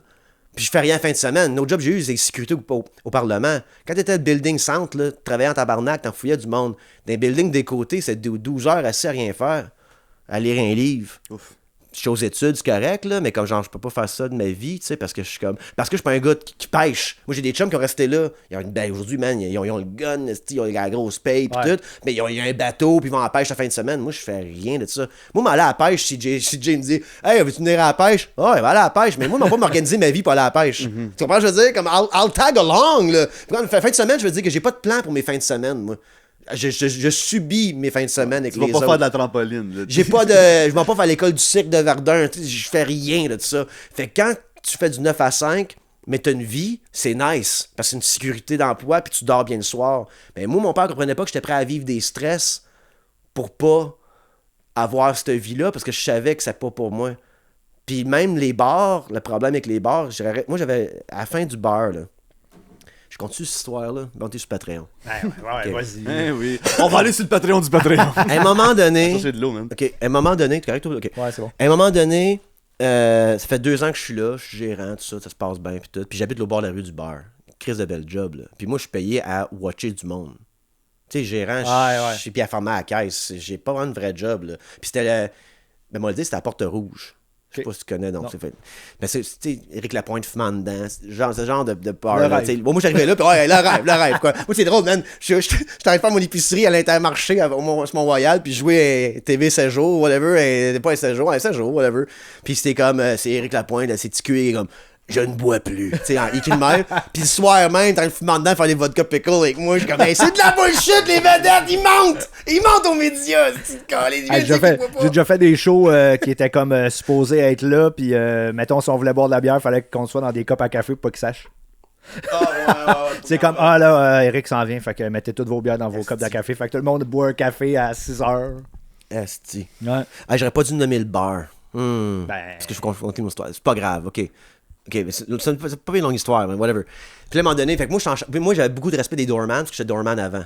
Puis je fais rien à la fin de semaine. Notre job, j'ai eu des sécurités au Parlement. Quand t'étais le building centre, là, travaillant en tabarnak, t'en fouillais du monde. Dans les buildings des côtés, c'est 12 heures assis à rien faire. À lire un livre. Ouf. Je suis aux études, c'est correct, là, mais comme genre, je peux pas faire ça de ma vie, tu sais, parce que je suis comme. Parce que je suis pas un gars qui pêche. Moi, j'ai des chums qui ont resté là. Aujourd'hui, man, ils ont le gun, ils ont la grosse paye, pis tout. Mais ils ont un bateau, puis ils vont à la pêche la fin de semaine. Moi, je fais rien de ça. Moi, m'aller à la pêche, si Jay me dit, hey, veux-tu venir à la pêche? Ah, ouais, va aller à la pêche. Mais moi, je vais pas m'organiser ma vie pour aller à la pêche. Tu comprends ce que je veux dire? Comme, I'll tag along, là. Puis, fin de semaine, je veux dire que j'ai pas de plan pour mes fins de semaine, moi. Je subis mes fins de semaine avec les autres. Tu vas pas faire de la trampoline. Là. Je vais pas faire l'école du cirque de Verdun. Je fais rien de ça. Fait que quand tu fais du 9 à 5, mais t'as une vie, c'est nice. Parce que c'est une sécurité d'emploi, puis tu dors bien le soir. Mais moi, mon père comprenait pas que j'étais prêt à vivre des stress pour pas avoir cette vie-là, parce que je savais que c'est pas pour moi. Puis même les bars, le problème avec les bars, moi j'avais, à la fin du bar, là, je continue cette histoire-là. Montez sur Patreon. Ouais, vas-y. Oui. On va aller sur le Patreon du Patreon. À un moment donné. J'ai de l'eau, man. OK. À un moment donné. Tu es correct, toi? OK. Ouais, c'est bon. À un moment donné, ça fait 2 ans que je suis là. Je suis gérant, tout ça. Ça se passe bien. Puis tout. Puis j'habite au bord de la rue du bar. Crise de belle job, là. Puis moi, je suis payé à watcher du monde. Tu sais, gérant, je suis puis à former à la caisse. J'ai pas vraiment une vraie job, là. Puis c'était le. Ben, moi, le dire, c'était à Porte-Rouge. Je sais pas si tu connais, donc c'est fait. Mais c'est, tu sais, Éric Lapointe fumant dedans, ce genre de bar. Là, bon, moi, j'arrivais là, puis ouais, le rêve, quoi. Moi, c'est drôle, man. Je suis allé faire mon épicerie à l'Intermarché sur Mont-Royal, puis jouer à TV 16 jours, whatever, pas à 16 jours, à 16 jours, whatever. Puis c'était comme, c'est Éric Lapointe, c'est TQ, comme, je ne bois plus. Tu sais, il écrit de même. Puis le soir même, t'as le fumant dedans, faire des vodka pickle avec moi. Je suis comme, hey, c'est de la bullshit, les vedettes, ils mentent aux médias. J'ai déjà fait des shows qui étaient comme supposés être là, puis mettons, si on voulait boire de la bière, il fallait qu'on soit dans des copes à café pour pas qu'ils sachent. C'est comme, Eric s'en vient, fait que mettez toutes vos bières dans vos copes de café. Fait que tout le monde boit un café à 6 heures. Esti. Ouais. J'aurais pas dû nommer le bar. Parce que je vais raconter mon histoire. C'est pas grave, OK. OK, mais c'est pas une longue histoire, mais whatever. Puis là, à un moment donné, fait que moi, j'avais beaucoup de respect des doormans, parce que j'étais doorman avant.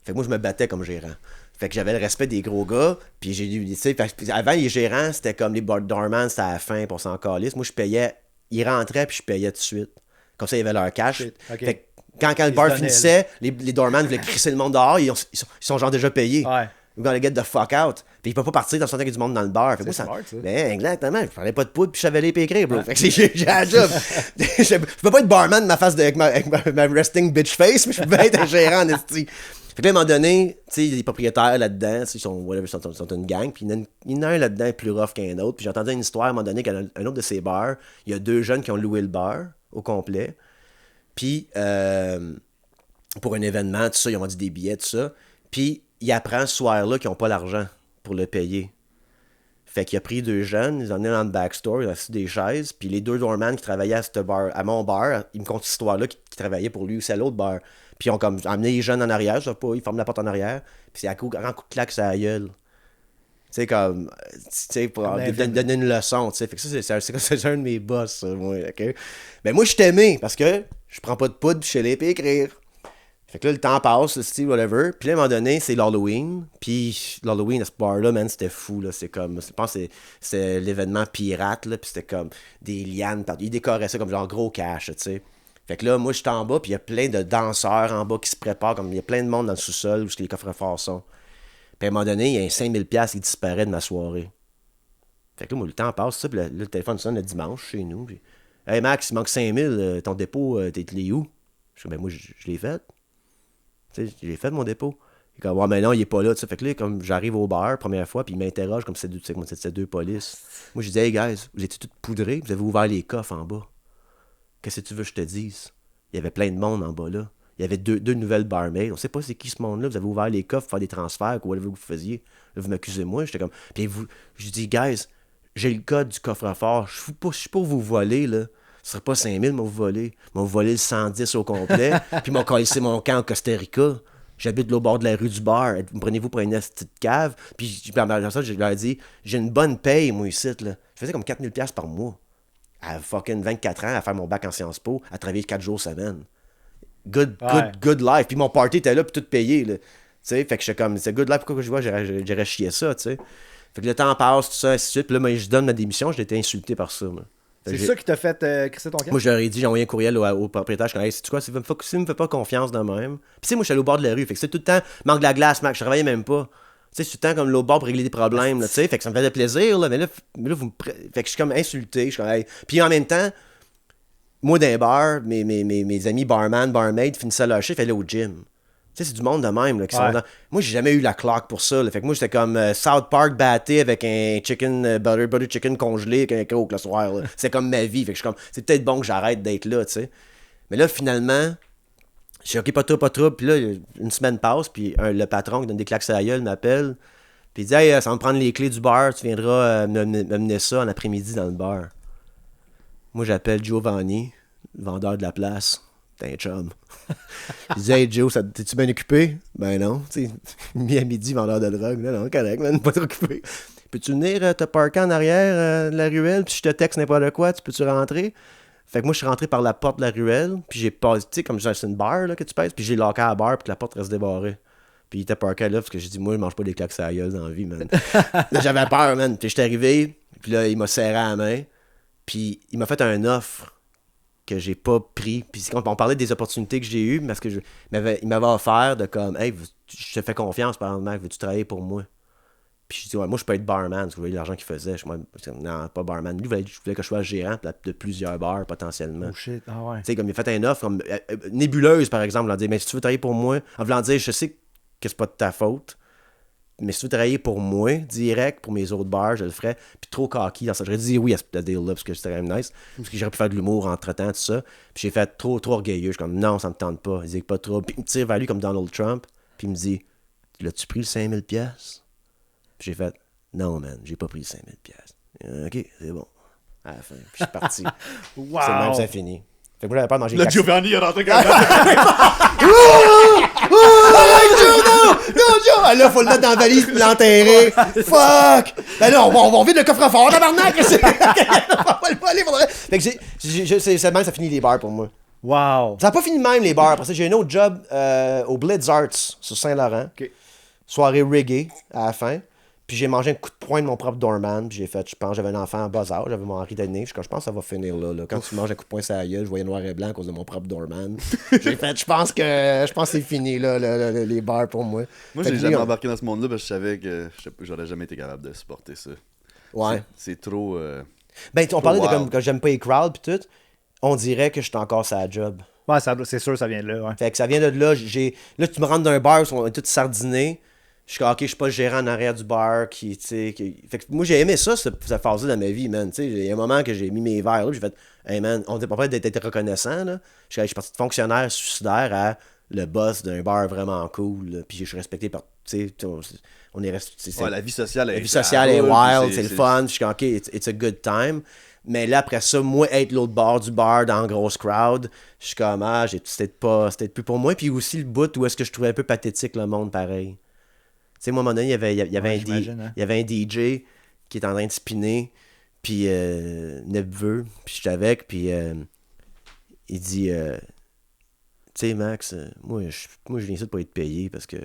Fait que moi, je me battais comme gérant. Fait que j'avais le respect des gros gars, puis j'ai dû, tu sais, avant, les gérants, c'était comme les doormans, c'était à la fin pour s'en calisser. Moi, je payais, ils rentraient, puis je payais tout de suite. Comme ça, il y avait leur cash. Okay. Fait que quand le bar finissait, les doormans voulaient crisser le monde dehors, ils sont genre déjà payés. Ouais. We're gonna get the fuck out. Puis ils peuvent pas partir dans le sens qu'il y a du monde dans le bar. Fait que C'est moi, smart, ça. Ben, exactement. Je prenais pas de poudre puis je savais les écrire, bro. Fait que j'ai la job. Je peux pas être barman de ma face avec ma resting bitch face, mais je peux pas être un gérant en esti. Fait que là, à un moment donné, tu sais, il y a des propriétaires là-dedans, ils sont une gang, puis il y en a un là-dedans plus rough qu'un autre. Puis j'ai entendu une histoire à un moment donné qu'un autre de ces bars, il y a 2 jeunes qui ont loué le bar au complet. Puis pour un événement, tout ça, ils ont vendu des billets, tout ça. Puis il apprend ce soir-là qu'ils n'ont pas l'argent pour le payer. Fait qu'il a pris 2 jeunes, ils ont emmené dans le backstore, ils ont assis des chaises, puis les 2 doormans qui travaillaient à mon bar, ils me content cette histoire-là, qui travaillaient pour lui aussi à l'autre bar. Puis ils ont comme amené les jeunes en arrière, je sais pas, ils ferment la porte en arrière, puis c'est un grand coup de claque sur la gueule. Tu sais, comme, tu sais, pour donner une leçon, tu sais. Fait que ça, c'est un de mes boss, moi, ok? Ben moi, je suis aimé, parce que je prends pas de poudre, puis je sais les écrire. Fait que là, le temps passe, le style, whatever. Puis là, à un moment donné, c'est l'Halloween. Puis l'Halloween, à ce bar-là, man, c'était fou, là. C'est comme, je pense que c'est l'événement pirate, là. Puis c'était comme des lianes partout. Ils décoraient ça comme genre gros cash, tu sais. Fait que là, moi, je suis en bas, puis il y a plein de danseurs en bas qui se préparent. Comme il y a plein de monde dans le sous-sol où les coffres-forts sont. Puis à un moment donné, il y a un 5000$ qui disparaît de ma soirée. Fait que là, moi, le temps passe, ça. Puis le téléphone sonne le dimanche chez nous. Puis, hey Max, il manque 5000$, ton dépôt, t'es où? Je dis, ben moi, je l'ai fait. Tu sais, j'ai fait mon dépôt. Il est comme, ouais, mais non, il est pas là. Tu sais. Fait que là, comme j'arrive au bar, première fois, puis il m'interroge comme c'est 2 polices. Moi, je dis, hey guys, vous étiez tous poudrés, vous avez ouvert les coffres en bas. Qu'est-ce que tu veux que je te dise? Il y avait plein de monde en bas là. Il y avait deux nouvelles barmaids. On sait pas c'est qui ce monde-là. Vous avez ouvert les coffres pour faire des transferts, quoi, whatever vous faisiez. Là, vous m'accusez moi. J'étais comme. Puis je dis, guys, j'ai le code du coffre-fort. Je suis pas vous voler, là. Ce serait pas 5000, m'ont volé. M'ont volé le 110 au complet. Puis m'ont collé mon camp au Costa Rica. J'habite au bord de la rue du bar. Prenez-vous pour une petite cave. Puis en ça, je leur ai dit, j'ai une bonne paye, moi, ici, là. Je faisais comme 4000$ par mois. À fucking 24 ans, à faire mon bac en Sciences Po, à travailler 4 jours semaine. Good life. Puis mon party était là, puis tout payé, là. Tu sais, fait que j'étais comme, c'est good life, pourquoi je vois, j'irais chier ça, tu sais. Fait que le temps passe, tout ça, ainsi de suite. Puis là, moi, je donne ma démission, j'ai été insulté par ça, moi. C'est ça qui t'a fait crisser ton camp? Moi, je leur ai dit, j'ai envoyé un courriel au propriétaire. Je suis comme, hey, sais-tu quoi, s'il me fait pas confiance de même. Puis, tu sais, moi, je suis allé au bord de la rue. Fait que c'est tout le temps, manque de la glace, Mac. Je travaillais même pas. Tu sais, c'est tout le temps comme l'autre bord pour régler des problèmes, tu sais. Fait que ça me faisait plaisir, là. Mais là vous me. Fait que je suis comme insulté. Je suis comme, hey. Puis en même temps, moi, d'un bar, mes amis barman, barmaid finissaient leur chiffre, allaient au gym. Tu sais, c'est du monde de même, là, qui sont dans... Moi, j'ai jamais eu la cloque pour ça, là. Fait que moi, j'étais comme South Park batté avec un chicken, butter chicken congelé avec un coke le soir, là. C'est comme ma vie. Fait que je suis comme, c'est peut-être bon que j'arrête d'être là, tu sais. Mais là, finalement, je suis OK, pas trop. Puis là, une semaine passe, puis le patron qui donne des claques à la gueule m'appelle. Puis il dit, hey, ça va me prendre les clés du bar, tu viendras m'amener ça en après-midi dans le bar. Moi, j'appelle Giovanni, le vendeur de la place. T'es un chum. Je dis, hey Joe, t'es-tu bien occupé? Ben non. Tu sais, mi à midi, vendeur de drogue. Non, correct, man, pas trop occupé. Peux-tu venir te parker en arrière de la ruelle, puis je te texte n'importe quoi, tu peux-tu rentrer? Fait que moi, je suis rentré par la porte de la ruelle, puis j'ai passé, tu sais, comme c'est une barre là, que tu pèses, puis j'ai locké à la barre, puis que la porte reste débarrée. Puis il était parké là, parce que j'ai dit, moi, je mange pas des claques à la gueule dans la vie, man. Là, j'avais peur, man. Puis j'étais arrivé, puis là, il m'a serré à la main, puis il m'a fait un offre que j'ai pas pris. Puis quand on parlait des opportunités que j'ai eues, parce que il m'avait offert de comme, hey, je te fais confiance, par exemple, veux-tu travailler pour moi? Puis je dis, ouais, moi, je peux être barman, parce que vous voyez l'argent qu'il faisait. Non, pas barman. Lui, je voulais que je sois gérant de plusieurs bars, potentiellement. Oh shit, ah ouais. Tu sais, comme il a fait une offre, comme nébuleuse, par exemple, en disant, mais si tu veux travailler pour moi, en voulant dire, je sais que c'est pas de ta faute, mais si tu veux travailler pour moi, direct, pour mes autres bars, je le ferais. Puis trop cocky dans ça. J'aurais dit oui à ce deal-là, parce que c'était quand même nice. Parce que j'aurais pu faire de l'humour entre-temps, tout ça. Puis j'ai fait trop orgueilleux. Je suis comme, non, ça me tente pas. Il dit pas trop. Puis il me tire vers lui comme Donald Trump. Puis il me dit, l'as-tu pris le 5000$? Puis j'ai fait, non, man, j'ai pas pris le 5000$. OK, c'est bon. À la fin. Puis je suis parti. Wow. C'est le même, ça finit. Fait que moi, j'avais peur de manger Le 4... Giovanni est rentré comme Arrête, Joe, non! Non, Joe! Ah, là, faut le mettre dans la valise et l'enterrer. Fuck! Ben là, on va vide le coffre-fort, tabarnak! On va le voler, faudrait... Fait que c'est même, ça finit les bars pour moi. Wow. Ça n'a pas fini de même, les bars. Après ça, j'ai un autre job au Blitz Arts sur Saint-Laurent. OK. Soirée reggae à la fin. Puis j'ai mangé un coup de poing de mon propre doorman. Puis j'ai fait, je pense, j'avais un enfant en bas âge, j'avais mon Henri Denis. Je pense que ça va finir là. Quand tu manges un coup de poing sur la gueule, je voyais noir et blanc à cause de mon propre doorman. J'ai fait, je pense que c'est fini, là, les bars pour moi. Moi, Fait j'ai que jamais lui, embarqué dans ce monde-là parce que je savais que j'aurais jamais été capable de supporter ça. Ouais. C'est trop. Ben, on parlait de wow. comme que j'aime pas les crowds pis tout. On dirait que je suis encore sur la job. Ouais, c'est sûr, ça vient de là, ouais. Fait que ça vient de là. Là, tu me rentres d'un bar où on est tous sardinés. Je suis comme, ok, je suis pas le gérant en arrière du bar qui, tu sais. Fait que moi, j'ai aimé ça, cette phase-là dans ma vie, man. Tu sais, il y a un moment que j'ai mis mes verres là, j'ai fait, hey man, on était pas prêt d'être reconnaissant, là. Je suis parti de fonctionnaire suicidaire à le boss d'un bar vraiment cool, là. Puis je suis respecté par, tu sais, on est resté. Ouais, la vie sociale La vie sociale est cool, wild, c'est le fun. Je suis comme, ok, it's a good time. Mais là, après ça, moi, être l'autre bord du bar dans la grosse crowd, je suis comme, c'était peut-être plus pour moi. Puis aussi le bout où est-ce que je trouvais un peu pathétique le monde pareil. Tu sais, moi, à un moment donné, il y avait un DJ qui était en train de spinner, puis neveu, puis j'étais avec, puis il dit, tu sais, Max, moi, je viens ici pour être payé, parce que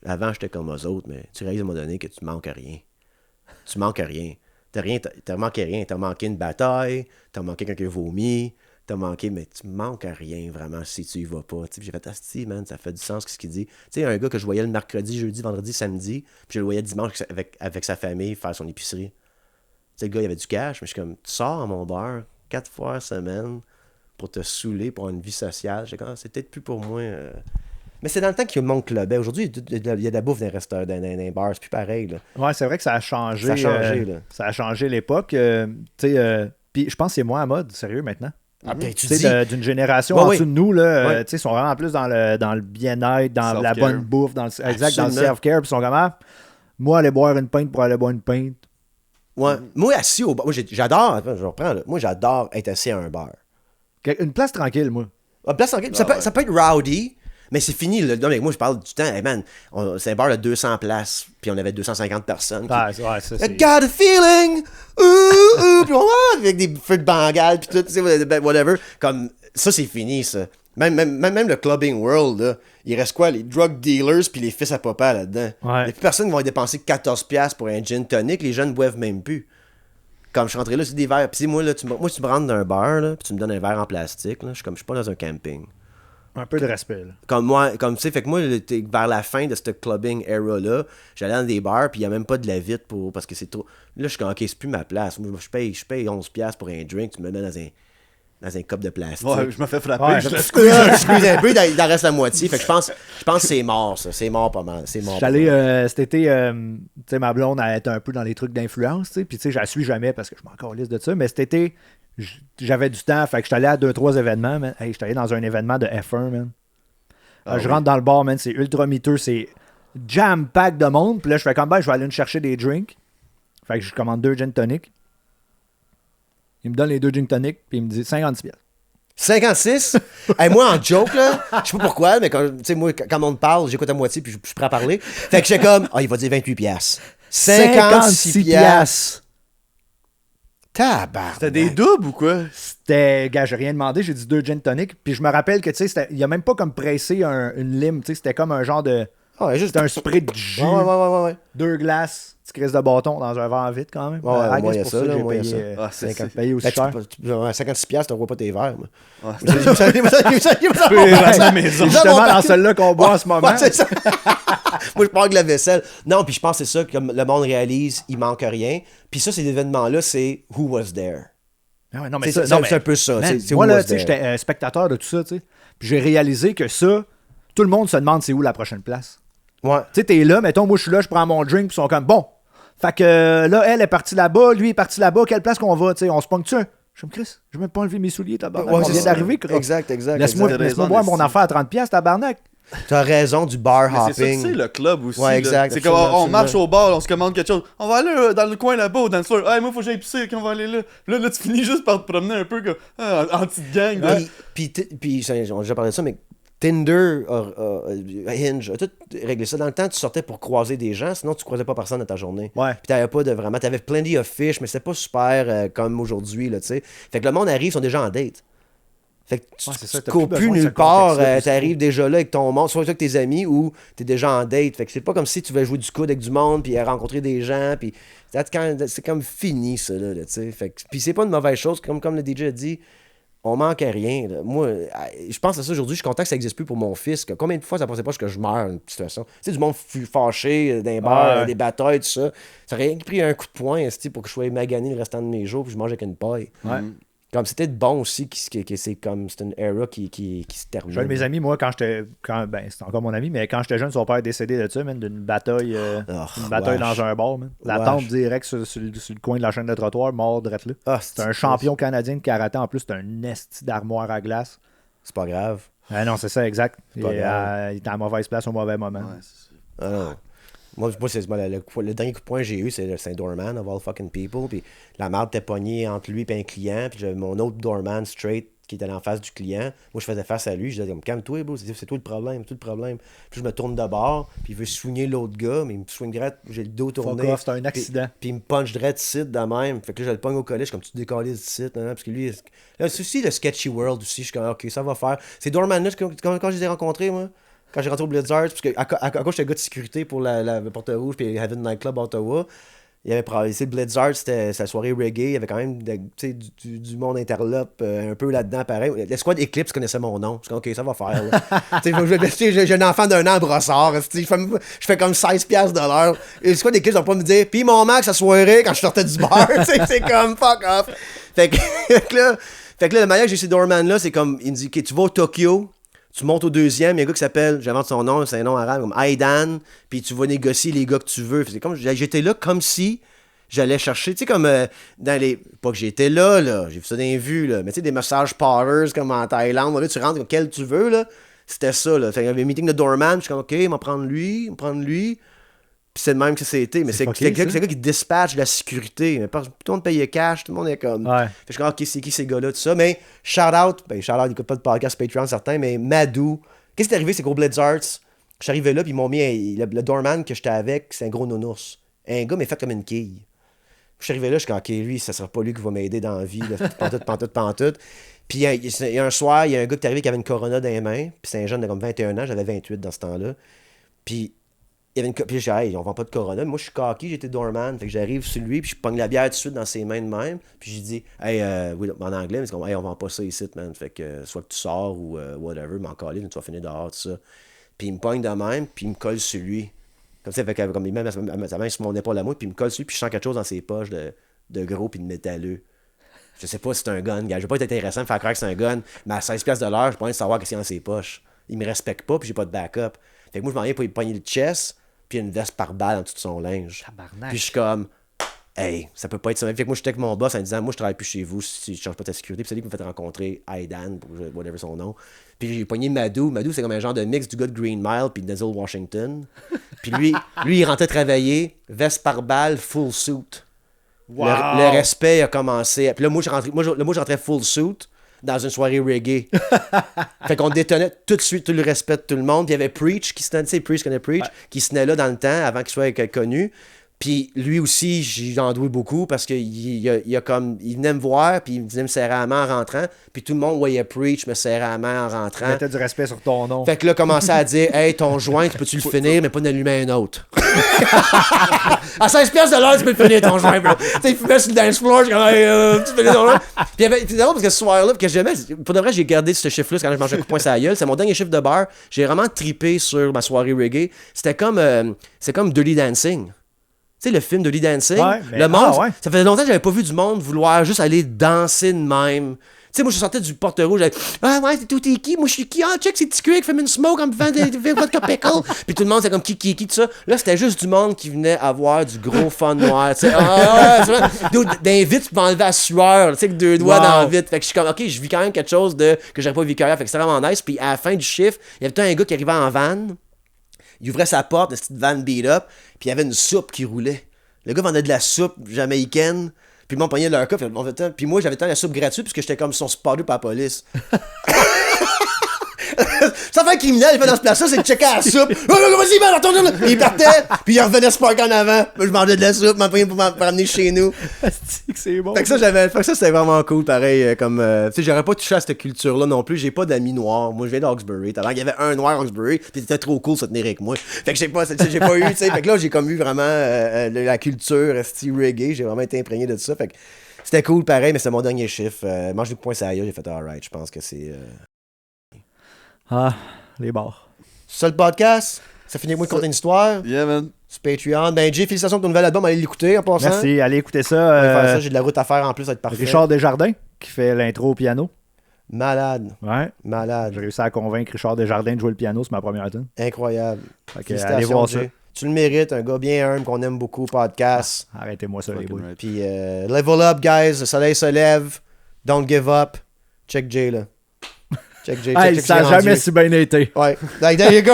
avant, j'étais comme eux autres, mais tu réalises à un moment donné que tu manques à rien. Tu manques à rien. T'as manqué rien. T'as manqué une bataille, t'as manqué quelqu'un qui a vomi, t'as manqué, mais tu manques à rien vraiment si tu y vas pas. T'sais, j'ai fait asti, man, ça fait du sens ce qu'il dit. Tu sais, un gars que je voyais le mercredi, jeudi, vendredi, samedi, puis je le voyais dimanche avec sa famille faire son épicerie. Tu sais, le gars, il avait du cash, mais je suis comme, tu sors à mon bar 4 fois par semaine pour te saouler, pour avoir une vie sociale. J'ai comme, c'est peut-être plus pour moi. Mais c'est dans le temps qu'il y a mon club. Aujourd'hui, il y a de la bouffe dans les restaurants, dans les bars, c'est plus pareil. Là. Ouais, c'est vrai que ça a changé. Ça a changé, là. Ça a changé l'époque. Tu sais, puis je pense que c'est moins à mode, sérieux, maintenant. Ah, ben, tu sais, dis... d'une génération Ouais, en oui. dessous de nous, là, Ouais. tu sais, ils sont vraiment plus dans le bien-être, dans la Self-care. bonne bouffe, dans le Absolument. self-care, puis ils sont comme, moi, aller boire une pinte pour aller boire une pinte. Ouais. Moi, assis au bar, moi, j'adore, attends, je reprends, là. Moi, j'adore être assis à un bar. Une place tranquille, moi. Ah, place tranquille. Ça peut être rowdy, mais c'est fini. Là. Non, mais moi, je parle du temps. Hey, man, c'est un bar de 200 places, puis on avait 250 personnes. Ouais, ça, I c'est... got a feeling! Ouh! Puis on va avec des feux de Bengale, puis tout, tu sais, whatever. Comme, ça, c'est fini, ça. Même le clubbing world, là, il reste quoi? Les drug dealers puis les fils à papa là-dedans. Ouais. Il n'y a plus personne qui va dépenser 14$ pour un gin tonic. Les jeunes boivent même plus. Comme je suis rentré là, c'est des verres. Puis moi, là, tu me rentres d'un bar, là, puis tu me donnes un verre en plastique. Là, je suis pas dans un camping. Un peu de respect, là. Comme tu sais, fait que moi, vers la fin de ce clubbing era-là, j'allais dans des bars, puis il n'y a même pas de la vitre parce que c'est trop. Là, je suis comme, ok, c'est plus ma place. Moi, je paye 11$ pour un drink, tu me mets dans un cup de plastique. Ouais, je me fais frapper. Ouais, je Je le squeeze un peu, il en reste la moitié. Fait que je pense que c'est mort, ça. C'est mort pas mal. C'est mort. J'étais allé cet été, tu sais, ma blonde, elle était un peu dans les trucs d'influence, tu sais, puis tu sais, je la suis jamais parce que je m'en calisse de ça, mais cet été, j'avais du temps, fait que j'étais allé à 2-3 événements, man. Hey, j'étais allé dans un événement de F1, man. Je rentre dans le bar, man, c'est ultra miteux, c'est jam-pack de monde, puis là, je fais comme, je vais aller me chercher des drinks. Fait que je commande 2 gin tonic. Il me donne les 2 gin tonic, puis il me dit 56$. 56? Hey, moi, en joke, là, je sais pas pourquoi, mais quand on me parle, j'écoute à moitié, puis je suis prêt à parler. Fait que j'étais comme, il va dire 28$. 56$. Tabarnak. C'était des doubles ou quoi? C'était, gars, j'ai rien demandé, j'ai dit 2 gin tonic, puis je me rappelle que, tu sais, il y a même pas comme pressé une lime, tu sais, c'était comme un genre de... Ouais, juste C'était un spray de jus. Ouais. 2 glaces, petite crise de bâton dans un verre vide quand même. Ouais, moi, il y a c'est ça, pour là, que j'ai moi, il y a payé, ça. Ah, c'est 50 payé aussi Ben, cher. 56$, t'en vois pas tes verres, moi. Ouais. Il me semble- à la maison. Justement, dans celle-là qu'on boit en ce moment. Ouais, c'est ça. Moi, je parle de la vaisselle. Non, puis je pense que c'est ça que le monde réalise, il manque rien. Puis ça, ces événements-là, c'est who was there. Ah ouais, non, mais C'est ça, non, un peu ça. man, C'est moi, who là, was tu sais, there. j'étais spectateur de tout ça, tu sais. Puis j'ai réalisé que ça, tout le monde se demande c'est où la prochaine place. Ouais. Tu sais, t'es là, mettons, moi, je suis là, je prends mon drink, puis ils sont comme, bon. Fait que là, elle est partie là-bas, lui est parti là-bas, quelle place qu'on va, tu sais, on se pogne-tu un? Je suis comme, Chris, je vais même pas enlever mes souliers, tabarnak. Ouais, On c'est vient ça. d'arriver, quoi. Exact. Laisse-moi T'as laisse-moi raison, voir mais mon si- affaire à 30$, tabarnak. T'as raison du bar Mais c'est ça, hopping. c'est le club aussi. Ouais, là. exact, C'est comme absolument, on marche au bar, on se commande quelque chose. On va aller dans le coin là-bas, au dance floor. Hey, moi, faut que j'aille pisser quand on va aller là. Là, tu finis juste par te promener un peu comme en petite gang. là. Puis, on a déjà parlé de ça, mais Tinder, Hinge, a tout réglé ça. Dans le temps, tu sortais pour croiser des gens, sinon tu croisais pas personne dans ta journée. Ouais. Puis t'avais pas de vraiment. T'avais plenty of fish, mais c'était pas super comme aujourd'hui, là, tu sais. Fait que le monde arrive, ils sont déjà en date. Fait que tu, C'est ça, tu t'as cours plus plus besoin de ce nulle part, contexte-là, t'arrives déjà là avec ton monde, soit avec tes amis ou t'es déjà en date. Fait que c'est pas comme si tu veux jouer du coude avec du monde puis rencontrer des gens puis c'est comme fini ça là, tu sais. Fait que puis c'est pas une mauvaise chose comme le DJ a dit, on manque à rien. Là. Moi, je pense à ça aujourd'hui, je suis content que ça existe plus pour mon fils. Combien de fois ça passait pas que je meurs une situation. Tu sais, du monde fâché dans les bars, des batailles, tout ça. Ça aurait pris un coup de poing pour que je sois magané le restant de mes jours puis je mange avec une paille. Ouais. Comme c'était bon aussi, c'est comme c'est une era qui se termine. J'ai un de mes amis, moi, c'est encore mon ami, mais quand j'étais jeune, son père est décédé de ça, man, d'une bataille, dans un bar, man. La tente direct sur le coin de la chaîne de trottoir, mort direct là. C'est un champion canadien de karaté, en plus, c'est un esti d'armoire à glace. C'est pas grave. Ah non, c'est ça, exact. Il était grave. à mauvaise place au mauvais moment. Ouais, c'est ça. Ah non. Moi le dernier coup de poing que j'ai eu, c'est le Saint-Doorman of all fucking people. Puis la marde était pognée entre lui et un client. Puis j'avais mon autre doorman straight qui était en face du client. Moi, je faisais face à lui. Je disais, calme-toi, bro, c'est toi le problème, tout le problème. Puis je me tourne de bord. Puis il veut swinger l'autre gars. Mais il me swing direct. J'ai le dos tourné. Fuck off, c'est un accident. Puis il me punch direct ici de même. Fait que là, je le pogne au collège. Comme tu décalais ici. Parce que lui, là, c'est aussi le sketchy world aussi. Je suis comme, ok, ça va faire. Ces doorman-là, quand je les ai rencontrés, moi. Quand j'ai rentré au Blizzards, parce que à cause j'étais gars de sécurité pour la Porte Rouge puis Heaven Nightclub à Ottawa, il y avait ici le Blizzards, c'était sa soirée reggae, il y avait quand même du monde interlope un peu là-dedans, pareil. L'escouade Eclipse connaissait mon nom. Je suis comme, ok, ça va faire. J'ai un enfant d'un an à Brossard, je fais comme 16$ de l'heure. Et l'escouade Eclipse va pas me dire, puis mon max à soirée quand je sortais du bar, c'est comme fuck off. Fait que là, le manière que j'ai ces doorman-là, c'est comme, il me dit, ok, tu vas au Tokyo. Tu montes au deuxième, il y a un gars qui s'appelle, j'invente son nom, c'est un nom arabe, comme Aidan, puis tu vas négocier les gars que tu veux. C'est comme, j'étais là comme si j'allais chercher, tu sais, comme dans les. Pas que j'étais là, j'ai vu ça dans les vues, là, mais tu sais, des massage parlors comme en Thaïlande, là, tu rentres comme quel tu veux, là. C'était ça, là. Il y avait un meeting de doorman, je suis comme, ok, on va prendre lui. Puis c'est le même que c'était. Mais c'est le gars qui dispatche la sécurité. Mais tout le monde payait cash, tout le monde est comme. Ouais. Fait que je suis comme, ok, c'est qui ces gars-là, tout ça. Mais shout-out, il écoute pas de podcast Patreon certains, mais Madou. Qu'est-ce qui est arrivé, c'est qu'au Blizzards, je suis arrivé là, puis ils m'ont mis le doorman que j'étais avec, c'est un gros nounours. Un gars m'est fait comme une quille. Je suis arrivé là, je suis comme, ok, lui, ça sera pas lui qui va m'aider dans la vie, là, pantoute. Puis il y a un soir, il y a un gars qui est arrivé qui avait une Corona dans les mains, puis c'est un jeune de comme 21 ans, j'avais 28 dans ce temps-là. Puis il y avait puis j'ai dit, hey, on vend pas de Corona. Moi, je suis cocky, j'étais doorman. Fait que j'arrive sur lui, puis je pogne la bière tout de suite dans ses mains de même. Puis j'ai dit, hey, oui, en anglais, mais c'est comme, hey, on vend pas ça ici, man. Fait que soit que tu sors ou whatever, mais encore livre, tu vas finir dehors, tout ça. Puis il me pogne de même, puis il me colle sur lui. Comme ça, fait comme il met sa main sur mon épaule à moi, puis il me colle sur lui, puis je sens quelque chose dans ses poches de gros, puis de métalleux. Je sais pas si c'est un gun, gars. Je vais pas être intéressant de faire croire que c'est un gun, mais à 16$ de l'heure, j'ai pas envie de savoir qu'est-ce qu'il y a dans ses poches. Il me respecte pas, puis j'ai pas de backup. Fait que moi, je m'en viens pour lui pogner le chest, puis une veste par balle dans tout son linge. Tabarnak. Puis je suis comme, hey, ça peut pas être ça. Fait que moi, j'étais avec mon boss en disant, moi, je travaille plus chez vous si je change pas ta sécurité. Puis c'est lui qui me fait rencontrer Aidan, whatever son nom. Puis j'ai pogné Madou. Madou, c'est comme un genre de mix du gars de Green Mile puis de Denzel Washington. Puis lui, il rentrait travailler, veste par balle, full suit. Wow. Le respect a commencé. Puis là, moi, je rentrais full suit dans une soirée reggae. Fait qu'on détonnait tout de suite tout le respect de tout le monde. Puis il y avait Preach qui se tenait, tu sais, Preach connaît Preach, qui se tenait là dans le temps avant qu'il soit connu. Puis lui aussi, j'en douais beaucoup parce qu'il il venait me voir, puis il venait me serrer la main en rentrant. Puis tout le monde voyait Preach me serrer la main en rentrant. Mettait du respect sur ton nom. Fait que là, commençait à dire, hey, ton joint, peux-tu le finir, mais pas d'allumer un autre. À 16$ de l'heure, tu peux le finir ton joint, bro. Tu sais, il fumait sur le dance floor, je suis comme, hey, tu finis ton joint. Puis c'est drôle parce que ce soir-là, que j'aimais, pour de vrai, j'ai gardé ce chiffre-là quand je mangeais un coup de poing sur la gueule. C'est mon dernier chiffre de bar. J'ai vraiment trippé sur ma soirée reggae. C'était comme, c'est comme Dirty Dancing. Tu sais, le film Dirty Dancing, ouais, le monde, ouais. ça faisait longtemps que j'avais pas vu du monde vouloir juste aller danser de même. sais, moi, je sortais du porte-rouge, j'avais ah ouais, t'es qui? Moi, je suis qui? Ah, check, c'est petit cuir qui fait une smoke en me faisant des vodka pickle. Puis tout le monde, c'est comme qui, tout ça. Là, c'était juste du monde qui venait avoir du gros fun noir, tu sais. Ah, c'est vrai. D'un vite, tu peux enlever la sueur, tu sais, avec 2 doigts dans le vite. Fait que je suis comme, ok, je vis quand même quelque chose que j'avais pas vécu ailleurs. Fait que c'était vraiment nice. Puis à la fin du chiffre, il y avait tout un gars qui arrivait en van. Il ouvrait sa porte, de cette van beat up, puis il y avait une soupe qui roulait. Le gars vendait de la soupe jamaïcaine. Puis ils m'ont pogné leur cas, puis moi j'avais tant la soupe gratuite parce que j'étais comme son spotté par la police. Ça fait un criminel, il fait dans ce place-là, c'est de checker la soupe. Vas-y, man, retourne là. Il partait, puis il revenait se parker en avant. Moi, je mandais de la soupe, m'en pogné pour ramener chez nous. C'est bon. Fait que ça, c'était vraiment cool, pareil. Comme, tu sais, j'aurais pas touché à cette culture-là non plus. J'ai pas d'amis noirs. Moi, je viens d'Hawkesbury. Avant, il y avait un noir à Hawkesbury, puis c'était trop cool de se tenir avec moi. Fait que j'ai pas eu, tu sais. Fait que là, j'ai comme eu vraiment la culture reggae. J'ai vraiment été imprégné de ça. Fait que c'était cool, pareil, mais c'est mon dernier chiffre. Mange des points sérieux, j'ai fait alright. Je pense que c'est. Ah, les bars. C'est ça le podcast? Ça finit avec moi de conter une histoire? Yeah, man. Sur Patreon. Ben, Jay, félicitations pour ton nouvel album. Allez l'écouter en passant. Merci, allez écouter ça. On va faire ça. J'ai de la route à faire en plus, ça va être parfait. Richard Desjardins qui fait l'intro au piano. Malade. Ouais. Malade. J'ai réussi à convaincre Richard Desjardins de jouer le piano sur ma première tune. Incroyable. Allez voir ça. Jay. Tu le mérites, un gars bien humble qu'on aime beaucoup, podcast. Arrêtez-moi ça, les boys. Right. Puis level up, guys. Le soleil se lève. Don't give up. Check Jay, là. Check Jay. Hey, ça n'a jamais si bien été. Ouais. Like, there you go.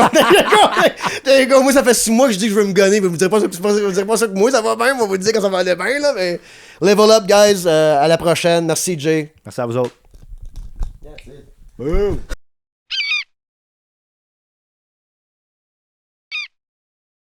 There you go. Moi, ça fait 6 mois que je dis que je veux me gonner. Vous me direz pas ça que moi, ça va bien. Moi, vous dire quand ça va aller bien, là. Mais level up, guys. À la prochaine. Merci, Jay. Merci à vous autres. Boom.